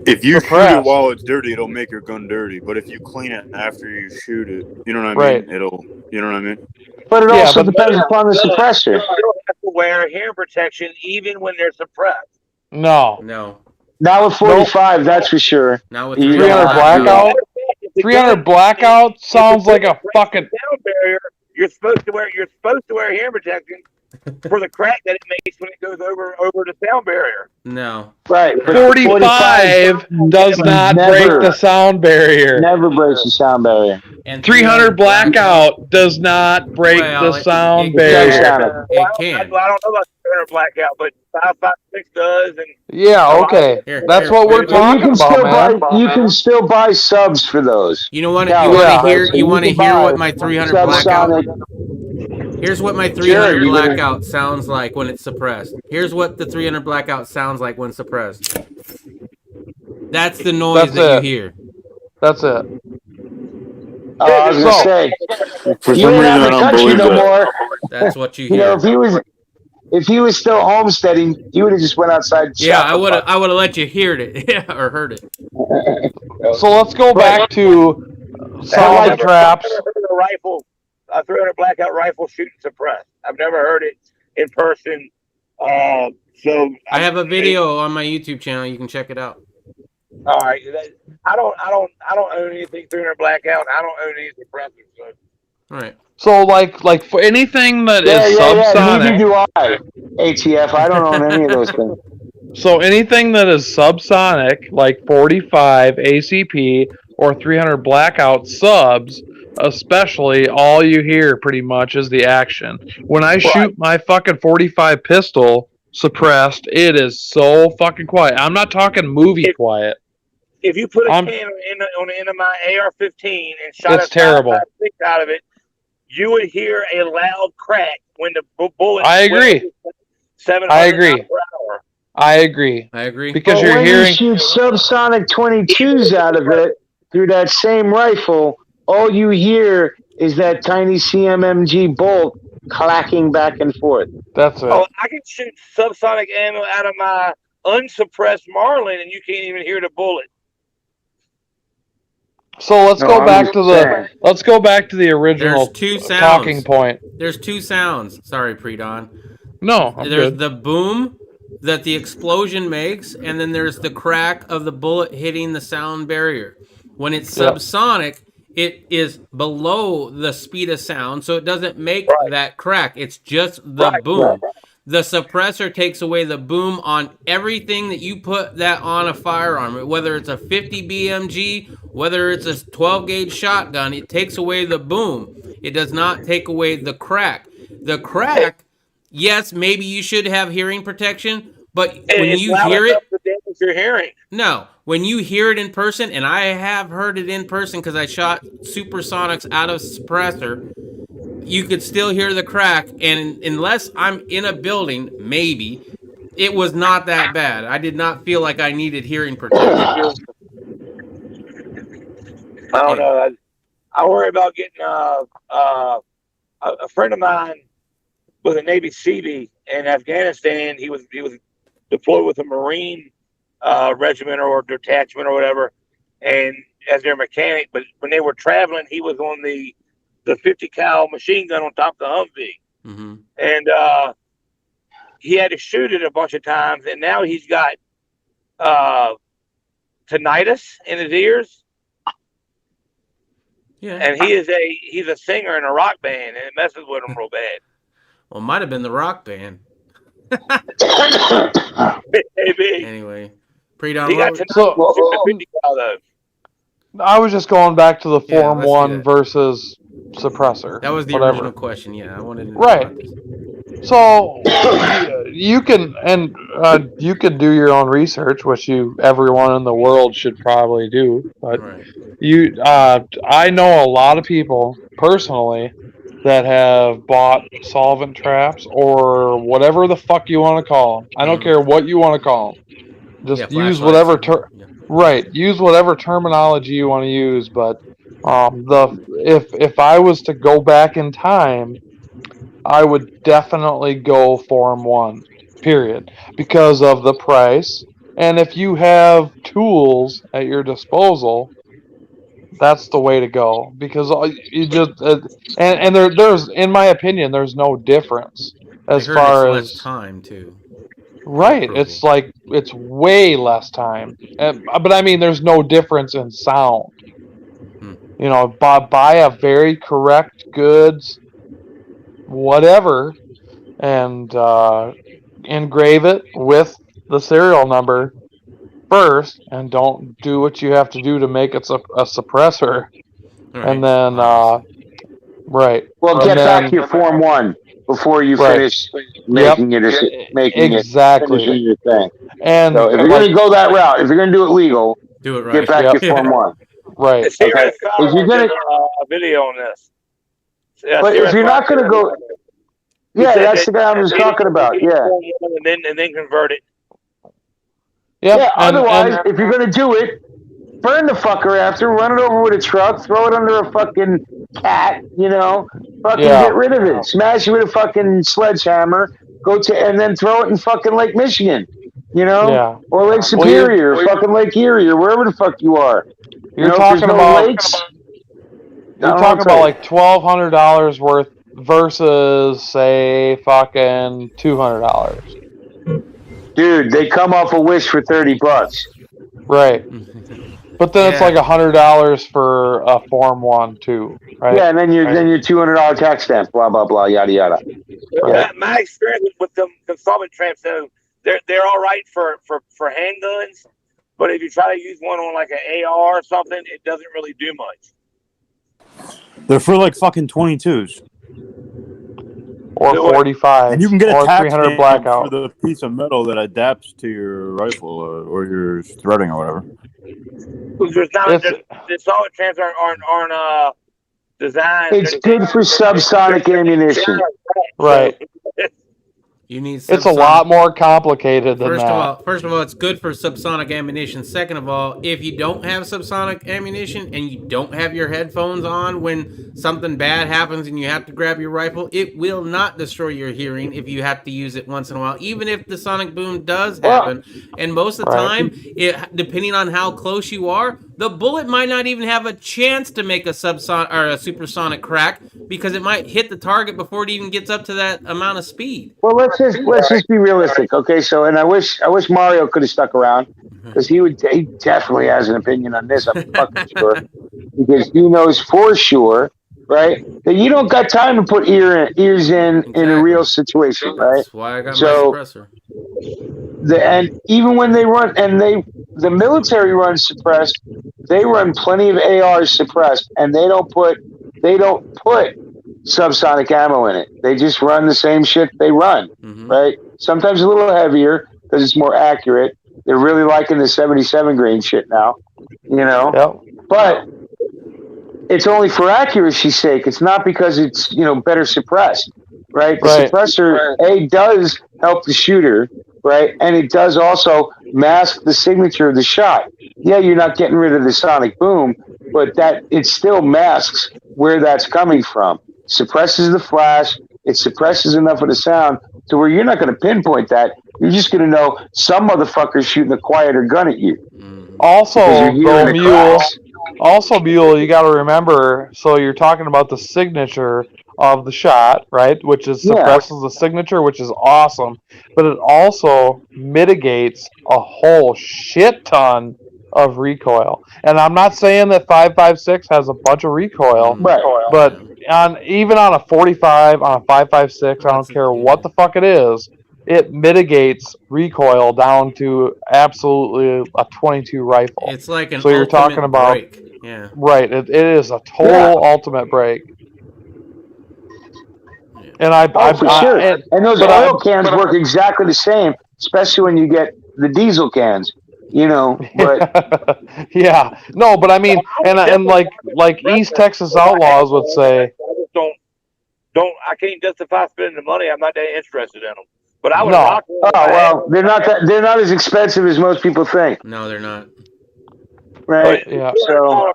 if you shoot suppressed. it while it's dirty, it'll make your gun dirty. But if you clean it after you shoot it, you know what I mean? Right. You know what I mean? But it Yeah, also but- depends upon the suppressor. you don't have to wear hearing protection even when they're suppressed. no. Not with 45, that's for sure. Not with 300 blackout. 300 blackout sounds like a fucking. Sound barrier. You're supposed to wear hearing protection for the crack that it makes when it goes over the sound barrier. No. Right. But 45 does not break the sound barrier. Never breaks the sound barrier. And 300 blackout does not break Well, the sound it barrier. It can. I don't know about 300 blackout, but 5.56 does, and Yeah, okay. That's what we're talking about, man. You can still buy subs for those. You know what? Yeah, You want yeah. to hear? So You you want to can hear buy what my 300 blackout? subsonic. Here's what my 300 Sure, you can- blackout sounds like when it's suppressed. Here's what the 300 blackout sounds like when suppressed. That's the noise That's that it. you hear. That's it. I was gonna So- say, For you some ain't reason, out I of the don't country believe no that. more. That's what you You know, hear. if he was still homesteading, he would have just went outside. And Yeah, shot I the would have. fuck. I would have let you hear it or heard it. So let's go back to solid traps. a rifle a 300 blackout rifle shooting suppressed. I've never heard it in person. So I have a video on my YouTube channel. You can check it out. All right, I don't own anything 300 blackout. I don't own any suppressors. So. All right. So like for anything that is subsonic. Neither do I. ATF. I don't own any of those things. So anything that is subsonic, like 45 ACP or 300 blackout subs, especially, all you hear pretty much is the action. When I shoot my fucking 45 pistol suppressed, it is so fucking quiet. I'm not talking movie quiet. If you put a can on the end of my AR-15 and shot It's terrible. six out of it, you would hear a loud crack when the bullet. I agree. 700 I agree. miles per hour. I agree. I agree. Because But you're when hearing. you shoot subsonic 22s out of it through that same rifle, all you hear is that tiny CMMG bolt clacking back and forth. That's it. Oh, I can shoot subsonic ammo out of my unsuppressed Marlin, and you can't even hear the bullet. So let's go back to the original There's two sounds. talking point. There's two sounds. Sorry, Pre-Dawn. No, I'm there's good. the boom that the explosion makes, and then there's the crack of the bullet hitting the sound barrier. When it's Yep. subsonic, it is below the speed of sound, so it doesn't make that crack. It's just the boom. The suppressor takes away the boom on everything that you put that on a firearm, whether it's a 50 BMG, whether it's a 12 gauge shotgun. It takes away the boom. It does not take away the crack. The crack, yes, maybe you should have hearing protection, but when It's you loud hear enough it, to damage your hearing. no, when you hear it in person, and I have heard it in person because I shot supersonics out of suppressor, you could still hear the crack, and unless I'm in a building, maybe, it was not that bad. I did not feel like I needed hearing protection. I don't know. I worry about getting a friend of mine was a Navy Seabee in Afghanistan. He was deployed with a Marine regiment or detachment or whatever, and as their mechanic. But when they were traveling, he was on the 50 cal machine gun on top of the Humvee, and he had to shoot it a bunch of times. And now he's got tinnitus in his ears. Yeah, and he's a singer in a rock band, and it messes with him real bad. Well, it might have been the rock band. Maybe. Anyway, Pre-Dawn. He got what- tinnitus with 50 cal though. I was just going back to the Yeah, Form let's do 1 that. versus suppressor. That was the whatever. original question. Yeah, I wanted to know Right. about this. So you can you can do your own research, which everyone in the world should probably do. But I know a lot of people personally that have bought solvent traps or whatever the fuck you want to call them. I don't care what you want to call them. Just use whatever use whatever terminology you want to use. But if I was to go back in time, I would definitely go Form 1, period, because of the price. And if you have tools at your disposal, that's the way to go. Because you just there's, in my opinion, there's no difference as I heard far it's as less time too. right. It's like it's way less time, but I mean, there's no difference in sound. You know, buy a very correct goods. Whatever, and engrave it with the serial number first, and don't do what you have to do to make it a suppressor. And then, right. Well, and get then, back your Form 1 before you Right. finish making Exactly. finishing your thing. And so if you're going to go that route, if you're going to do it legal, do it right. get back your Form 1. Right. Okay. If you're going to a video on this. But if you're not going to go, yeah, that's the guy I was talking about. Yeah. And then convert it. Yeah. Otherwise, if you're going to do it, burn the fucker after, run it over with a truck, throw it under a fucking cat, fucking get rid of it, smash it with a fucking sledgehammer, and then throw it in fucking Lake Michigan, or Lake Superior, or fucking Lake Erie, or wherever the fuck you are. You're if talking there's no about lakes, You're talking about like $1,200 worth versus, say, fucking $200. Dude, they come off a Wish for $30. Right. But then it's like $100 for a Form 1 too, right? Yeah, and then your $200 tax stamp, blah blah blah, yada yada. Yeah. My experience with them consultant tramps, they're all right for handguns, but if you try to use one on like an AR or something, it doesn't really do much. They're for like fucking 22s. Or 45. And you can get a or tax 300 stamp blackout. for the piece of metal that adapts to your rifle or your threading or whatever. There's not the solid tramps aren't designed. It's good for subsonic ammunition. Right. You need. It's a lot more complicated than that. First of all, it's good for subsonic ammunition. Second of all, if you don't have subsonic ammunition and you don't have your headphones on when something bad happens and you have to grab your rifle, it will not destroy your hearing if you have to use it once in a while, even if the sonic boom does happen. And most of the time, depending on how close you are, the bullet might not even have a chance to make a subsonic or a supersonic crack because it might hit the target before it even gets up to that amount of speed. Well, let's just be realistic, okay? So, and I wish Mario could have stuck around because he definitely has an opinion on this. I'm fucking sure because he knows for sure, right, that you don't got time to put ears in a real situation, right? That's why I got my suppressor. And even when they run, the military runs suppressed, they run plenty of ARs suppressed, and they don't put subsonic ammo in it. They just run the same shit they run, right? Sometimes a little heavier because it's more accurate. They're really liking the 77 grain shit now, you know. Yep. But it's only for accuracy's sake. It's not because it's better suppressed, right? The suppressor does help the shooter, right, and it does also mask the signature of the shot. Yeah, you're not getting rid of the sonic boom, but it still masks where that's coming from. Suppresses the flash. It suppresses enough of the sound to where you're not going to pinpoint that. You're just going to know some motherfucker's shooting a quieter gun at you. Also, Mule, you got to remember. So you're talking about the signature of the shot, right? Which is suppresses the signature, which is awesome. But it also mitigates a whole shit ton of recoil. And I'm not saying that 5.56 has a bunch of recoil, but even on a 45, on a 5.56, I don't care what the fuck it is, it mitigates recoil down to absolutely a 22 rifle. It's like an so you're talking about break. Yeah. Right. It is a total ultimate break. And for sure. And those oil cans work exactly the same, especially when you get the diesel cans. But yeah, no, but I mean, and like East Texas Outlaws would say, I can't justify spending the money. I'm not that interested in them. But I would no. rock them. Oh well, they're not as expensive as most people think. No, they're not. Right. Yeah. So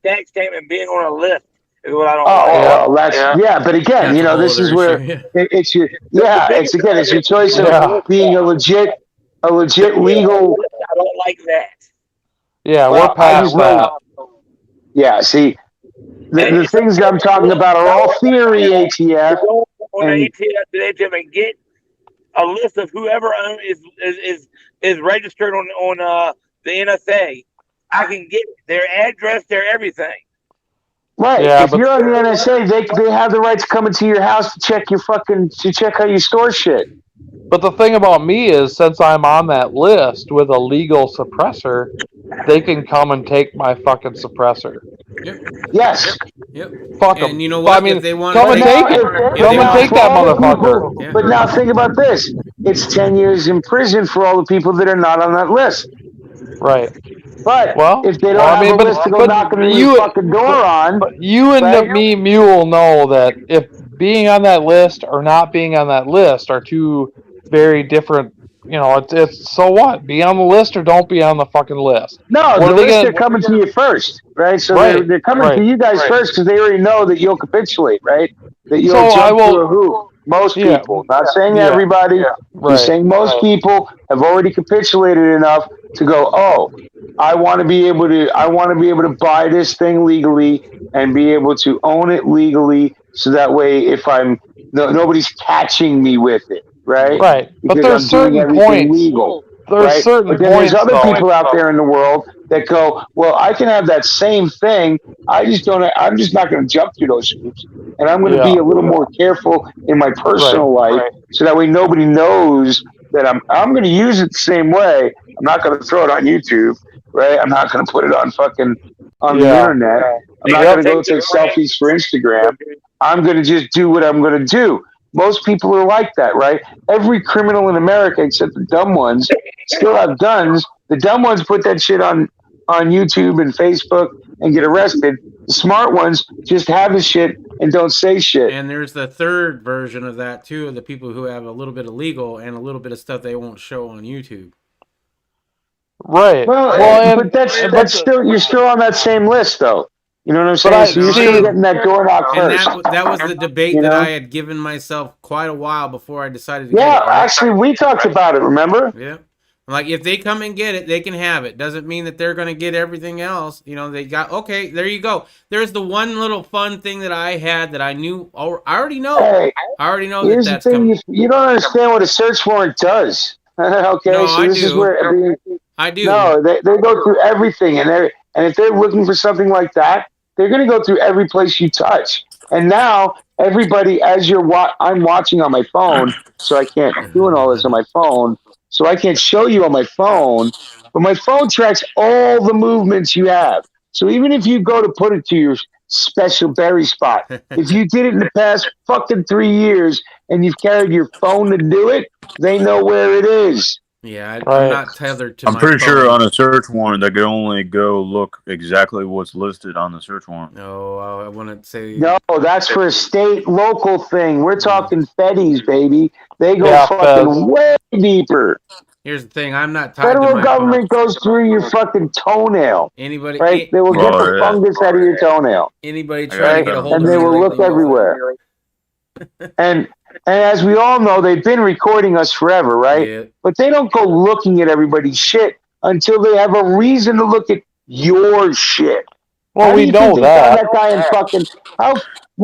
tax statement being on a list is what I don't. Well, that's but again, this is where it's your it's your choice of being a legit legal. I don't like that. Yeah, we're past that. Yeah, see, the things I'm talking about are all theory, ATF. On the ATF and get a list of whoever is registered on the NSA. I can get their address, their everything. Right. Yeah, if you're on the NSA, they have the right to come into your house to check how you store shit. But the thing about me is, since I'm on that list with a legal suppressor, they can come and take my fucking suppressor. Yep. Yes. Yep. Fuck them. And you know what? I mean, if they want come and take it. Come and take that motherfucker. Yeah. But now think about this. It's 10 years in prison for all the people that are not on that list. Right. But if they don't have a list to go knocking your fucking door on. But you and me, Mule, know that if being on that list or not being on that list are two very different. It's so what? Be on the list or don't be on the fucking list. No, the list are coming to you first, right? So they're coming to you guys first because they already know that you'll capitulate, right? That you'll jump through a hoop. Most people, not saying everybody, just saying most people have already capitulated enough to go, oh, I want to be able to buy this thing legally and be able to own it legally, so that way if nobody's catching me with it, right? Right. But Because there's I'm doing certain everything points. legal. There's Right? certain But then there's points, other though. people out there in the world that go, well, I can have that same thing. I'm just not going to jump through those hoops, and I'm going to be a little more careful in my personal life, so that way nobody knows that I'm going to use it the same way. I'm not going to throw it on YouTube, right? I'm not going to put it on on the internet. I'm not going to go take selfies for Instagram. I'm going to just do what I'm going to do. Most people are like that, right? Every criminal in America, except the dumb ones, still have guns. The dumb ones put that shit on YouTube and Facebook and get arrested. The smart ones just have the shit and don't say shit. And there's the third version of that too, of the people who have a little bit of legal and a little bit of stuff they won't show on YouTube. Right. But that's still, you're still on that same list, though. You know what I'm saying? So you're still getting that door knock And first. that was the debate You that know? I had given myself quite a while before I decided to Yeah, get it. Right? actually, we talked about it. Remember? Yeah. Like, if they come and get it, they can have it. Doesn't mean that they're going to get everything else. You know, they got, okay, there you go. There's the one little fun thing that I had that I knew, I already know. Hey, I already know here's that's the thing: coming. you don't understand what a search warrant does. Okay, No, so I this is do. where I do. No, they go through everything, and if they're looking for something like that, they're going to go through every place you touch. And now everybody, as I'm watching on my phone, so I can't doing all this on my phone, so I can't show you on my phone. But my phone tracks all the movements you have. So even if you go to put it to your special berry spot, if you did it in the past fucking 3 years and you've carried your phone to do it, they know where it is. Yeah, I'm not tethered to I'm my pretty phone. sure on a search warrant they could only go look exactly what's listed on the search warrant. No, I wouldn't say. No, that's for a state local thing. We're talking feds, baby. They go Yeah, fucking feds. way deeper. Here's the thing: I'm not tied to Federal my government goes through your fucking toenail. Anybody, Right? They will get the fungus out of your toenail. Anybody trying Right? to get a hold And of they me will look lately, everywhere. And as we all know, they've been recording us forever, right? Yeah. But they don't go looking at everybody's shit until they have a reason to look at your shit. Well, How do we you know think they found that. that guy in fucking why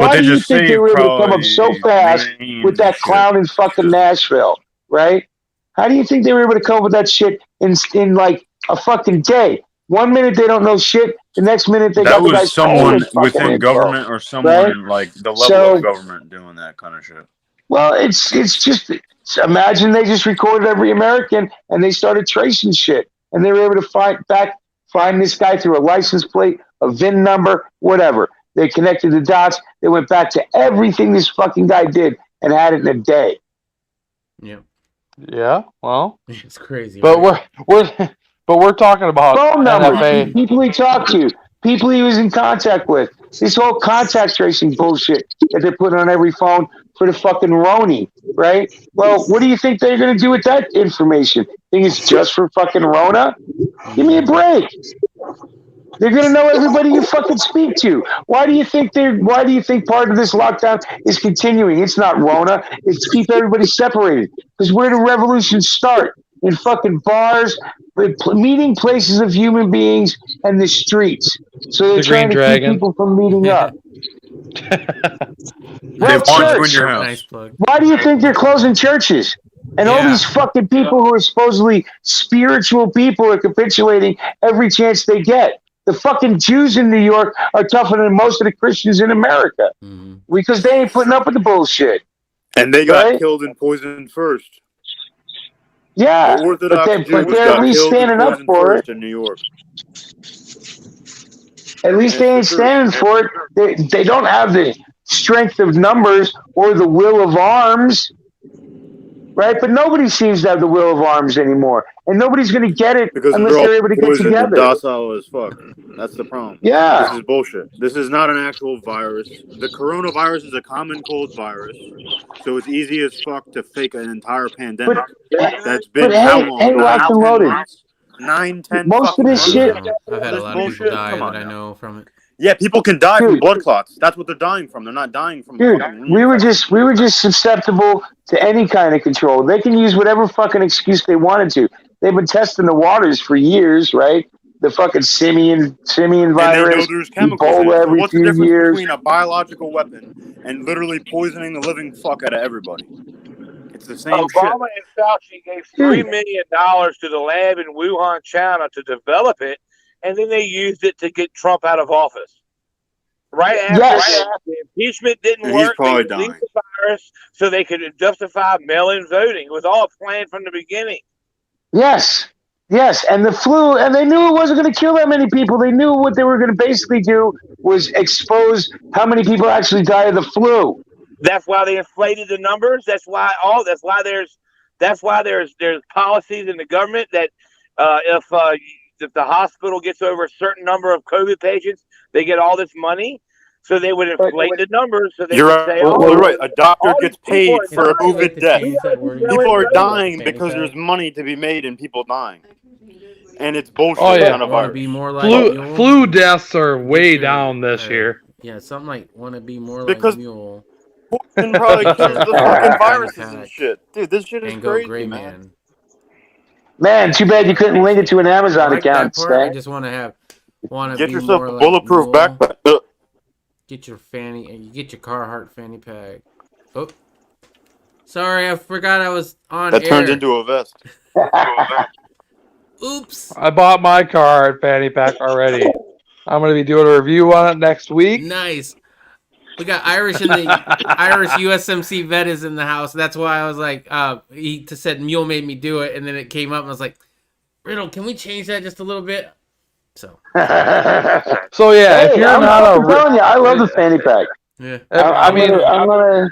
But they do you just think say they were able to come up so probably fast names with that and shit. clown in fucking Nashville, right? How do you think they were able to come up with that shit in like a fucking day? 1 minute they don't know shit, the next minute they That got the was guy's someone fucking within info, government or someone right? like the level So- of government doing that kind of shit. Well, it's just imagine they just recorded every American and they started tracing shit, and they were able to find this guy through a license plate, a VIN number, whatever. They connected the dots. They went back to everything this fucking guy did and had it in a day. Yeah, Yeah, well, it's crazy. but right? we're talking about Phone numbers, NFA. people he talked to, people he was in contact with. This whole contact tracing bullshit that they're putting on every phone for the fucking Roni, right? Well, what do you think they're going to do with that information? Think it's just for fucking Rona? Give me a break. They're going to know everybody you fucking speak to. Why do you think part of this lockdown is continuing? It's not Rona. It's to keep everybody separated. Because where do revolutions start? In fucking bars, meeting places of human beings, and the streets. So they're The trying Green to Dragon. keep people from meeting up. They Right, want you church. in your house. Nice plug. Why do you think they're closing churches? And all Yeah. these fucking people who are supposedly spiritual people are capitulating every chance they get. The fucking Jews in New York are tougher than most of the Christians in America because they ain't putting up with the bullshit. And they got Right? killed and poisoned first. Yeah, The Orthodox but Jews they're at got least killed and standing up poisoned for first it. in New York. At least they ain't standing for it. They don't have the strength of numbers or the will of arms, right? But nobody seems to have the will of arms anymore, and nobody's going to get it Because unless they're all they're able to get poisoned and together. docile as fuck. That's the problem. Yeah. This is bullshit. This is not an actual virus. The coronavirus is a common cold virus, so it's easy as fuck to fake an entire pandemic. That's been but how hey, long? hey, 9, locked and 10 loaded. months? 9, 10 Most of fucking this months? shit- I've had a This lot of people bullshit? die Come on that I now. know from it. Yeah, people can die from Dude. blood clots. That's what they're dying from. They're not dying from Dude, fucking we were just susceptible to any kind of control. They can use whatever fucking excuse they wanted to. They've been testing the waters for years, right? The fucking simian And they know virus, there's chemicals in Ebola it. So every what's the few difference years. between a biological weapon and literally poisoning the living fuck out of everybody? It's the same shit. Obama and Fauci gave $3 million to the lab in Wuhan, China to develop it, and then they used it to get Trump out of office. Right after the impeachment didn't And he's work, probably they released dying. the virus so they could justify mail-in voting. It was all planned from the beginning. Yes, and the flu, and they knew it wasn't going to kill that many people. They knew what they were going to basically do was expose how many people actually die of the flu. That's why they inflated the numbers. That's why there's policies in the government that if the hospital gets over a certain number of COVID patients, they get all this money. So they would inflate the numbers. So they You're would right. say, You're right. A doctor all gets these people paid are for a dying. COVID death. People are dying Fanny because pack. there's money to be made in people dying. And it's bullshit Oh, yeah. on a Want to virus. be more like Mule? Flu deaths are way down this year. Yeah, something like want to be more Because like Mule. poison probably kills the fucking viruses and shit. Dude, this shit is And go crazy, Gray man. Man, too bad you couldn't link it to an Amazon I like account. that part. I Stan. just want to Get be yourself more a like bulletproof Mule. backpack. Get your fanny, and you get your Carhartt fanny pack. Oh, sorry, I forgot I was on That air. turns into a vest. Oops. I bought my car at Fanny Pack already. I'm going to be doing a review on it next week. Nice. We got Irish in the Irish USMC vet is in the house. That's why I was like, he said Mule made me do it, and then it came up, and I was like, Riddle, can we change that just a little bit? So. So yeah, if Hey, you're I'm not telling you, I love the fanny pack. Yeah. I'm gonna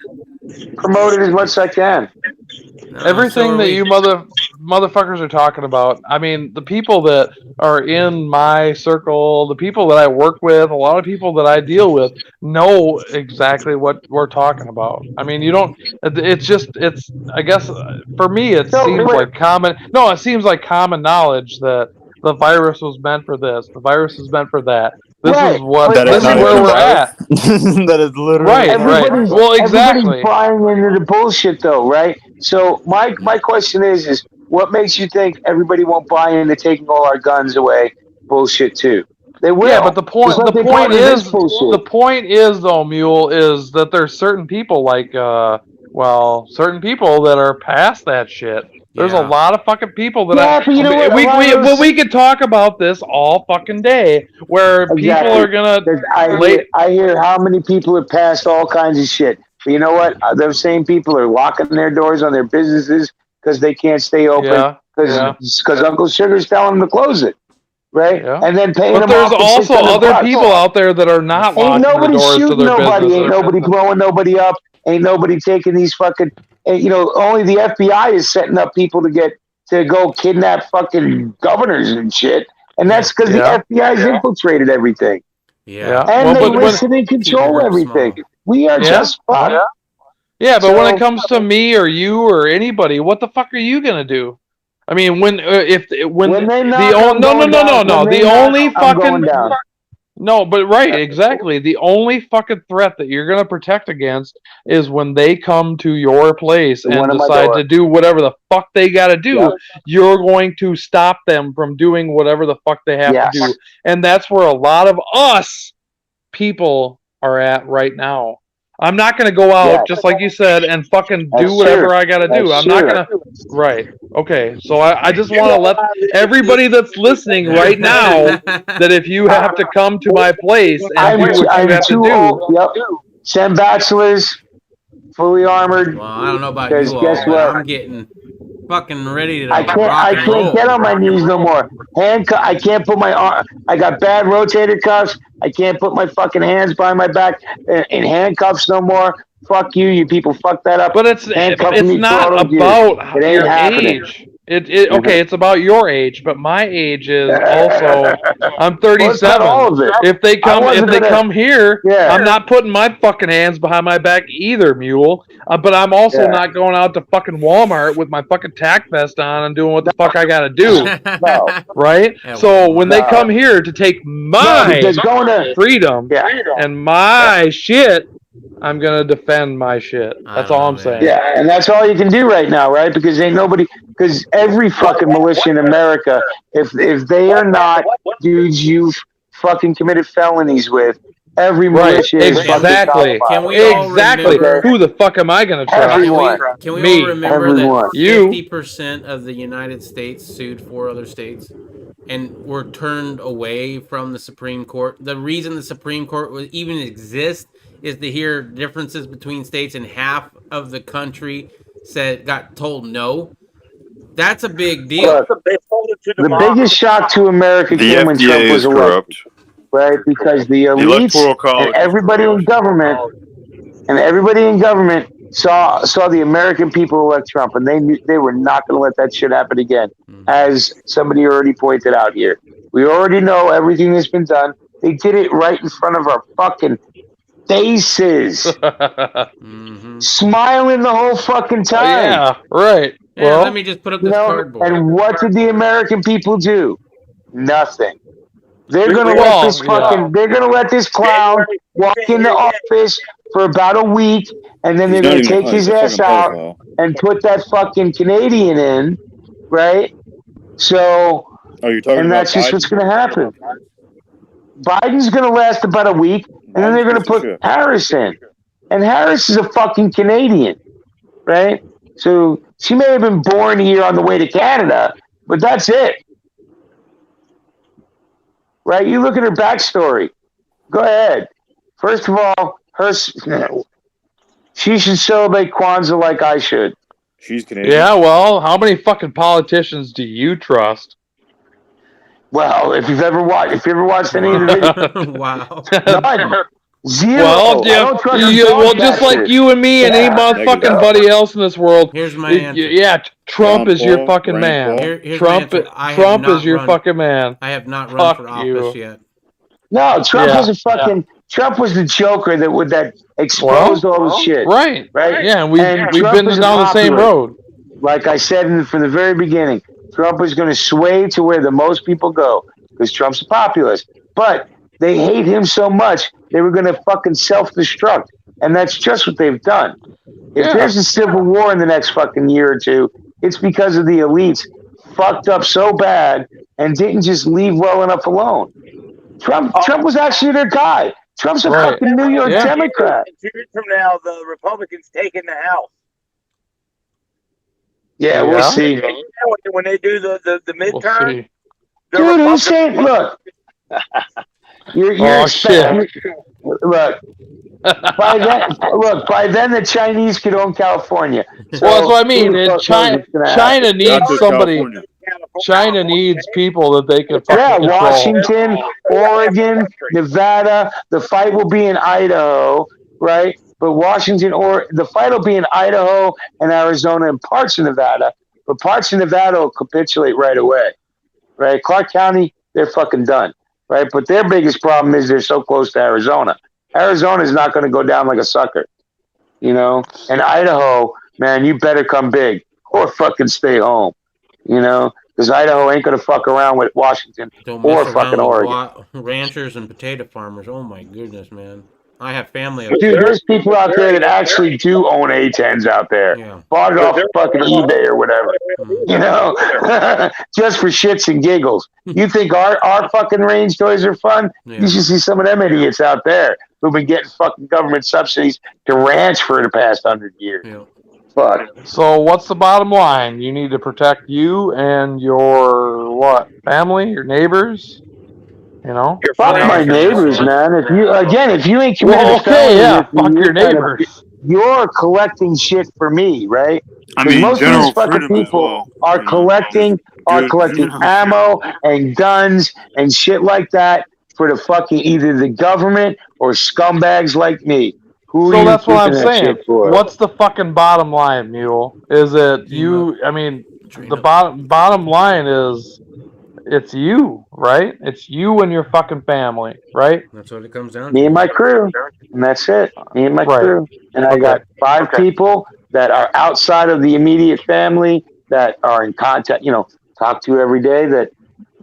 promote it as much as I can. Everything that you motherfuckers are talking about, I mean, the people that are in my circle, the people that I work with, a lot of people that I deal with know exactly what we're talking about. I mean, you don't, it's, I guess, for me, it seems like common knowledge that the virus was meant for this, the virus is meant for that. This is what, this is where we're at. That is literally right. Well, exactly. Everybody's buying into the bullshit, though, right? So my question is what makes you think everybody won't buy into taking all our guns away? Bullshit too. They will. Yeah, but the point is though, Mule, is that there's certain people like certain people that are past that shit. There's a lot of fucking people that but you know what? we could talk about this all fucking day, where people are gonna. I hear how many people have passed all kinds of shit. But you know what? Those same people are locking their doors on their businesses because they can't stay open because Uncle Sugar's telling them to close it, right? Yeah. And then paying But them there's off also other people out there that are not locking their doors to their businesses. Ain't nobody blowing nobody up. Ain't nobody taking these fucking. Only the FBI is setting up people to go kidnap fucking governors and shit, and that's because the FBI's infiltrated everything. Yeah, and they listen and control everything. We are just fucked. Yeah, but when it comes to me or you or anybody, what the fuck are you gonna do? I mean, when the only fucking no, but right, exactly. The only fucking threat that you're gonna protect against is when they come to your place and decide to do whatever the fuck they gotta do. Yep. You're going to stop them from doing whatever the fuck they have to do, and that's where a lot of us people are at right now. I'm not going to go out, just like you said, and fucking do whatever I got to do. I'm not going to... Right. Okay. So I just want to let everybody that's listening right now that if you have to come to my place and do what you have to do... Yep. Send bachelors, fully armored. Well, I don't know about you all, guess but what? I'm getting fucking ready to I can't get on my knees no more. I can't put my arm. I got bad rotator cuffs. I can't put my fucking hands behind my back in handcuffs no more. Fuck you, you people. Fuck that up. But it's not about your age. Okay, it's about your age, but my age is also. I'm 37. If they come here, I'm not putting my fucking hands behind my back either, Mule. But I'm also not going out to fucking Walmart with my fucking tack vest on and doing what the fuck I gotta do. Right? So when they come here to take my freedom and my shit, I'm gonna defend my shit. That's all I'm saying. Yeah, and that's all you can do right now, right? Because ain't nobody. Because every fucking militia in America, if they are not dudes you've fucking committed felonies with, every militia is exactly. fucking Exactly. Who the fuck am I gonna trust? Everyone. Can we Me. all remember Everyone. that You. 50% of the United States sued 4 other states and were turned away from the Supreme Court? The reason the Supreme Court would even exist is to hear differences between states, and half of the country got told no. That's a big deal. Look, the biggest shock to America The came when FDA Trump was is elected, corrupt. right? Because the elites Electoral College and everybody in government saw the American people elect Trump, and they knew they were not going to let that shit happen again. As somebody already pointed out here, we already know everything that's been done. They did it right in front of our fucking faces, smiling the whole fucking time. Yeah, right. Yeah, Well, let me just put up this cardboard. And what did the American people do? Nothing. They're gonna Well, let this fucking. They're gonna let this clown walk into office for about a week, and then they're gonna take his ass out and put that fucking Canadian in, right? So, Oh, you're talking and about that's just Biden? what's gonna happen. Biden's gonna last about a week, and then they're gonna put Harris in, and Harris is a fucking Canadian, right? So she may have been born here on the way to Canada, but that's it. Right? You look at her backstory. Go ahead. First of all, she should celebrate Kwanzaa like I should. She's Canadian. yeah, well, how many fucking politicians do you trust? Well, if you've ever watched any of the videos, Wow. none. Zero. Well, I don't trust the well, just like broadcasters. you and me and any motherfucking buddy else in this world. Here's my answer. Yeah, Trump Ron is your Paul, fucking Rand man. Paul. Here's Trump, my answer. I have Trump not is your run- fucking man. I have not run Fuck for you. office yet. No, Trump Yeah. was a fucking. Trump was the Joker that exposed all the shit. Right. Right. Yeah, and we've Trump been was down the same popular. road. Like I said from the very beginning, Trump is going to sway to where the most people go because Trump's a populist. But they hate him so much they were going to fucking self-destruct, and that's just what they've done. If there's a civil war in the next fucking year or two, it's because of the elites fucked up so bad and didn't just leave well enough alone. Trump was actually their guy. Trump's a fucking New York Democrat. 2 years from now, the Republicans taking the House. Yeah, we'll see. When they do the midterm, see. Dude, who's saying? Look, you're look. By then the Chinese could own California. So Well, that's what I mean. who the And fuck knows China, what's gonna China happen? needs somebody. China needs people that they can fucking Yeah, control. Washington, Oregon, Nevada. The fight will be in Idaho, right? But Washington, or the fight will be in Idaho and Arizona and parts of Nevada. But parts of Nevada will capitulate right away, right? Clark County, they're fucking done, right? But their biggest problem is they're so close to Arizona. Arizona is not going to go down like a sucker, you know? And Idaho, man, you better come big or fucking stay home, you know? Because Idaho ain't going to fuck around with Washington Don't or mess fucking around Oregon. with ranchers and potato farmers. Oh my goodness, man. I have family. Dude, there's people out there that actually do own A10s out there. Yeah. Bought it off fucking eBay or whatever. You know? Just for shits and giggles. You think our fucking range toys are fun? Yeah. You should see some of them idiots out there who've been getting fucking government subsidies to ranch for the past 100 years. Yeah. Fuck. So what's the bottom line? You need to protect you and your family, your neighbors. You know, Fuck my neighbors, man. If you ain't committed well, okay, yeah, felony, fuck your you're kinda- neighbors. You're collecting shit for me, right? I 'Cause mean, most of general these fucking freedom as people well. are You know, collecting good. ammo and guns and shit like that for the fucking either the government or scumbags like me. Who are So you that's what I'm keeping that saying. shit for? What's the fucking bottom line, Mule? Is it you? I mean, the bottom line is it's you, right? It's you and your fucking family, right? That's what it comes down to. Me and my crew, and that's it. Me and my Right. crew, and I got 5 people that are outside of the immediate family that are in contact. You know, talk to every day. That,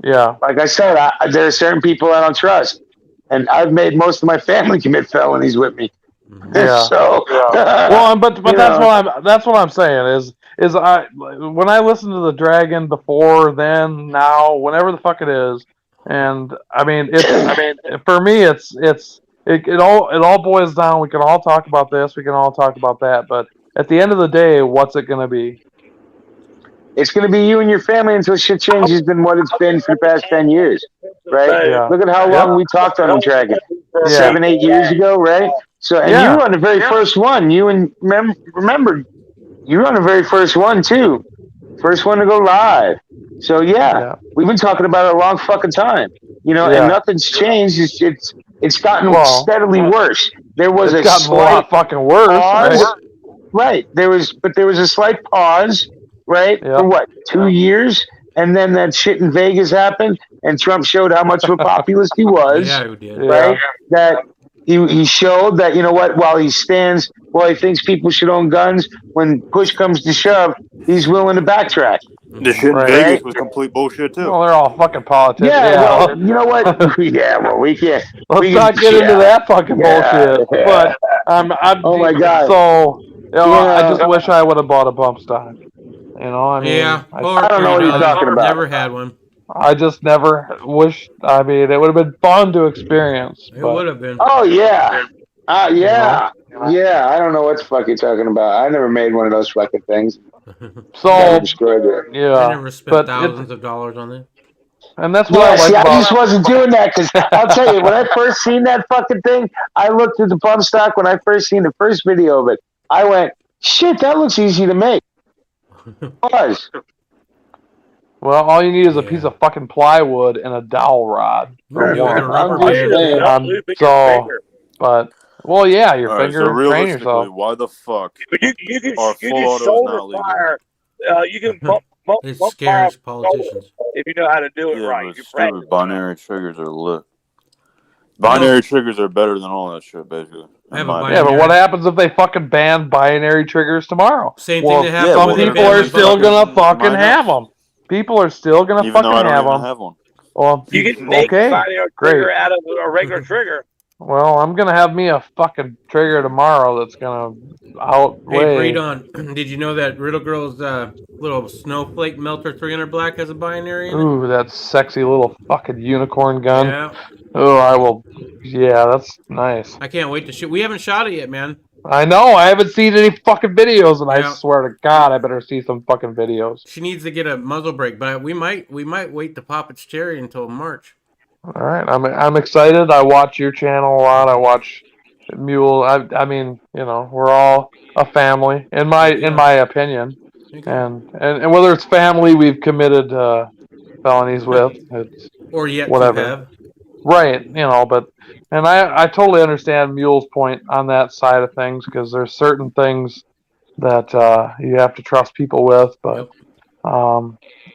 Yeah. like I said, there are certain people I don't trust, and I've made most of my family commit felonies with me. Yeah. So, Well, but you that's know. what I'm saying is I when I listen to the Dragon before, then, now, whenever the fuck it is, and I mean for me it all boils down. We can all talk about this, we can all talk about that, but at the end of the day, what's it gonna be? It's going to be you and your family until shit changes than what it's been for the past 10 years, right? Yeah. Look at how Yep. long we talked on the Dragon. Yeah. 7, 8 years ago, right? So, and Yeah. you were on the very first one. You and remember, you were on the very first one too. First one to go live. So yeah, we've been talking about it a long fucking time. You know, Yeah. and nothing's changed. It's gotten Well, steadily worse. There was it's a gotten a slight lot fucking worse, pause. Right. There was a slight pause, right? Yeah. For what, 2 years? And then that shit in Vegas happened, and Trump showed how much of a populist he was. Yeah, who did? Right? That he showed that, you know what, while he thinks people should own guns, when push comes to shove, he's willing to backtrack. The shit in Right. Vegas was complete bullshit too. Well, they're all fucking politicians. Yeah, well, you know what? Yeah, well, we can't. Let's not get into that fucking bullshit. Yeah. But I'm Oh my God. So I Yeah. just wish I would have bought a bump stock. You know, I mean, Yeah. I don't know what you're talking about. Never had one. I just never wished. I mean, it would have been fun to experience. It but- would have been. Oh yeah. Yeah. Yeah. I don't know what the fuck you're talking about. I never made one of those fucking things. So Never destroyed it. I yeah, never spent but thousands of dollars on that. and that's what Yeah, I like see, I about. just wasn't doing that because I'll tell you, when I first seen that fucking thing, I looked at the bump stock. When I first seen the first video of it, I went, "Shit, that looks easy to make." It was. Well, all you need is a piece of fucking plywood and a dowel rod. For You're one. the rubber I'm just band. saying. So, but well, yeah, your All right, finger so train realistically, yourself. why the fuck But you can are full autos shoulder not legal? fire. You can bump It fire scares politicians. if you know how to do it Yeah, right. but You stupid practice. binary triggers are lit. Binary triggers are better than all that shit, basically. I have in a my Yeah, but opinion. what happens if they fucking ban binary triggers tomorrow? Same Well, thing that happened yeah, some when well, they people banned are my still fucking- gonna fucking Mine have them. People are still gonna Even fucking though I don't have even them. have one. Well, You can make okay, a binary great. trigger out of a regular trigger. Well, I'm gonna have me a fucking trigger tomorrow that's gonna Hey, outweigh. Breedon, did you know that Riddle Girl's little snowflake melter 300 black has a binary in it? Ooh, that sexy little fucking unicorn gun. Yeah. Oh, I will. Yeah, that's nice. I can't wait to shoot. We haven't shot it yet, man. I know. I haven't seen any fucking videos, and Yeah. I swear to God, I better see some fucking videos. She needs to get a muzzle brake, but we might wait to pop its cherry until March. All right, I'm excited. I watch your channel a lot. I watch Mule. I mean, you know, we're all a family in my opinion, and whether it's family we've committed felonies with, it's Or yet whatever. to have. Right, you know, but and I totally understand Mule's point on that side of things because there's certain things that you have to trust people with, but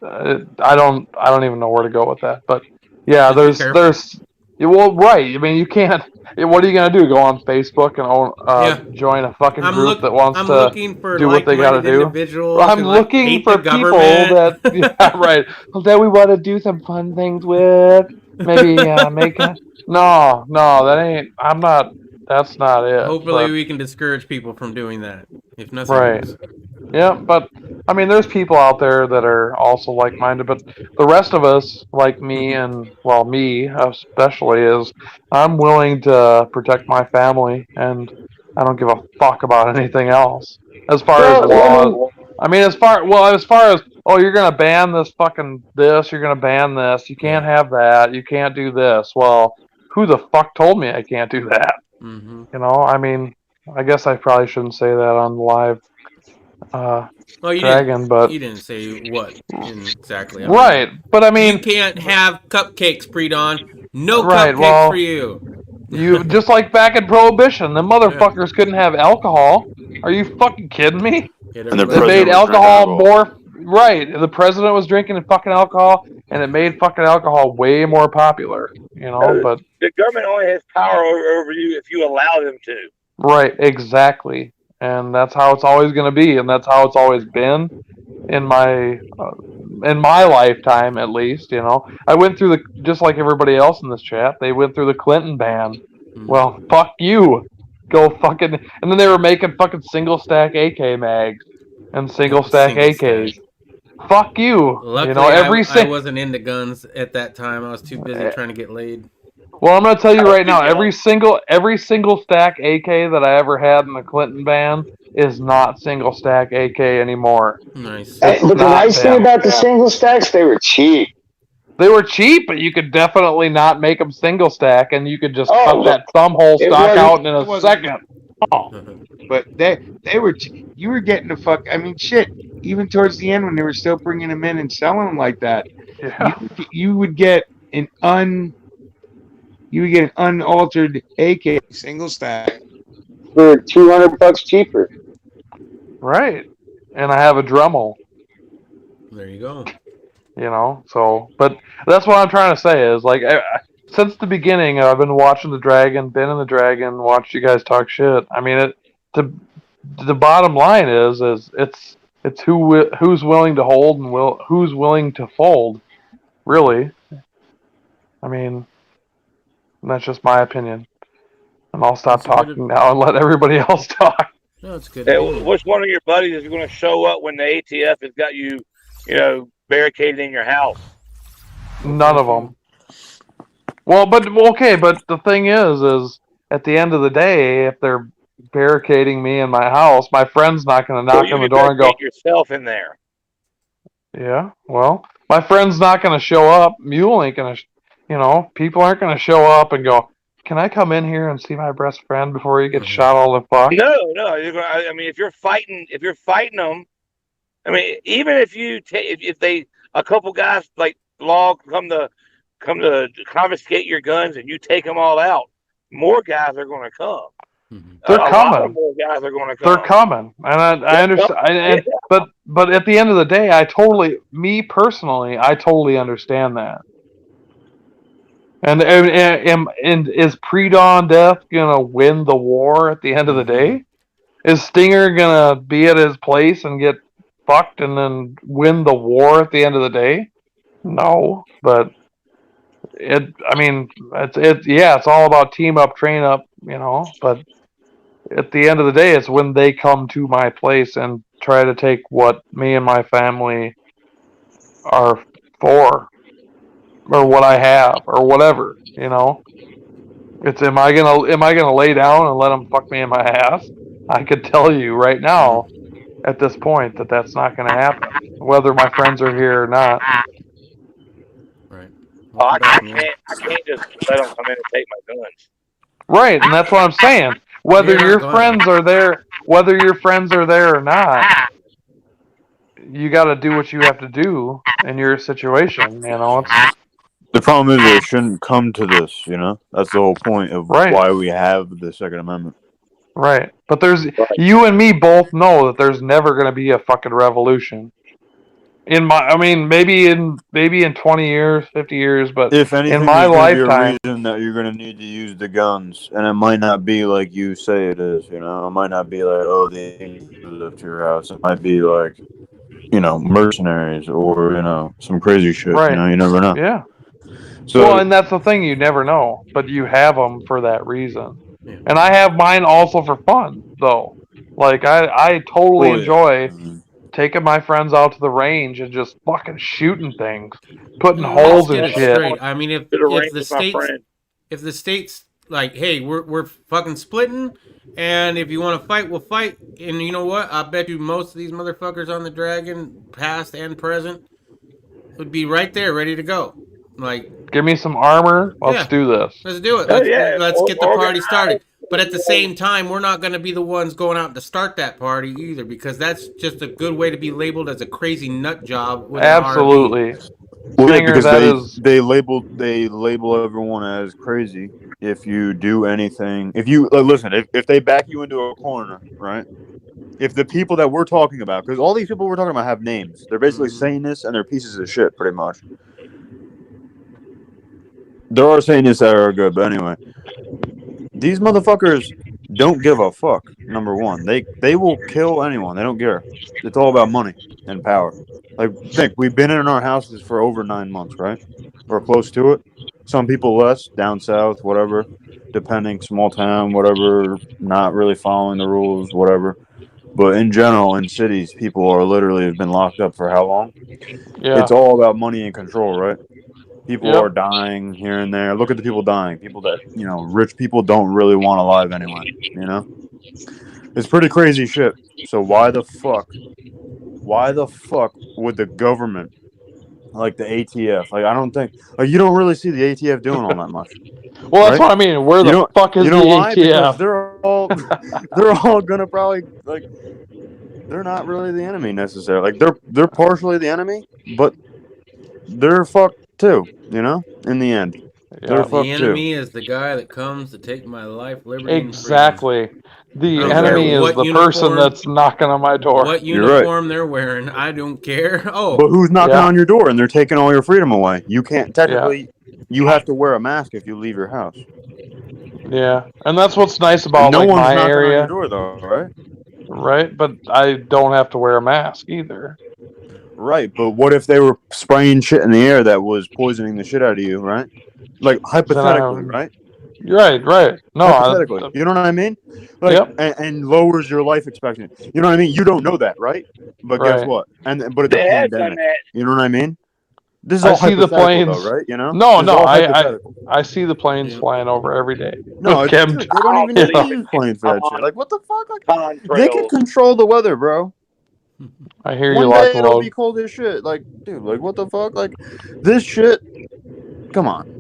I don't even know where to go with that. But yeah, there's well, right. I mean, you can't. What are you gonna do? Go on Facebook and join a fucking group that wants to do what they gotta do? individuals I'm who, like, looking hate for the people government. that, yeah, right, that we want to do some fun things with. Maybe make a. No, that ain't. I'm not. That's not it. Hopefully, but- we can discourage people from doing that. If nothing Right. else. Yeah, but I mean, there's people out there that are also like-minded, but the rest of us, like me, and well, me especially, is I'm willing to protect my family, and I don't give a fuck about anything else. As far as laws, I mean, as far as you're gonna ban this fucking this, you're gonna ban this, you can't have that, you can't do this. Well, who the fuck told me I can't do that? Mm-hmm. You know, I mean, I guess I probably shouldn't say that on live. Well, you Dragon, didn't, but you didn't say what exactly. I mean, right, but I mean, you can't have cupcakes, Pre-Dawn. No Right, cupcakes well, for you. you just like back in Prohibition, the motherfuckers couldn't have alcohol. Are you fucking kidding me? And the They president made was alcohol drinking more right. The president was drinking fucking alcohol, and it made fucking alcohol way more popular. You know, but The government only has power over you if you allow them to. right, exactly, and that's how it's always going to be, and that's how it's always been in my lifetime, at least. You know, I went through just like everybody else in this chat. They went through the Clinton ban. Well, fuck you. go fucking, and then they were making fucking single stack AK mags and single stack Single AKs. Fuck you. Luckily, You know, I wasn't into guns at that time. I was too busy trying to get laid. Well, I'm gonna tell you right now, every single stack AK that I ever had in the Clinton band is not single stack AK anymore. Nice. But the nice thing about the single stacks, they were cheap. They were cheap, but you could definitely not make them single stack, and you could just cut that thumb hole stock out in a second. But they were you were getting the fuck. I mean, shit. Even towards the end, when they were still bringing them in and selling them like that, you would get an unaltered AK single stack for $200 cheaper. Right, and I have a Dremel. There you go. You know, so, but that's what I'm trying to say is, like, since the beginning, I've been watching the Dragon, been in the Dragon, watched you guys talk shit. I mean, the bottom line is it's who's willing to hold and who's willing to fold, really. I mean, that's just my opinion, and I'll stop talking now and let everybody else talk. No, it's good. Hey, which one of your buddies is going to show up when the ATF has got you, barricaded in your house? None of them. Well, but the thing is at the end of the day, if they're barricading me in my house, my friend's not going to knock on the door and go, "Get yourself in there." Yeah, well, my friend's not going to show up. Mule ain't going to, people aren't going to show up and go, "Can I come in here and see my best friend before you get shot all the fuck?" No. I mean, if you're fighting them, I mean, even if a couple guys like law come to confiscate your guns and you take them all out, more guys are going to come. They're a coming. lot more guys are going to come. They're coming, and I understand. But at the end of the day, I totally understand that. And is pre-dawn death gonna win the war at the end of the day? Is Stinger gonna be at his place and get fucked and then win the war at the end of the day? No, but it's all about team up, train up, but at the end of the day, it's when they come to my place and try to take what me and my family are for, or what I have, or whatever, It's am I gonna lay down and let them fuck me in my ass? I could tell you right now, at this point, that that's not gonna happen, whether my friends are here or not. Right. Oh, I can't just let them come in and take my guns. Right, and that's what I'm saying. Whether your friends are there or not, you got to do what you have to do in your situation. It's, the problem is it shouldn't come to this. That's the whole point of why we have the Second Amendment. Right, but you and me both know that there's never going to be a fucking revolution. Maybe in 20 years, 50 years, but if anything, in my lifetime, be a reason that you're going to need to use the guns, and it might not be like you say it is. It might not be like, oh, they live to your house. It might be like, mercenaries or some crazy shit. Right. You never know. Yeah. So, and that's the thing, you never know, but you have them for that reason. Yeah. And I have mine also for fun, though. Like I totally enjoy taking my friends out to the range and just fucking shooting things, putting holes in shit. Straight. I mean, if the state's like, hey, we're fucking splitting, and if you want to fight, we'll fight. And you know what? I bet you most of these motherfuckers on the Dragon, past and present, would be right there, ready to go. Like, give me some armor. Let's do this. Let's do it. Let's get the party started. But at the same time, we're not going to be the ones going out to start that party either, because that's just a good way to be labeled as a crazy nut job. With absolutely. Because they label everyone as crazy if you do anything. If you listen, if they back you into a corner, right? If the people that we're talking about, because all these people we're talking about have names, they're basically saying this and they're pieces of shit, pretty much. There are Satanists that are good, but anyway. These motherfuckers don't give a fuck, number one. They will kill anyone. They don't care. It's all about money and power. Like, think, we've been in our houses for over 9 months, right? Or close to it. Some people less, down south, whatever, depending, small town, whatever, not really following the rules, whatever. But in general, in cities, people are literally have been locked up for how long? Yeah. It's all about money and control, right? People Yep. are dying here and there. Look at the people dying. People that, rich people don't really want alive anyway, It's pretty crazy shit. So why the fuck would the government, like the ATF, like I don't think, like you don't really see the ATF doing all that much. Well, that's right? what I mean. Where You the know- fuck is you the know why? Because ATF? they're all gonna probably like they're not really the enemy necessarily. Like they're partially the enemy, but they're fucked too. In the end, they're The fucked too. enemy is the guy that comes to take my life, liberty, and freedom. Exactly. The I don't enemy care is what the person uniform- that's knocking on my door. What You're right. uniform they're wearing, I don't care. Oh, But who's knocking on your door and they're taking all your freedom away? You can't technically. You have to wear a mask if you leave your house. Yeah, and that's what's nice about no like one's my knocking on area, your door though, right? right? But I don't have to wear a mask either. Right, but what if they were spraying shit in the air that was poisoning the shit out of you, right? Like hypothetically, right? Right. No, Hypothetically, you know what I mean? Like, and lowers your life expectancy. You know what I mean? You don't know that, right? But guess Right. what? But it's a They have done pandemic. that. You know what I mean? This is I all see the hypothetical, planes. though, right? No, This is all I hypothetical. see the planes flying over every day. No, Kim- dude, they don't even need to use planes for that shit. Like, what the fuck? Like, they can Contrails. control the weather, bro. I hear One you, day lock and it'll load. be cold as shit. Like, dude, like, what the fuck? Like, this shit. Come on.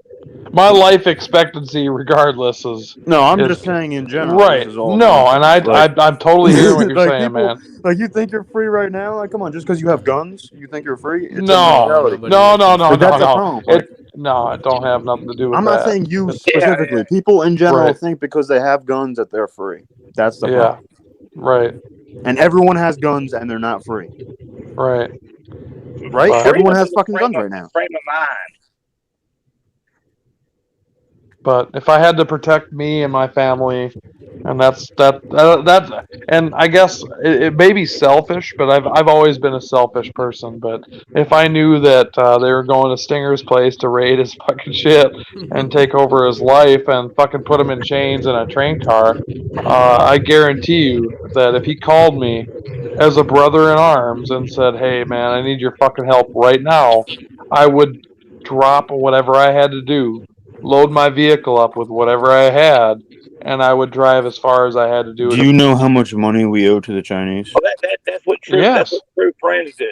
My life expectancy, regardless, is No, I'm is- just saying in general. Right. This is all No, and like- I'm totally hearing what you're like saying, people, man. Like, you think you're free right now? Like, come on, just because you have guns, you think you're free? It's a No, mentality. no, But that's the problem. Like, it don't have nothing to do with I'm that. not saying you specifically. People in general Right. think because they have guns that they're free. That's the Yeah. problem. Right. And everyone has guns and they're not free. Right. Right? But- Everyone has fucking guns right now. Frame of mind. But if I had to protect me and my family, and that's and I guess it may be selfish, but I've always been a selfish person. But if I knew that they were going to Stinger's place to raid his fucking shit and take over his life and fucking put him in chains in a train car, I guarantee you that if he called me as a brother in arms and said, "Hey man, I need your fucking help right now," I would drop whatever I had to do, load my vehicle up with whatever I had, and I would drive as far as I had to do. Do you know how much money we owe to the Chinese? Well, that's what true. That's what true friends do.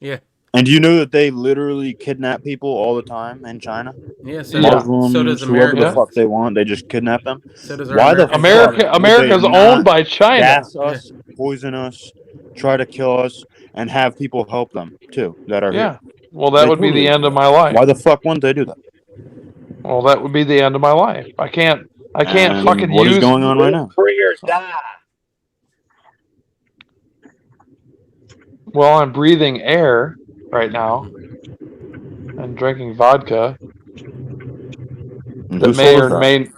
Yeah. And do you know that they literally kidnap people all the time in China? Yeah, so Muslims, does whoever the America. fuck they want, they just kidnap them. So does our Why the American fuck government. would they America's not owned by China. gas us, poison us, try to kill us, and have people help them too that are Yeah. here? Well, that They would be totally the do end of that. my life. Why the fuck wouldn't they do that? Well, that would be the end of my life. I can't And fucking what is use. going on right now? Free or die. Well, I'm breathing air right now and drinking vodka And that who may sold or that? may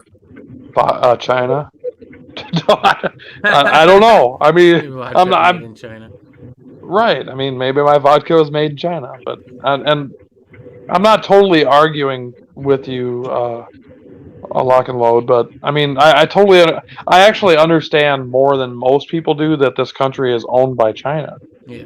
China. I don't know. I mean, Vodka I'm not. made in China. Right. I mean, maybe my vodka was made in China, but and I'm not totally arguing with you, a lock and load. But I mean, I actually understand more than most people do that this country is owned by China. Yeah.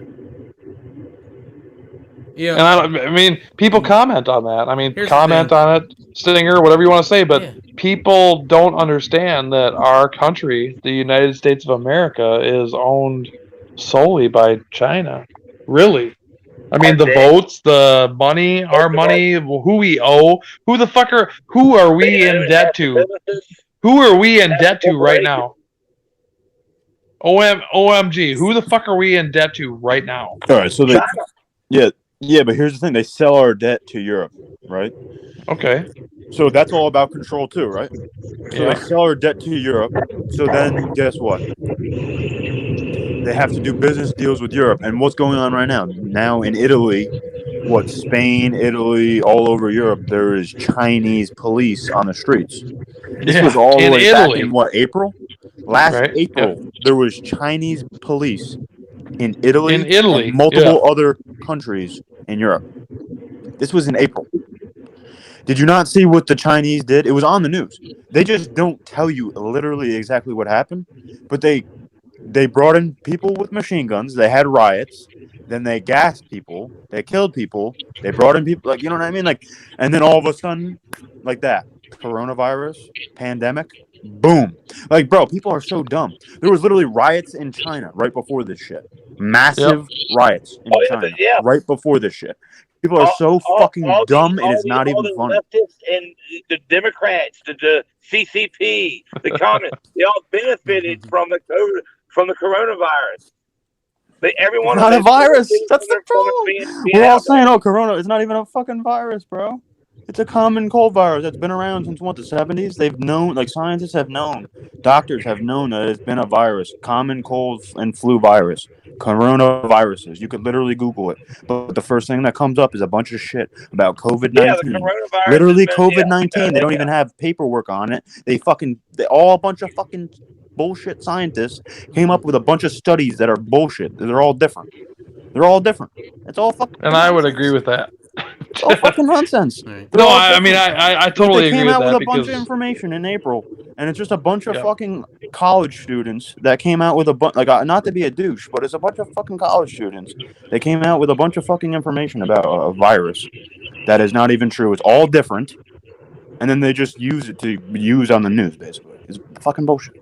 Yeah. And I mean, people comment on that. I mean, Here's the comment thing. on it, Stinger, whatever you want to say. But people don't understand that our country, the United States of America, is owned solely by China. Really. I mean, the votes, the money, our money, who we owe, who are we in debt to? Who are we in debt to right now? OMG, who the fuck are we in debt to right now? All right, so yeah, but here's the thing: they sell our debt to Europe, right? Okay. So that's all about control too, right? So Yeah. they sell our debt to Europe. So then, guess what? They have to do business deals with Europe. And what's going on right now? Now in Italy, Spain, Italy, all over Europe, there is Chinese police on the streets. This was all the in way back Italy. in April? Last Right, April, there was Chinese police in Italy, In Italy, and multiple other countries in Europe. This was in April. Did you not see what the Chinese did? It was on the news. They just don't tell you literally exactly what happened, but they brought in people with machine guns. They had riots. Then they gassed people. They killed people. They brought in people, like, you know what I mean? Like, and then all of a sudden, like that, coronavirus, pandemic, boom. Like, bro, people are so dumb. There was literally riots in China right before this shit. Massive riots in China right before this shit. People are so fucking dumb. It is not even funny. Leftists and the Democrats, the CCP, the communists, they all benefited from the coronavirus. Everyone Not a virus. That's the problem. We're all saying, "Oh, corona." It's not even a fucking virus, bro. It's a common cold virus that's been around since what, the 70s. They've known, like, scientists have known, doctors have known that it's been a virus, common cold and flu virus, coronaviruses. You could literally Google it, but the first thing that comes up is a bunch of shit about COVID-19. Yeah, the coronavirus. Literally COVID-19. They don't even have paperwork on it. They all a bunch of fucking bullshit scientists came up with a bunch of studies that are bullshit. They're all different. They're all different. It's all fucking. And I would agree with that. It's all fucking nonsense. No, I mean, I totally agree with that. They came out with a bunch of information in April, and it's just a bunch of fucking college students that came out with a bunch, like, not to be a douche, but it's a bunch of fucking college students. They came out with a bunch of fucking information about a virus that is not even true. It's all different, and then they just use it to use on the news, basically. It's fucking bullshit.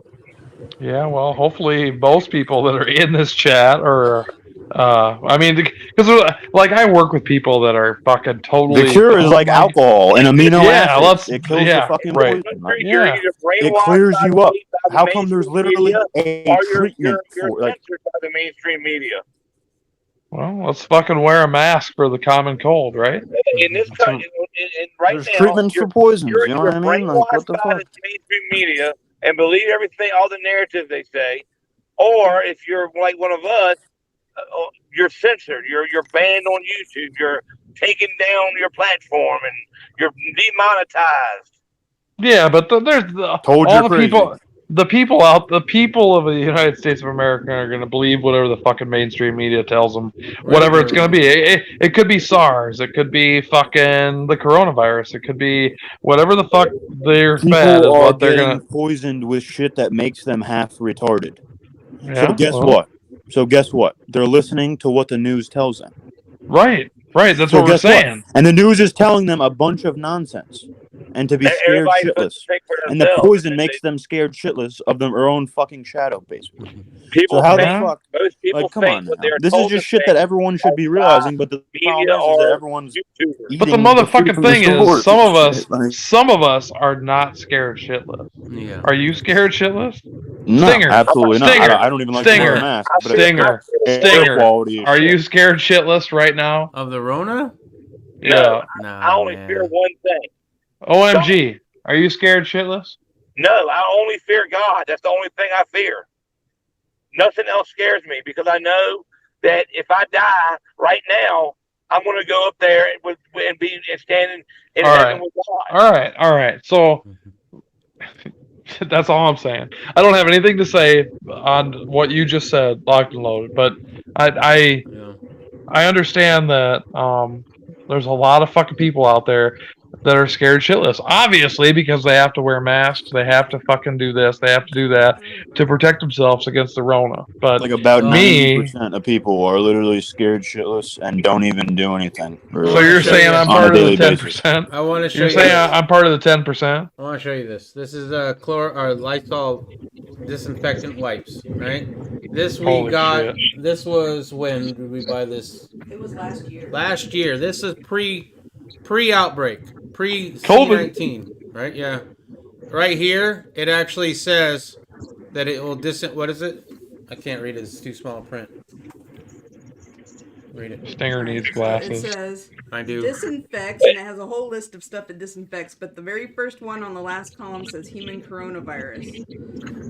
Yeah, well, hopefully most people that are in this chat are, I mean, because like I work with people that are fucking totally. The cure is like alcohol and amino acids. It kills the fucking right. poison. Like, it clears you up. How come there's literally a treatment for like by the mainstream media? Well, let's fucking wear a mask for the common cold, right? In this country, right there's now, treatments for poisons? You know what I mean? Like, what the by fuck? the mainstream media and believe everything, all the narratives they say, or if you're like one of us, you're censored. You're banned on YouTube. You're taken down your platform, and you're demonetized. Yeah, but there's all the people. The people of the United States of America are going to believe whatever the fucking mainstream media tells them. Whatever it's going to be. It could be SARS. It could be fucking the coronavirus. It could be whatever the fuck they're fed. People are What they're getting going to poisoned with shit that makes them half retarded. Yeah, So guess what? They're listening to what the news tells them. Right. That's what we're saying. And the news is telling them a bunch of nonsense. And to be scared shitless. And the poison makes them scared shitless of their own fucking shadow, basically. People so how think, the fuck? most people Like, come think on what now. they're This is told just to shit think that everyone should be realizing, but the problem is that everyone's But the eating motherfucking food from the thing is, stores and shit. some of us are not scared shitless. Yeah. Are you scared shitless? No, Stinger, absolutely not. Stinger, I don't even like to wear a mask. But Stinger. air quality is Are shit. you scared shitless right now? Of the Rona? Yeah. I only fear one thing. OMG. Are you scared shitless? No, I only fear God. That's the only thing I fear. Nothing else scares me because I know that if I die right now, I'm going to go up there and be standing in heaven with God. All right. So that's all I'm saying. I don't have anything to say on what you just said, locked and loaded, but I understand that there's a lot of fucking people out there that are scared shitless. Obviously, because they have to wear masks, they have to fucking do this, they have to do that to protect themselves against the Rona. But like about 90% of people are literally scared shitless and don't even do anything. So you're saying I'm part of the 10%? I want to show You're you. saying I'm part of the 10%? I want to show you this. This is Lysol disinfectant wipes, right? This we Holy got. shit. This was when did we buy this? It was last year. Last year. This is pre-outbreak, pre-C19, right? Yeah. Right here, it actually says that it will what is it? I can't read it. It's too small print. Read it. Stinger needs It glasses. says I do. disinfects, and it has a whole list of stuff it disinfects, but the very first one on the last column says human coronavirus.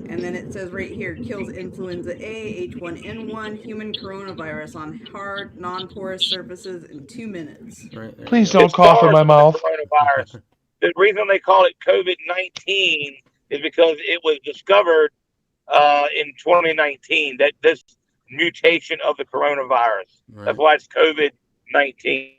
And then it says right here, kills influenza A, H1N1, human coronavirus on hard, non-porous surfaces in 2 minutes. Right there. Please don't cough in my mouth. Coronavirus. The reason they call it COVID-19 is because it was discovered in 2019 that this mutation of the coronavirus. Right. That's why it's COVID-19.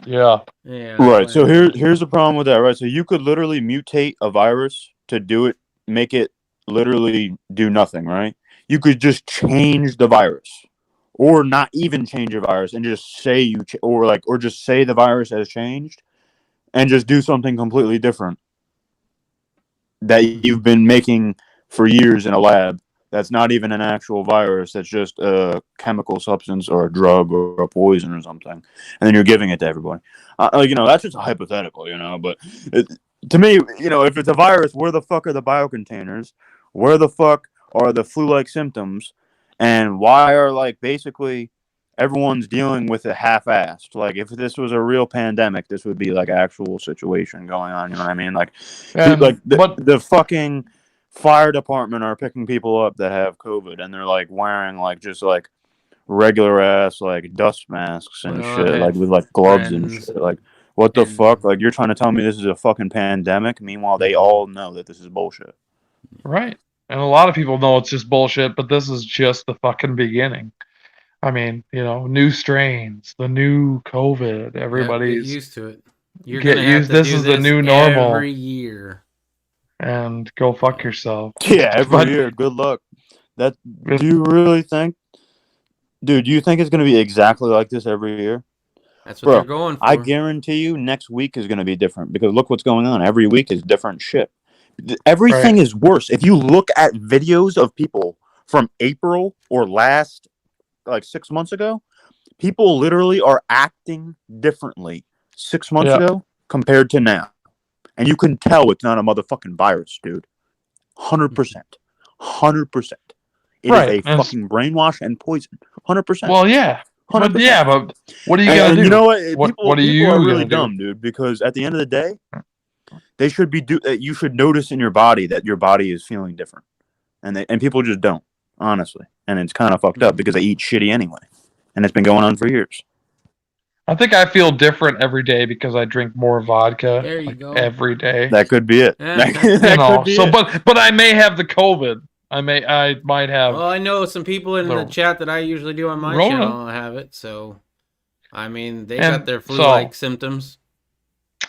Yeah. Yeah. Right. So here's the problem with that, right? So you could literally mutate a virus to do it, make it literally do nothing, right? You could just change the virus, or not even change a virus, and just say or just say the virus has changed, and just do something completely different that you've been making for years in a lab. That's not even an actual virus. That's just a chemical substance or a drug or a poison or something, and then you're giving it to everybody. That's just a hypothetical, But to me, if it's a virus, where the fuck are the biocontainers? Where the fuck are the flu-like symptoms? And why are basically everyone's dealing with it half-assed? Like, if this was a real pandemic, this would be like actual situation going on. You know what I mean? The fucking fire department are picking people up that have COVID, and they're wearing just regular ass dust masks and shit, with gloves and shit. What the fuck? You're trying to tell me this is a fucking pandemic? Meanwhile, they all know that this is bullshit. Right. And a lot of people know it's just bullshit, but this is just the fucking beginning. I mean, new strains, the new COVID. Everybody's get used to it. You're get gonna have used. to This do is the this new normal. every year. And go fuck yourself. Yeah, every year. Good luck. Do you really think, dude? Do you think it's gonna be exactly like this every year? That's what they're going for. I guarantee you, next week is gonna be different because look what's going on. Every week is different shit. Everything is worse. If you look at videos of people from April or last 6 months ago, people literally are acting differently 6 months ago compared to now. And you can tell it's not a motherfucking virus, dude. 100%. 100%. It is a fucking brainwash and poison. 100%. Well, yeah. 100%. But yeah, but what are you going to do? You know what? What are you are really gonna dumb, dude, because at the end of the day, they should be you should notice in your body that your body is feeling different. And people just don't, honestly. And it's kind of fucked up because they eat shitty anyway. And it's been going on for years. I think I feel different every day because I drink more vodka There you go. every day. That could be it. But I may have the COVID. I might have. Well, I know some people in the chat that I usually do on my channel have it, so I mean they got their flu-like symptoms.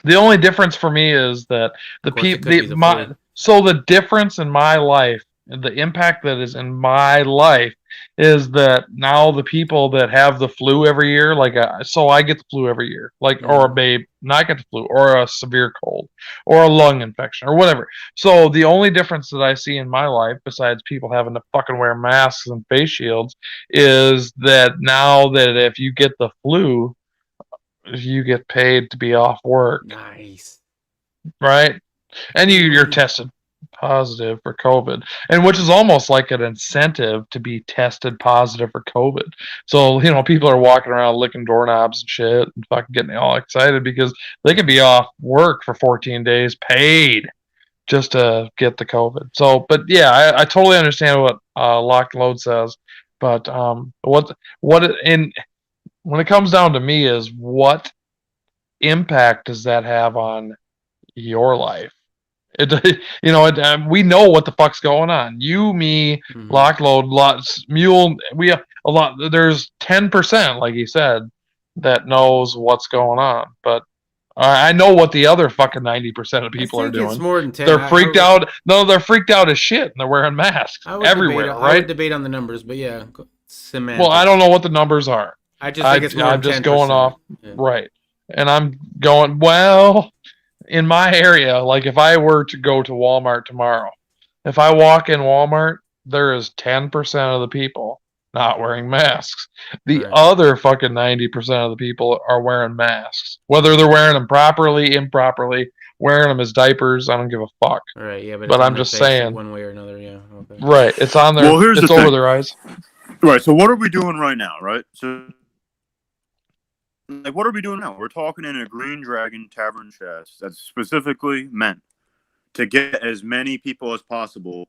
The only difference for me is that the difference in my life, the impact that is in my life, is that now the people that have the flu every year, so I get the flu every year, or a babe not get the flu, or a severe cold, or a lung infection, or whatever. So the only difference that I see in my life, besides people having to fucking wear masks and face shields, is that now that if you get the flu, you get paid to be off work. Nice. Right? And you're tested positive for COVID, and which is almost like an incentive to be tested positive for COVID. So, people are walking around licking doorknobs and shit and fucking getting all excited because they can be off work for 14 days paid just to get the COVID. So, but yeah, I totally understand what Lock and Load says, but when it comes down to me is what impact does that have on your life? We know what the fuck's going on. You, me, Lock, Load, Mule. We have a lot. There's 10%, like he said, that knows what's going on. But I know what the other fucking 90% of people are doing. It's more than 10. They're freaked out. No, they're freaked out as shit, and they're wearing masks everywhere. I would debate on the numbers, but yeah, semantics. Well, I don't know what the numbers are. I just think it's more I'm than just 10%. going off right, and I'm going in my area. Like if I were to go to Walmart tomorrow, if I walk in Walmart, there is 10% of the people not wearing masks. The other fucking 90% of the people are wearing masks, whether they're wearing them properly, improperly, wearing them as diapers. I don't give a fuck. Right? Yeah, but I'm just saying, one way or another. Yeah. Okay. Right. It's on there. Well, it's over their eyes. Right. So what are we doing right now? Right. So. What are we doing now? We're talking in a Green Dragon Tavern chat that's specifically meant to get as many people as possible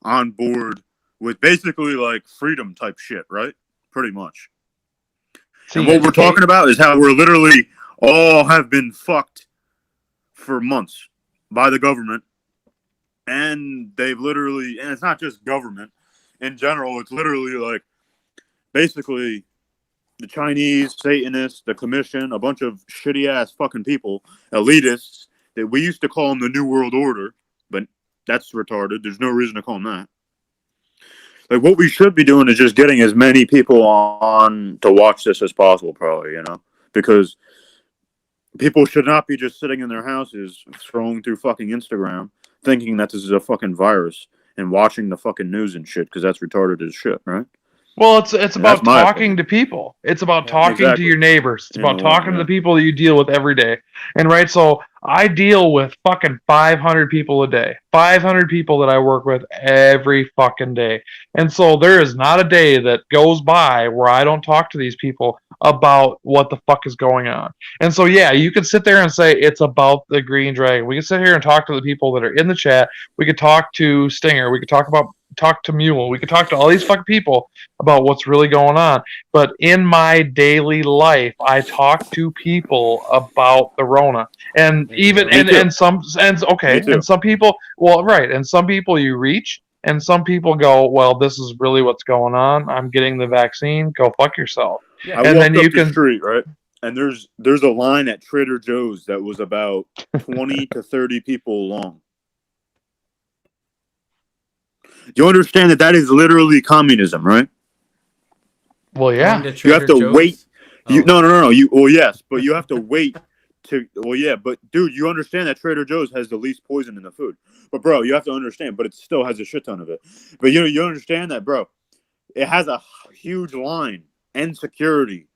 on board with basically freedom type shit, right? Pretty much. And what we're talking about is how we're literally all have been fucked for months by the government. And they've literally, and it's not just government in general, it's literally basically the Chinese, Satanists, the Commission, a bunch of shitty ass fucking people, elitists that we used to call them the New World Order, but that's retarded. There's no reason to call them that. Like, what we should be doing is just getting as many people on to watch this as possible, probably, you know, because people should not be just sitting in their houses scrolling through fucking Instagram thinking that this is a fucking virus and watching the fucking news and shit, because that's retarded as shit, right? Well, it's about my talking to people. It's about talking Exactly. to your neighbors. It's You about know what, talking to yeah. the people that you deal with every day. And right, so I deal with fucking 500 people a day. 500 people that I work with every fucking day. And so there is not a day that goes by where I don't talk to these people about what the fuck is going on. And so, yeah, you can sit there and say it's about the Green Dragon. We can sit here and talk to the people that are in the chat. We could talk to Stinger. We could talk to Mule. We could talk to all these fucking people about what's really going on. But in my daily life, I talk to people about the Rona. And even and some people, well, right, and some people you reach, and some people go, well, this is really what's going on. I'm getting the vaccine. Go fuck yourself. I And walked then you up can the street, right? And there's a line at Trader Joe's that was about 20 to 30 people long. You understand that is literally communism, right? Well, yeah. You have to wait. No. Yes, but you have to wait to. Well, yeah, but dude, you understand that Trader Joe's has the least poison in the food. But bro, you have to understand. But it still has a shit ton of it. But you understand that, bro. It has a huge line and security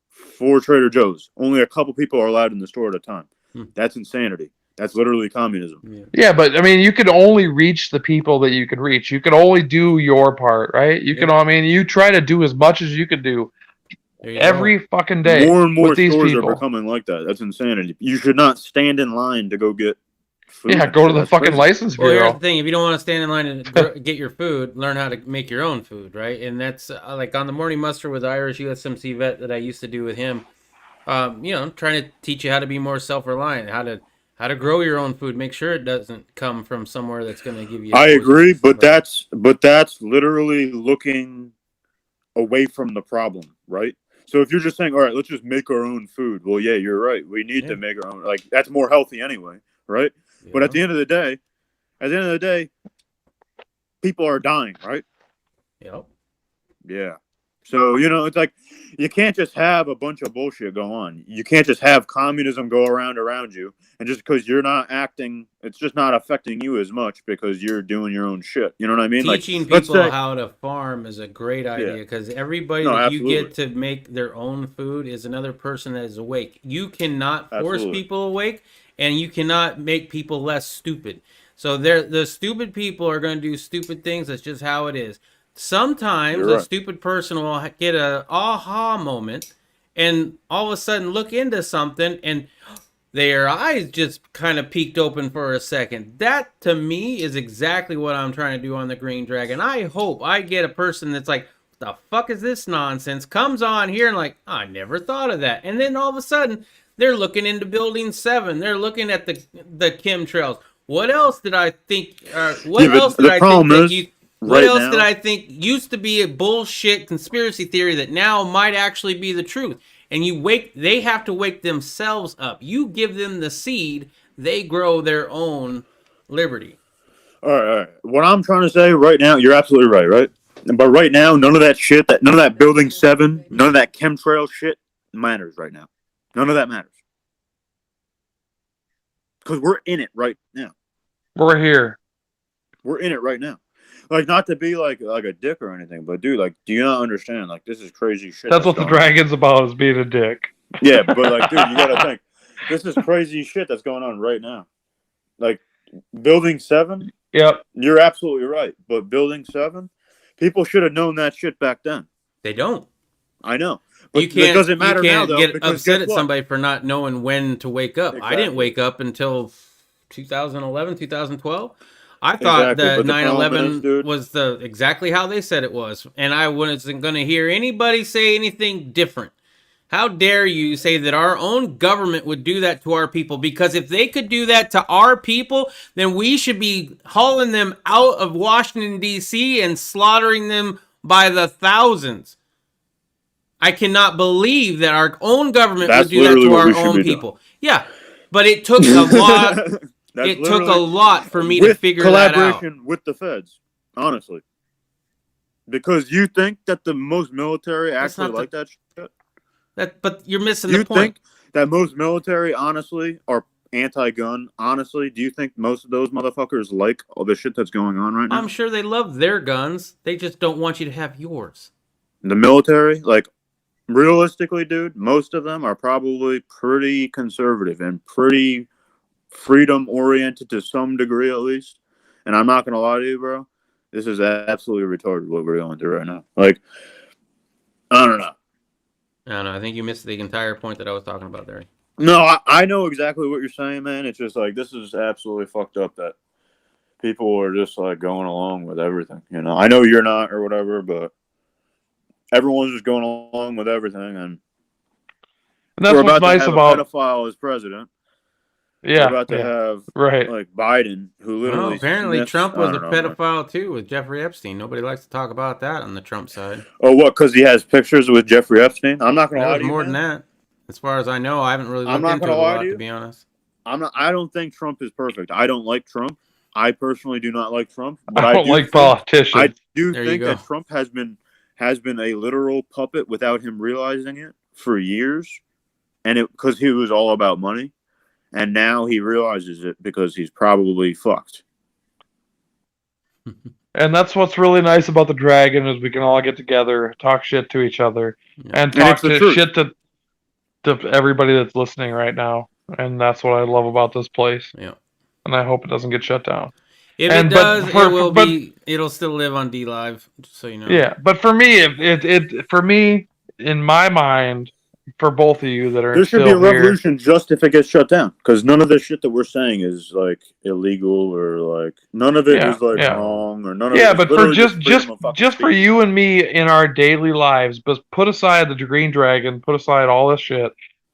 for Trader Joe's. Only a couple people are allowed in the store at a time. That's insanity. That's literally communism. Yeah, but I mean, you can only reach the people that you can reach. You can only do your part, right? You can. I mean, you try to do as much as you can do every fucking day. More and more with these stores people. are becoming like that. That's insanity. You should not stand in line to go get food. Yeah, go to the That's fucking crazy. license Well, here's bureau. the thing: if you don't want to stand in line and get your food, learn how to make your own food, right? And that's like on the morning muster with Irish USMC vet that I used to do with him. Trying to teach you how to be more self-reliant, how to grow your own food, make sure it doesn't come from somewhere that's going to give you. I agree, but that's literally looking away from the problem, right? So if you're just saying, all right, let's just make our own food. Well, yeah, you're right. We need to make our own. Like, that's more healthy anyway, right? Yeah. But at the end of the day, people are dying, right? Yep. Yeah. So, it's like you can't just have a bunch of bullshit go on. You can't just have communism go around you. And just because you're not acting, it's just not affecting you as much because you're doing your own shit. You know what I mean? Teaching people how to farm is a great idea because everybody that you get to make their own food is another person that is awake. You cannot force people awake, and you cannot make people less stupid. So the stupid people are going to do stupid things. That's just how it is. Sometimes a stupid person will get a aha moment and all of a sudden look into something and their eyes just kind of peeked open for a second. That to me is exactly what I'm trying to do on the Green Dragon. I hope I get a person that's like, what the fuck is this nonsense? Comes on here and like, I never thought of that. And then all of a sudden they're looking into Building 7. They're looking at the chemtrails. What else did I think? What else did I think used to be a bullshit conspiracy theory that now might actually be the truth? And they have to wake themselves up. You give them the seed, they grow their own liberty. All right. What I'm trying to say right now, you're absolutely right? But right now, none of that Building 7, none of that chemtrail shit matters right now. None of that matters. Because we're in it right now. We're here. We're in it right now. Like, not to be like a dick or anything, but dude, like, do you not understand? Like, this is crazy shit. That's what the dragon's about, is being a dick. Yeah, but like, dude, you gotta think. This is crazy shit that's going on right now. Like, Building 7? Yep. You're absolutely right. But Building 7? People should have known that shit back then. They don't. I know. But it doesn't matter now, though. Get upset at somebody for not knowing when to wake up. Exactly. I didn't wake up until 2011, 2012. I thought that 9/11 was exactly how they said it was, and I wasn't going to hear anybody say anything different. How dare you say that our own government would do that to our people? Because if they could do that to our people, then we should be hauling them out of Washington, D.C. and slaughtering them by the thousands. I cannot believe that our own government That's would do that literally to what we our should own be doing. people. Yeah, but it took a lot. That's It took a literally- lot for me to with figure that out. collaboration with the feds, honestly. Because you think that the most military That's actually not like that shit? But you're missing You the point. think that most military, honestly, are anti-gun? Honestly, do you think most of those motherfuckers like all the shit that's going on right now? I'm sure they love their guns. They just don't want you to have yours. The military, like, realistically, dude, most of them are probably pretty conservative and pretty freedom-oriented to some degree, at least. And I'm not gonna lie to you, bro. This is absolutely retarded what we're going through right now. Like, I don't know. I don't know. I think you missed the entire point that I was talking about there. No, I know exactly what you're saying, man. It's just like, this is absolutely fucked up that people are just like going along with everything. You know, I know you're not or whatever, but everyone's just going along with everything, and that's we're what's about to nice have about- a pedophile as president. Yeah, we're about to yeah. have Right. like Biden, who literally. Well, apparently sniffs- Trump was I a don't know, man. pedophile too with Jeffrey Epstein. Nobody likes to talk about that on the Trump side. Oh, what? Because he has pictures with Jeffrey Epstein. I'm not gonna That lie was to you, more man. than that. As far as I know, I haven't really I'm looked not into it gonna a lie lot, to you. to be honest. I don't think Trump is perfect. I don't like Trump. I personally do not like Trump. But I don't do like think- politicians. I do There you think go. that Trump has been a literal puppet without him realizing it for years, and it because he was all about money, and now he realizes it because he's probably fucked. And that's what's really nice about the Dragon is we can all get together, talk shit to each other, and talk it's the truth. shit to everybody that's listening right now. And that's what I love about this place. Yeah. And I hope it doesn't get shut down. If And it but does, for- it will but- be. It'll still live on D Live, just so you know. Yeah, but for me, for me, in my mind, for both of you that are There should still be a here, revolution just if it gets shut down, because none of this shit that we're saying is like illegal or like none of it is Yeah, like yeah. wrong or none of yeah, it. is but for literally just freedom of fucking just for speech. you and me in our daily lives, but put aside the Green Dragon, put aside all this shit.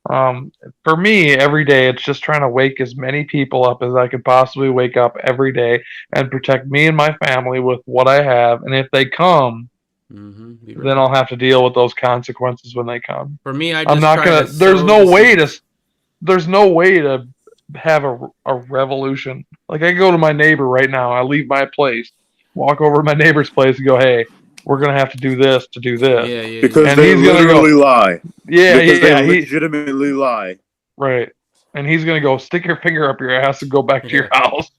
For me, every day it's just trying to wake as many people up as I could possibly wake up every day and protect me and my family with what I have. And if they come, then I'll have to deal with those consequences when they come. For me, I I'm just not try gonna. to There's sow no the way seeds. there's no way to have a revolution. Like I go to my neighbor right now. I leave my place, walk over to my neighbor's place, and go, "Hey, we're gonna have to do this to do this." Yeah. Because And they he's gonna literally go, lie. Yeah, because yeah. they legitimately lie. Right. And he's gonna go stick your finger up your ass and go back to your house.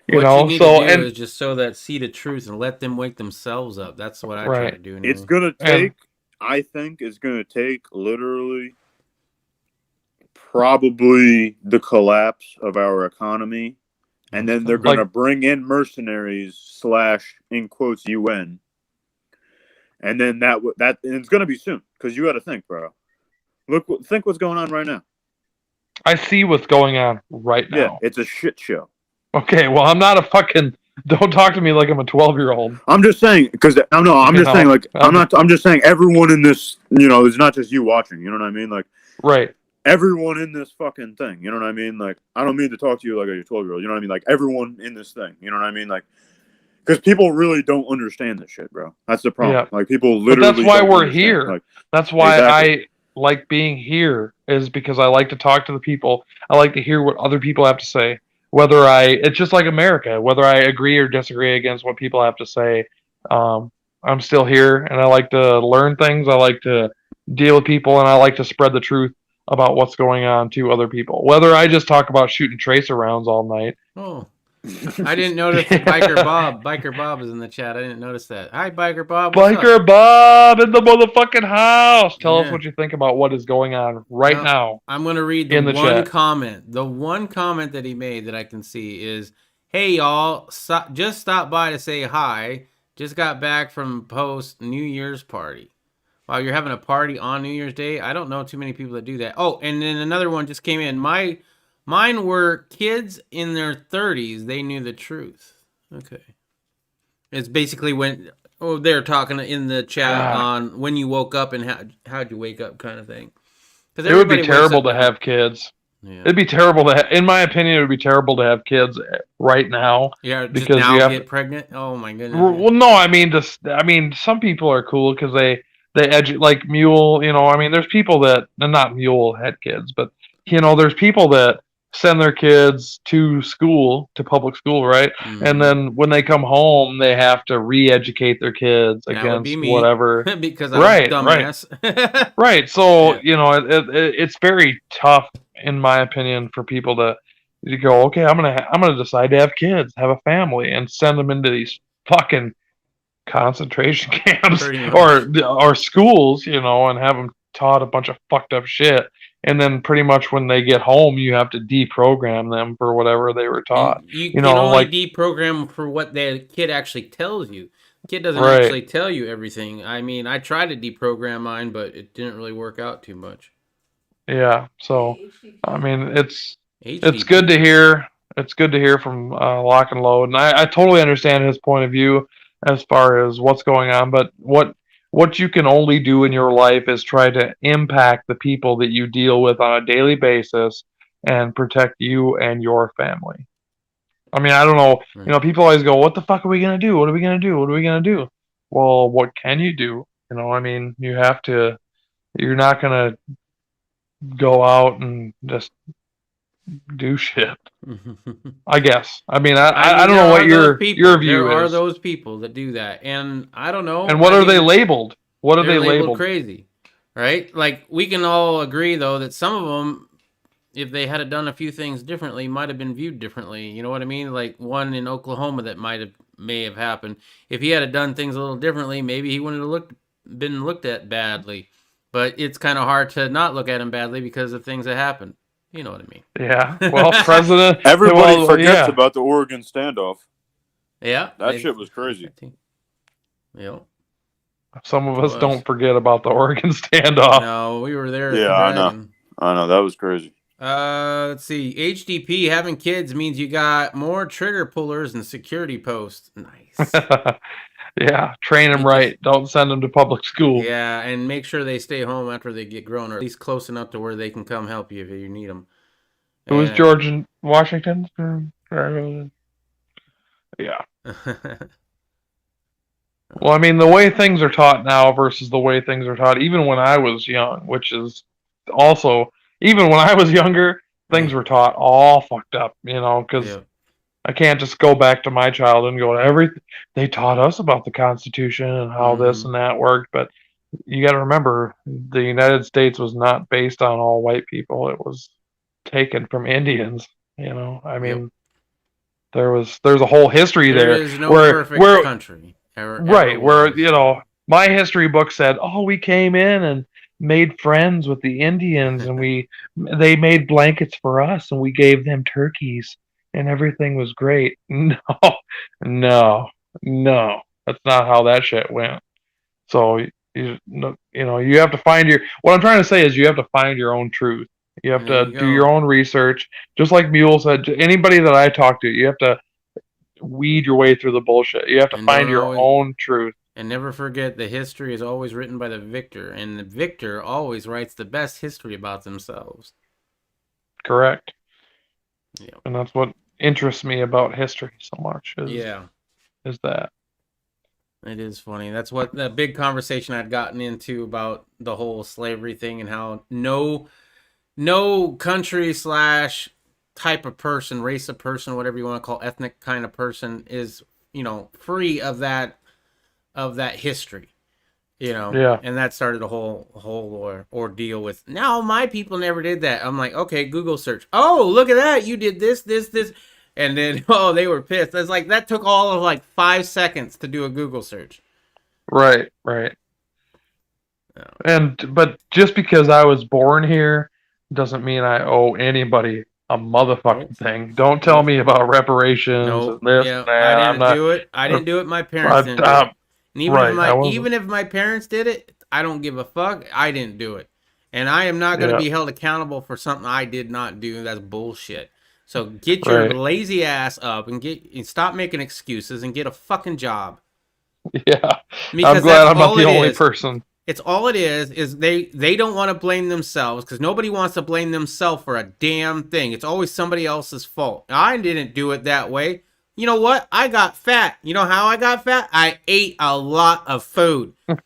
You What know, you need so to do and is just sow that seed of truth and let them wake themselves up. That's what I try Right. to do. Anyway. It's gonna And- take. I think it's gonna take literally probably the collapse of our economy, and then they're gonna bring in mercenaries / in quotes UN, and then that and it's gonna be soon because you got to think, bro. Think what's going on right now. I see what's going on right now. Yeah, it's a shit show. Okay, well I'm not a fucking don't talk to me like I'm a 12-year-old. I'm just saying because I'm You just know, saying like I'm just saying everyone in this, you know, it's not just you watching. You know what I mean? Like Right. everyone in this fucking thing. You know what I mean? Like I don't mean to talk to you like a 12-year-old. You know what I mean? Like everyone in this thing. You know what I mean? Like because people really don't understand this shit, bro. That's the problem. Yeah. Like people But literally. that's why don't we're understand. here. Like, That's why Exactly. I like being here is because I like to talk to the people. I like to hear what other people have to say. It's just like America, whether I agree or disagree against what people have to say. I'm still here and I like to learn things. I like to deal with people and I like to spread the truth about what's going on to other people. Whether I just talk about shooting tracer rounds all night. Oh, I didn't notice that Biker Bob. Biker Bob is in the chat. I didn't notice that. Hi, Biker Bob. What's Biker up? Bob in the motherfucking house. Tell us Yeah. what you think about what is going on right now. I'm going to read in the the one chat. comment. The one comment that he made that I can see is, "Hey y'all, just stopped by to say hi. Just got back from post New Year's party." Wow, you're having a party on New Year's Day? I don't know too many people that do that. Oh, and then another one just came in. Mine were kids in their 30s. They knew the truth. Okay. It's basically when they're talking in the chat on when you woke up and how'd you wake up kind of thing. It would be terrible to have kids. Yeah. It'd be terrible to in my opinion, it would be terrible to have kids right now. Yeah, just because now you have get pregnant. Oh my goodness. well, no, I mean, some people are cool because like Mule, I mean, there's people that, not Mule had kids, but, there's people that send their kids to school, to public school, right? Mm-hmm. And then when they come home, they have to re-educate their kids That would be against me, whatever. because I'm a dumbass. Right. So, it's very tough, in my opinion, for people to go, okay, I'm gonna decide to have kids, have a family, and send them into these fucking concentration camps or schools, and have them taught a bunch of fucked up shit. And then pretty much when they get home, you have to deprogram them for whatever they were taught. You can only deprogram for what the kid actually tells you. The kid doesn't actually tell you everything. I mean, I tried to deprogram mine, but it didn't really work out too much. Yeah. So, I mean, it's good to hear. It's good to hear from Lock and Load, and I totally understand his point of view as far as what's going on. But what you can only do in your life is try to impact the people that you deal with on a daily basis and protect you and your family. I mean, I don't know. People always go, what the fuck are we going to do? What are we going to do? What are we going to do? Well, what can you do? I mean, you're not going to go out and just do shit. I guess. I mean, I don't know what your view is. There are those people that do that, and I don't know. And what are they labeled? What are they labeled? Crazy, right? Like, we can all agree though that some of them, if they had done a few things differently, might have been viewed differently. You know what I mean? Like one in Oklahoma that may have happened. If he had done things a little differently, maybe he wouldn't have been looked at badly. But it's kind of hard to not look at him badly because of things that happened. You know what I mean? Yeah. Well, President. Everybody forgets about the Oregon standoff. Yeah. That shit was crazy. Yeah. Some of us don't forget about the Oregon standoff. No, we were there. Yeah, I know. That was crazy. Let's see. HDP, having kids means you got more trigger pullers and security posts. Nice. Yeah, train them right. Don't send them to public school. Yeah, and make sure they stay home after they get grown, or at least close enough to where they can come help you if you need them. Who was George Washington? Yeah. Well, I mean, the way things are taught now versus the way things are taught, even when I was young, which is also, even when I was younger, things were taught all fucked up, because I can't just go back to my childhood and go, they taught us about the Constitution and how this and that worked. But you got to remember, the United States was not based on all white people. It was taken from Indians, I mean, there's a whole history there. There is no perfect country. Where my history book said, we came in and made friends with the Indians and they made blankets for us and we gave them turkeys and everything was great. No, that's not how that shit went. So you have to find what I'm trying to say is you have to find your own truth. You have to do your own research. Just like Mule said, anybody that I talk to, you have to weed your way through the bullshit. You have to find your own truth. And never forget, the history is always written by the victor, and the victor always writes the best history about themselves. Correct. Yeah. And that's what interests me about history so much. Is that. It is funny. That's what the big conversation I'd gotten into about the whole slavery thing and how no country / type of person, race of person, whatever you want to call ethnic kind of person is, free of that history, Yeah. And that started a whole ordeal with, no, my people never did that. I'm like, okay, Google search. Oh, look at that. You did this. And then, they were pissed. It's like, that took all of 5 seconds to do a Google search. Right. Yeah. But just because I was born here doesn't mean I owe anybody a motherfucking thing. Don't tell me about reparations and this and that. I didn't do it. I didn't do it. My parents didn't do it. And even if my parents did it, I don't give a fuck. I didn't do it. And I am not going to be held accountable for something I did not do. That's bullshit. So get your lazy ass up and stop making excuses and get a fucking job. Yeah. I'm glad I'm not the only person. It's all it is they don't want to blame themselves because nobody wants to blame themselves for a damn thing. It's always somebody else's fault. I didn't do it that way. You know what? I got fat. You know how I got fat? I ate a lot of food. And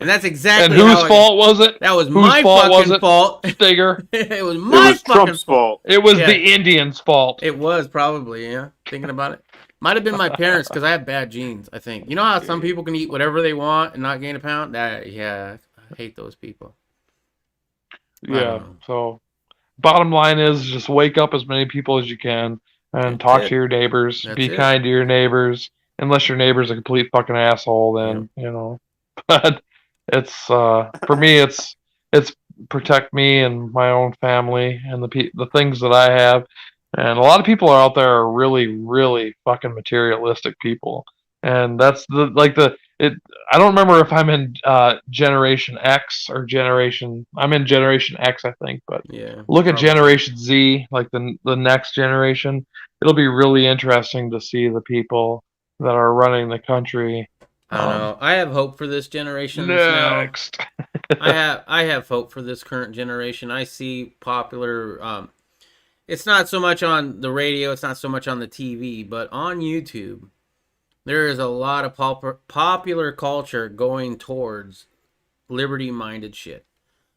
that's exactly And whose fault was it? That was Whose my fault was fucking it? fault. Stinger. It was my fucking Trump's fault. It was Yeah. the Indians' fault. It was probably, yeah. Thinking about it. Might have been my parents because I have bad genes, I think. You know how some people can eat whatever they want and not gain a pound? Yeah, I hate those people. Yeah. So, bottom line is just wake up as many people as you can and talk it. to your neighbors. That's Be it. kind to your neighbors. Unless your neighbor's a complete fucking asshole, then you know. But it's for me, it's protect me and my own family and the things that I have. And a lot of people out there are really, really fucking materialistic people, and that's I don't remember if I'm in Generation X or Generation. I'm in Generation X, I think. But Yeah, look at probably. Generation Z, like the next generation. It'll be really interesting to see the people that are running the country. I don't know. I have hope for this generation Next. now. I have hope for this current generation. I see popular. It's not so much on the radio. It's not so much on the TV, but on YouTube, there is a lot of popular culture going towards liberty-minded shit.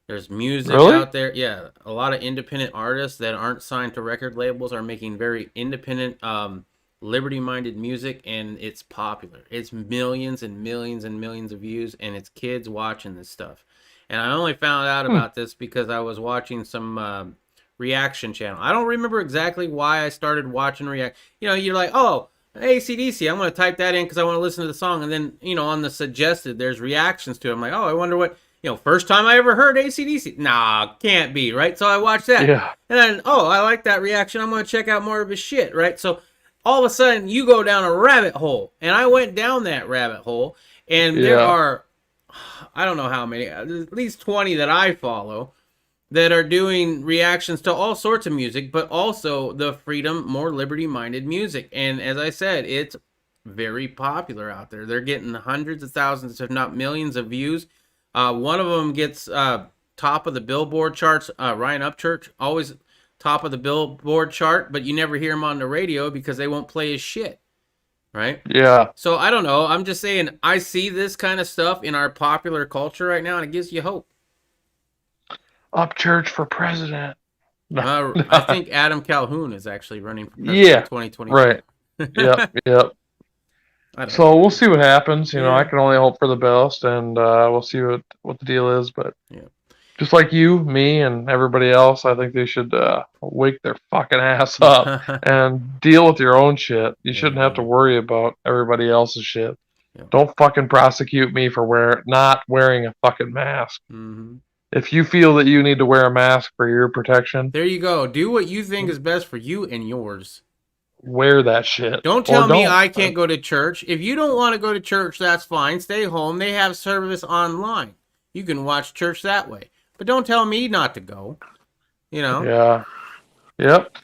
There's music out there. Yeah, a lot of independent artists that aren't signed to record labels are making very independent, liberty-minded music, and it's popular. It's millions and millions and millions of views, and it's kids watching this stuff. And I only found out about this because I was watching some reaction channel. I don't remember exactly why I started watching react. You know, you're like, oh, AC/DC, I'm going to type that in because I want to listen to the song. And then, you know, on the suggested, there's reactions to it. I'm like, oh, I wonder what, you know, first time I ever heard AC/DC. Nah, can't be, right? So I watched that. Yeah. And then, oh, I like that reaction. I'm going to check out more of his shit, right? So all of a sudden, you go down a rabbit hole. And I went down that rabbit hole. And there are, I don't know how many, at least 20 that I follow that are doing reactions to all sorts of music, but also the freedom, more liberty-minded music. And as I said, it's very popular out there. They're getting hundreds of thousands, if not millions of views. One of them gets top of the Billboard charts. Ryan Upchurch, always top of the Billboard chart, but you never hear him on the radio because they won't play his shit. Right? Yeah. So I don't know. I'm just saying I see this kind of stuff in our popular culture right now, and it gives you hope. Upchurch for president. I think Adam Calhoun is actually running for president in 2020. Right. Yep. So we'll see what happens. You know, I can only hope for the best, and we'll see what the deal is. But just like you, me, and everybody else, I think they should wake their fucking ass up and deal with your own shit. You shouldn't have to worry about everybody else's shit. Don't fucking prosecute me for not wearing a fucking mask. Mm-hmm. If you feel that you need to wear a mask for your protection, there you go. Do what you think is best for you and yours. Wear that shit. Don't tell me I can't go to church. If you don't want to go to church, that's fine. Stay home. They have service online. You can watch church that way. But don't tell me not to go. You know? Yeah. Yep.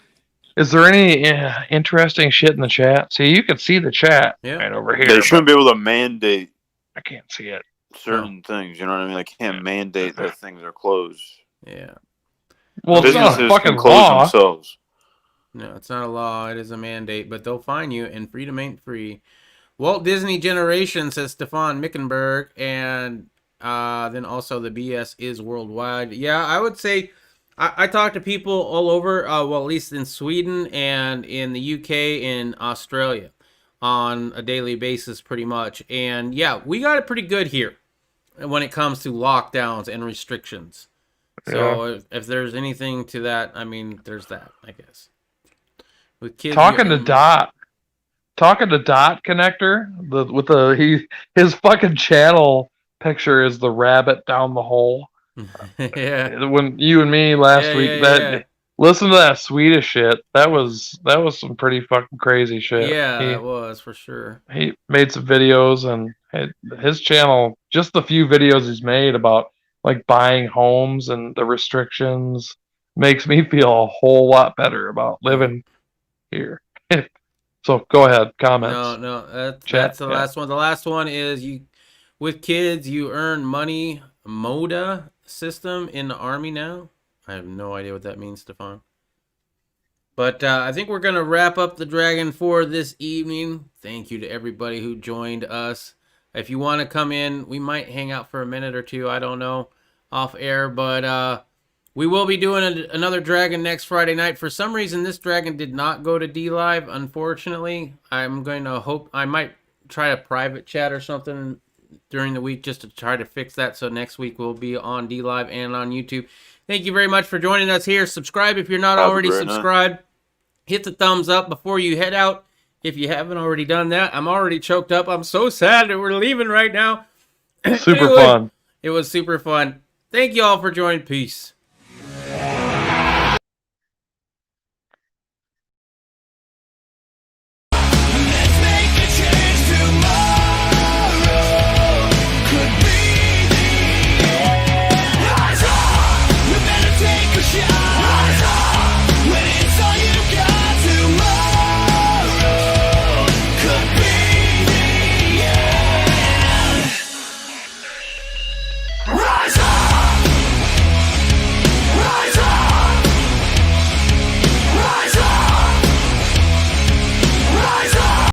Is there any interesting shit in the chat? See, you can see the chat right over here. They shouldn't be able to mandate. I can't see it. Certain things, you know what I mean? They can't mandate that things are closed. Yeah. Well, it's not a fucking close law. themselves. No, it's not a law. It is a mandate, but they'll fine you, and freedom ain't free. Walt Disney Generation, says Stefan Mickenberg, and then also the BS is worldwide. Yeah, I would say I talk to people all over, well, at least in Sweden and in the UK and Australia on a daily basis pretty much. And yeah, we got it pretty good here when it comes to lockdowns and restrictions. So if there's anything to that, I mean, there's that, I guess. With kids Talking to Dot connector, his fucking channel picture is the rabbit down the hole. Yeah. When you and me last week, listen to that Swedish shit. That was some pretty fucking crazy shit. Yeah, it was for sure. He made some videos, and his channel, just the few videos he's made about like buying homes and the restrictions, makes me feel a whole lot better about living here. So go ahead, comments. No, that's the last one. The last one is with kids, you earn money. MODA system in the Army now. I have no idea what that means, Stefan. But I think we're going to wrap up the Dragon for this evening. Thank you to everybody who joined us. If you want to come in, we might hang out for a minute or two. I don't know, off air. But we will be doing another Dragon next Friday night. For some reason, this Dragon did not go to D-Live, unfortunately. I'm going to hope... I might try a private chat or something during the week just to try to fix that. So next week we'll be on D-Live and on YouTube. Thank you very much for joining us here. Subscribe if you're not already subscribed. Hit the thumbs up before you head out if you haven't already done that. I'm already choked up. I'm so sad that we're leaving right now. Super fun. It was super fun. Thank you all for joining. Peace.